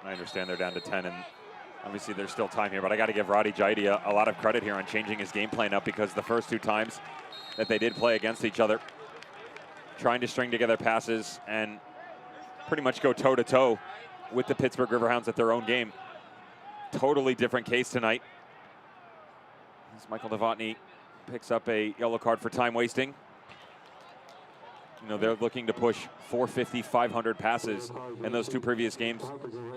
I understand they're down to 10, and obviously there's still time here, but I got to give Roddy Jaidi a lot of credit here on changing his game plan up, because the first 2 times that they did play against each other, trying to string together passes and pretty much go toe-to-toe with the Pittsburgh Riverhounds at their own game. Totally different case tonight. As Michael Novotny picks up a yellow card for time wasting. You know, they're looking to push 450, 500 passes in those 2 previous games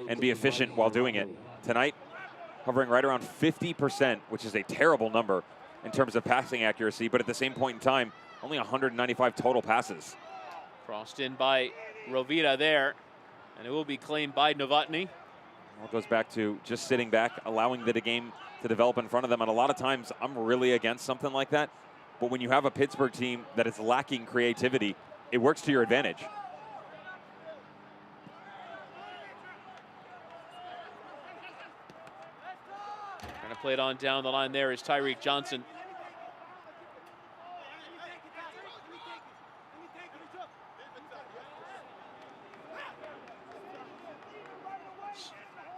and be efficient while doing it. Tonight, hovering right around 50%, which is a terrible number in terms of passing accuracy, but at the same point in time, only 195 total passes. Crossed in by Rovira there, and it will be claimed by Novotny. Well, it goes back to just sitting back, allowing the game to develop in front of them. And a lot of times, I'm really against something like that. But when you have a Pittsburgh team that is lacking creativity, it works to your advantage. Trying to play it on down the line there is Tyreek Johnson.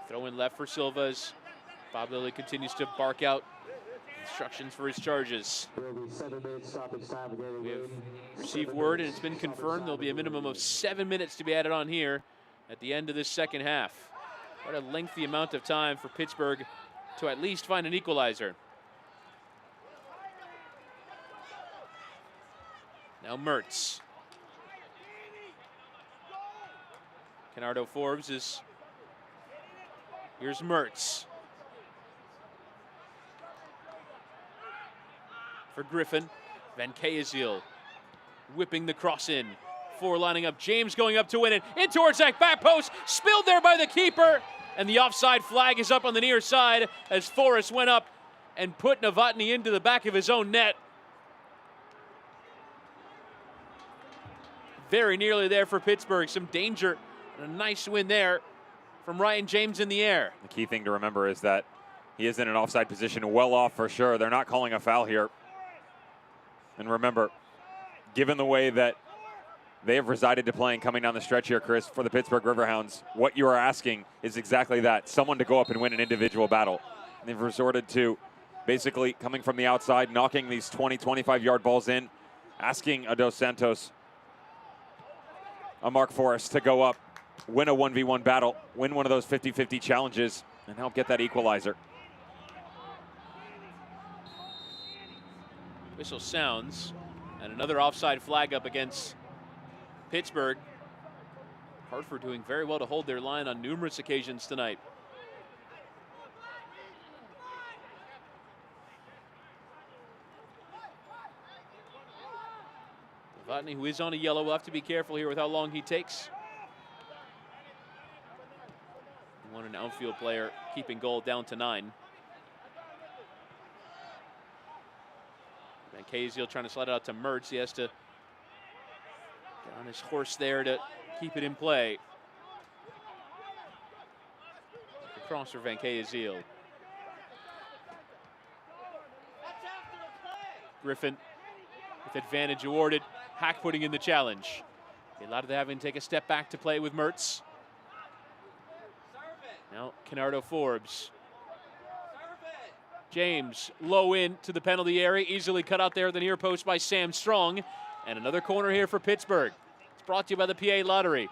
Throw in left for Silvas. Bob Lilly continues to bark out instructions for his charges. We have received word, and it's been confirmed, there'll be a minimum of 7 minutes to be added on here at the end of this second half. What a lengthy amount of time for Pittsburgh to at least find an equalizer. Now Mertz. Kenardo Forbes is... Here's Mertz. For Griffin, Van Keeziel whipping the cross in. 4 lining up, James going up to win it. In towards that back post, spilled there by the keeper. And the offside flag is up on the near side as Forrest went up and put Novotny into the back of his own net. Very nearly there for Pittsburgh. Some danger and a nice win there from Ryan James in the air. The key thing to remember is that he is in an offside position, well off for sure. They're not calling a foul here. And remember, given the way that they have resided to playing coming down the stretch here, Chris, for the Pittsburgh Riverhounds, what you are asking is exactly that, someone to go up and win an individual battle. And they've resorted to basically coming from the outside, knocking these 20, 25-yard balls in, asking a Dos Santos, a Mark Forrest, to go up, win a 1v1 battle, win one of those 50-50 challenges, and help get that equalizer. Whistle sounds, and another offside flag up against Pittsburgh. Hartford doing very well to hold their line on numerous occasions tonight. Novotny, who is on a yellow, will have to be careful here with how long he takes. We want an outfield player keeping goal down to 9. Van Keeziel trying to slide it out to Mertz. He has to get on his horse there to keep it in play. Across for Van Keeziel. Griffin with advantage awarded. Hack putting in the challenge. They allowed to have him take a step back to play with Mertz. Now Kenardo Forbes. James low in to the penalty area, easily cut out there at the near post by Sam Strong. And another corner here for Pittsburgh. It's brought to you by the PA Lottery.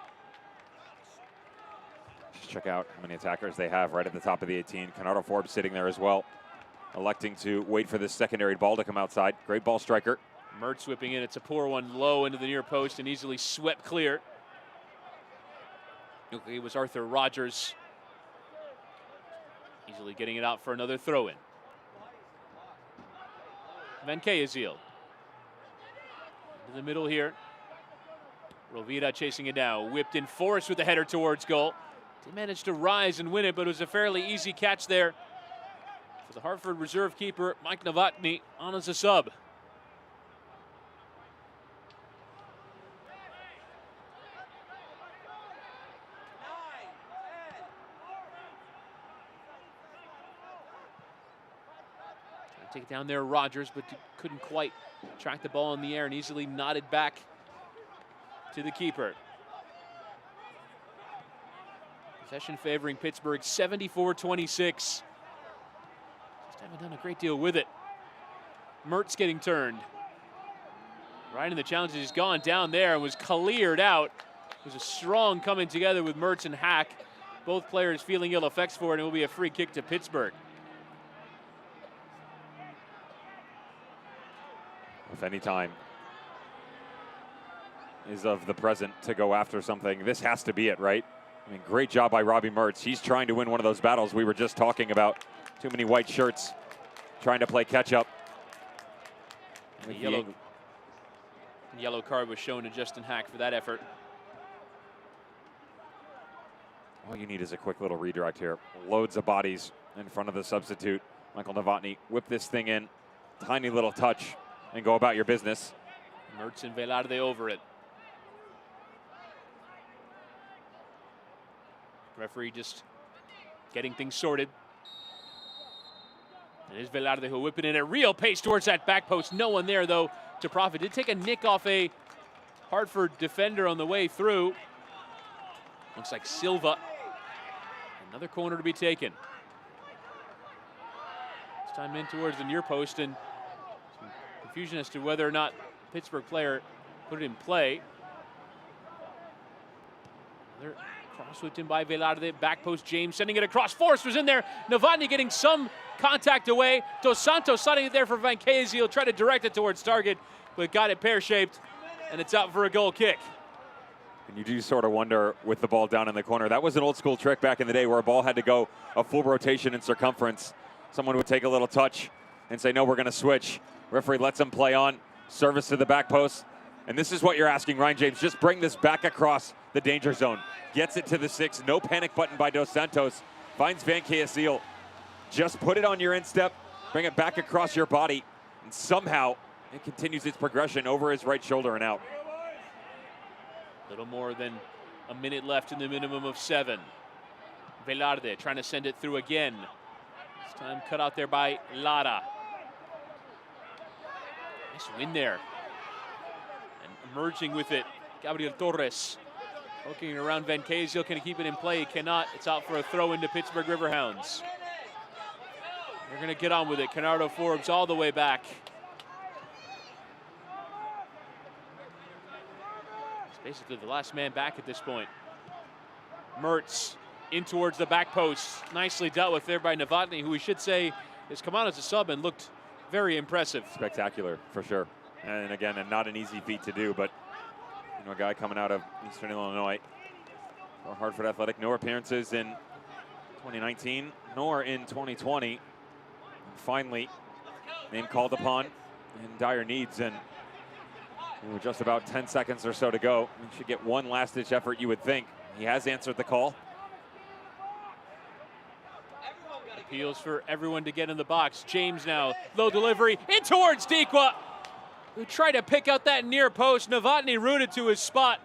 Just check out how many attackers they have right at the top of the 18. Kenardo Forbes sitting there as well, electing to wait for this secondary ball to come outside. Great ball striker. Mertz whipping in. It's a poor one low into the near post and easily swept clear. It was Arthur Rogers easily getting it out for another throw-in. Van Keeziel into the middle here. Rovira chasing it down. Whipped in Forrest with the header towards goal. They managed to rise and win it, but it was a fairly easy catch there for the Hartford reserve keeper, Mike Novotny, on as a sub. Take it down there, Rogers, but couldn't quite track the ball in the air and easily nodded back to the keeper. Possession favoring Pittsburgh, 74-26. Just haven't done a great deal with it. Mertz getting turned. Right in the challenge, he's gone down there and was cleared out. It was a strong coming together with Mertz and Hack. Both players feeling ill effects for it, and it will be a free kick to Pittsburgh. If any time is of the present to go after something, this has to be it, right? I mean, great job by Robbie Mertz. He's trying to win one of those battles we were just talking about. Too many white shirts trying to play catch up. The yellow card was shown to Justin Hack for that effort. All you need is a quick little redirect here. Loads of bodies in front of the substitute. Michael Novotny, whip this thing in. Tiny little touch and go about your business. Mertz and Velarde over it. Referee just getting things sorted. It is Velarde who whip it in at real pace towards that back post. No one there, though, to profit. Did take a nick off a Hartford defender on the way through. Looks like Silva. Another corner to be taken. This time in towards the near post, and some confusion as to whether or not the Pittsburgh player put it in play. Another cross whipped in by Velarde. Back post, James sending it across. Forrest was in there. Novotny getting some contact away. Dos Santos sliding it there for Van Kazy. He'll try to direct it towards target, but got it pear-shaped, and it's out for a goal kick. And you do sort of wonder with the ball down in the corner. That was an old school trick back in the day where a ball had to go a full rotation in circumference. Someone would take a little touch and say, no, we're going to switch. Referee lets him play on. Service to the back post. And this is what you're asking, Ryan James. Just bring this back across the danger zone. Gets it to the 6. No panic button by Dos Santos. Finds Van Kazy. Just put it on your instep. Bring it back across your body. And somehow it continues its progression over his right shoulder and out. Little more than a minute left in the minimum of 7. Velarde trying to send it through again. This time cut out there by Lara. Nice win there. And emerging with it, Gabriel Torres. Poking around Van Kazy. Can he keep it in play? He cannot. It's out for a throw into Pittsburgh Riverhounds. They're going to get on with it. Canardo Forbes all the way back. Basically the last man back at this point. Mertz in towards the back post. Nicely dealt with there by Novotny, who we should say has come out as a sub and looked very impressive. Spectacular, for sure. And again, and not an easy feat to do, but you know, a guy coming out of Eastern Illinois for Hartford Athletic. No appearances in 2019, nor in 2020. And finally, name called upon in dire needs, and with just about 10 seconds or so to go. He should get one last-ditch effort, you would think. He has answered the call. Appeals for everyone to get in the box. James now, low delivery, in towards Dikwa, who tried to pick out that near post. Novotny rooted to his spot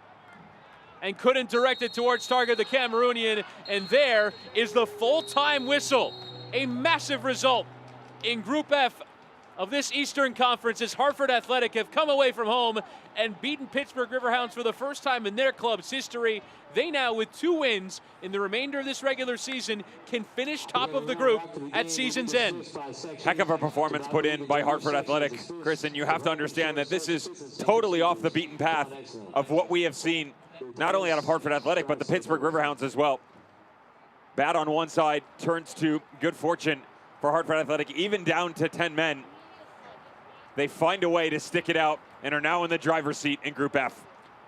and couldn't direct it towards target, the Cameroonian. And there is the full-time whistle. A massive result in Group F of this Eastern Conference as Hartford Athletic have come away from home and beaten Pittsburgh Riverhounds for the first time in their club's history. They now, with 2 wins in the remainder of this regular season, can finish top of the group at season's end. Heck of a performance put in by Hartford Athletic, Chris, and you have to understand that this is totally off the beaten path of what we have seen, not only out of Hartford Athletic, but the Pittsburgh Riverhounds as well. Bad on one side turns to good fortune for Hartford Athletic, even down to 10 men. They find a way to stick it out and are now in the driver's seat in Group F.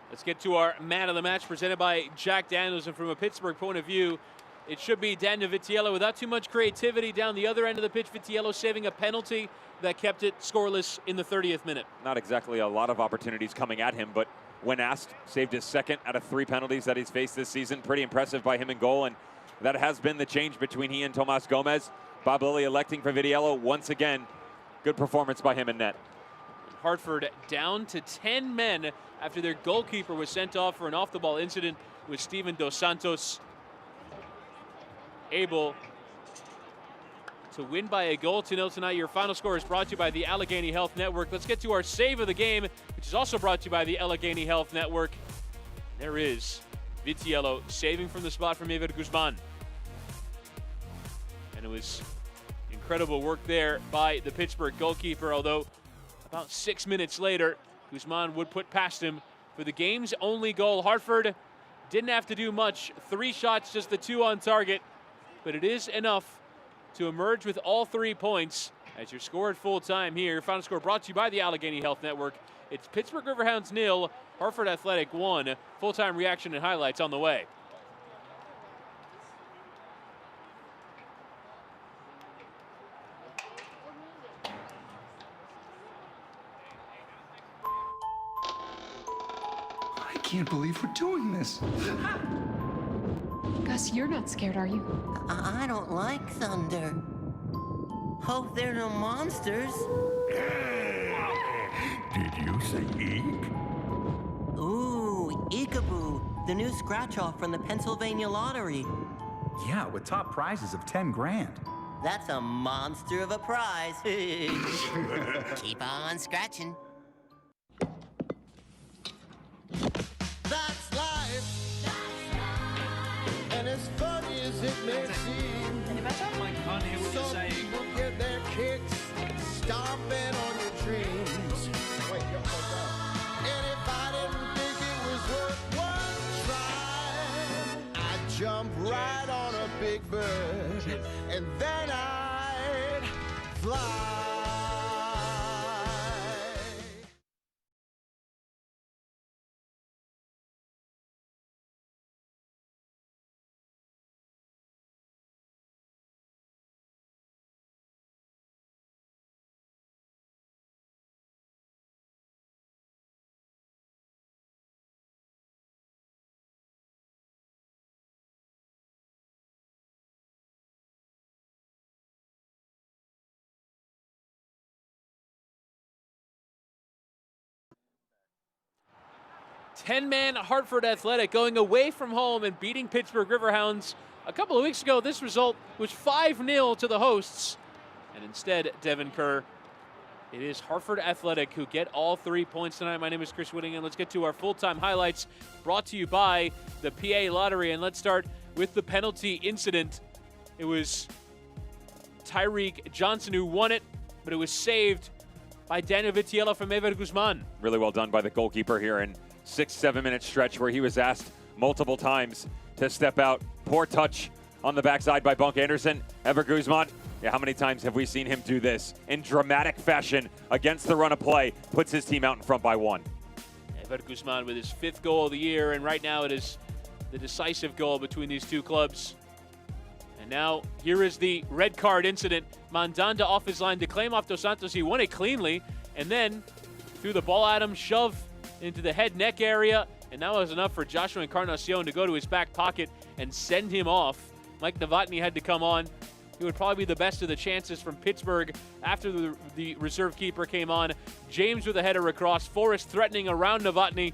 Let's get to our man of the match presented by Jack Daniels. And from a Pittsburgh point of view, it should be Daniel Vitiello without too much creativity down the other end of the pitch. Vitiello saving a penalty that kept it scoreless in the 30th minute. Not exactly a lot of opportunities coming at him, but when asked, saved his 2nd out of 3 penalties that he's faced this season. Pretty impressive by him in goal, and that has been the change between he and Tomas Gomez. Bob Lilly electing for Vitiello once again. Good performance by him in net. Hartford down to 10 men after their goalkeeper was sent off for an off-the-ball incident with Steven Dos Santos. Able to win by a goal to 0 tonight. Your final score is brought to you by the Allegheny Health Network. Let's get to our save of the game, which is also brought to you by the Allegheny Health Network. There is Vitiello saving from the spot from Ever Guzman. And it was incredible work there by the Pittsburgh goalkeeper, although about 6 minutes later, Guzman would put past him for the game's only goal. Hartford didn't have to do much. 3 shots, just the 2 on target, but it is enough to emerge with all 3 points as your score at full time here. Final score brought to you by the Allegheny Health Network. It's Pittsburgh Riverhounds 0, Hartford Athletic 1. Full-time reaction and highlights on the way. I can't believe we're doing this. Gus, you're not scared, are you? I don't like thunder. Hope there are no monsters. Did you say eek? Ooh, Eekaboo, the new scratch-off from the Pennsylvania lottery. Yeah, with top prizes of 10 grand. That's a monster of a prize. Keep on scratching. That's life. And as funny as it may seem, some people get their kicks stomping on your dreams. Wait, hold on. And if I didn't think it was worth one try, I'd jump right on a big bird, and then I'd fly. Ten-man Hartford Athletic going away from home and beating Pittsburgh Riverhounds. A couple of weeks ago, this result was 5-0 to the hosts. And instead, Devin Kerr, it is Hartford Athletic who get all 3 points tonight. My name is Chris Whittingham. Let's get to our full-time highlights brought to you by the PA Lottery. And let's start with the penalty incident. It was Tyreek Johnson who won it, but it was saved by Daniel Vitiello from Ever Guzman. Really well done by the goalkeeper here in 6-7 minute stretch where he was asked multiple times to step out. Poor touch on the backside by Bunk Anderson. Ever Guzman, yeah, how many times have we seen him do this in dramatic fashion against the run of play? Puts his team out in front by 1. Ever Guzman with his 5th goal of the year, and right now it is the decisive goal between these two clubs. And now here is the red card incident. Mandanda off his line to claim off Dos Santos. He won it cleanly, and then threw the ball at him, shove into the head-neck area, and that was enough for Joshua Encarnacion to go to his back pocket and send him off. Mike Novotny had to come on. He would probably be the best of the chances from Pittsburgh after the reserve keeper came on. James with a header across. Forrest threatening around Novotny,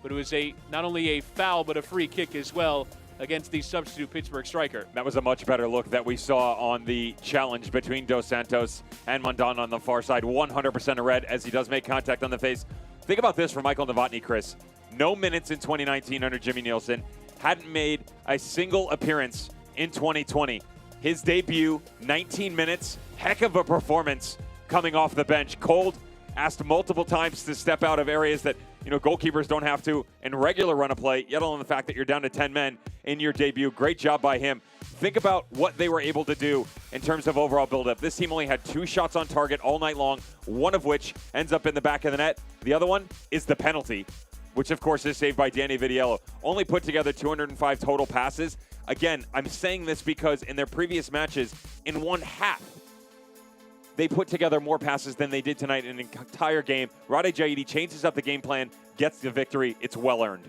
but it was not only a foul, but a free kick as well against the substitute Pittsburgh striker. That was a much better look that we saw on the challenge between Dos Santos and Mandanda on the far side. 100% a red as he does make contact on the face. Think about this for Michael Novotny, Chris. No minutes in 2019 under Jimmy Nielsen. Hadn't made a single appearance in 2020. His debut, 19 minutes. Heck of a performance coming off the bench. Cold, asked multiple times to step out of areas that, goalkeepers don't have to in regular run of play, yet alone the fact that you're down to 10 men in your debut. Great job by him. Think about what they were able to do in terms of overall buildup. This team only had 2 shots on target all night long, one of which ends up in the back of the net. The other one is the penalty, which of course is saved by Danny Vitiello. Only put together 205 total passes. Again, I'm saying this because in their previous matches, in one half, they put together more passes than they did tonight in an entire game. Rade Jaidi changes up the game plan, gets the victory. It's well-earned.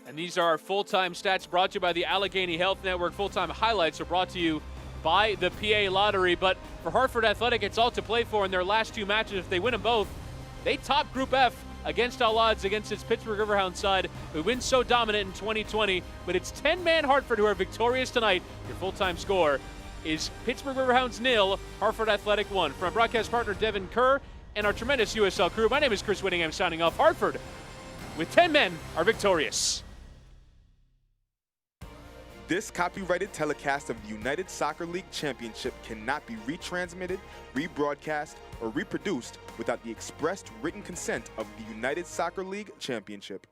And these are our full-time stats brought to you by the Allegheny Health Network. Full-time highlights are brought to you by the PA Lottery. But for Hartford Athletic, it's all to play for in their last 2 matches. If they win them both, they top Group F against all odds against its Pittsburgh Riverhounds side, who wins so dominant in 2020. But it's 10-man Hartford who are victorious tonight. Your full-time score is Pittsburgh Riverhounds 0, Hartford Athletic 1. From our broadcast partner Devin Kerr and our tremendous USL crew, my name is Chris Whittingham signing off. Hartford, with 10 men, are victorious. This copyrighted telecast of the United Soccer League Championship cannot be retransmitted, rebroadcast, or reproduced without the expressed written consent of the United Soccer League Championship.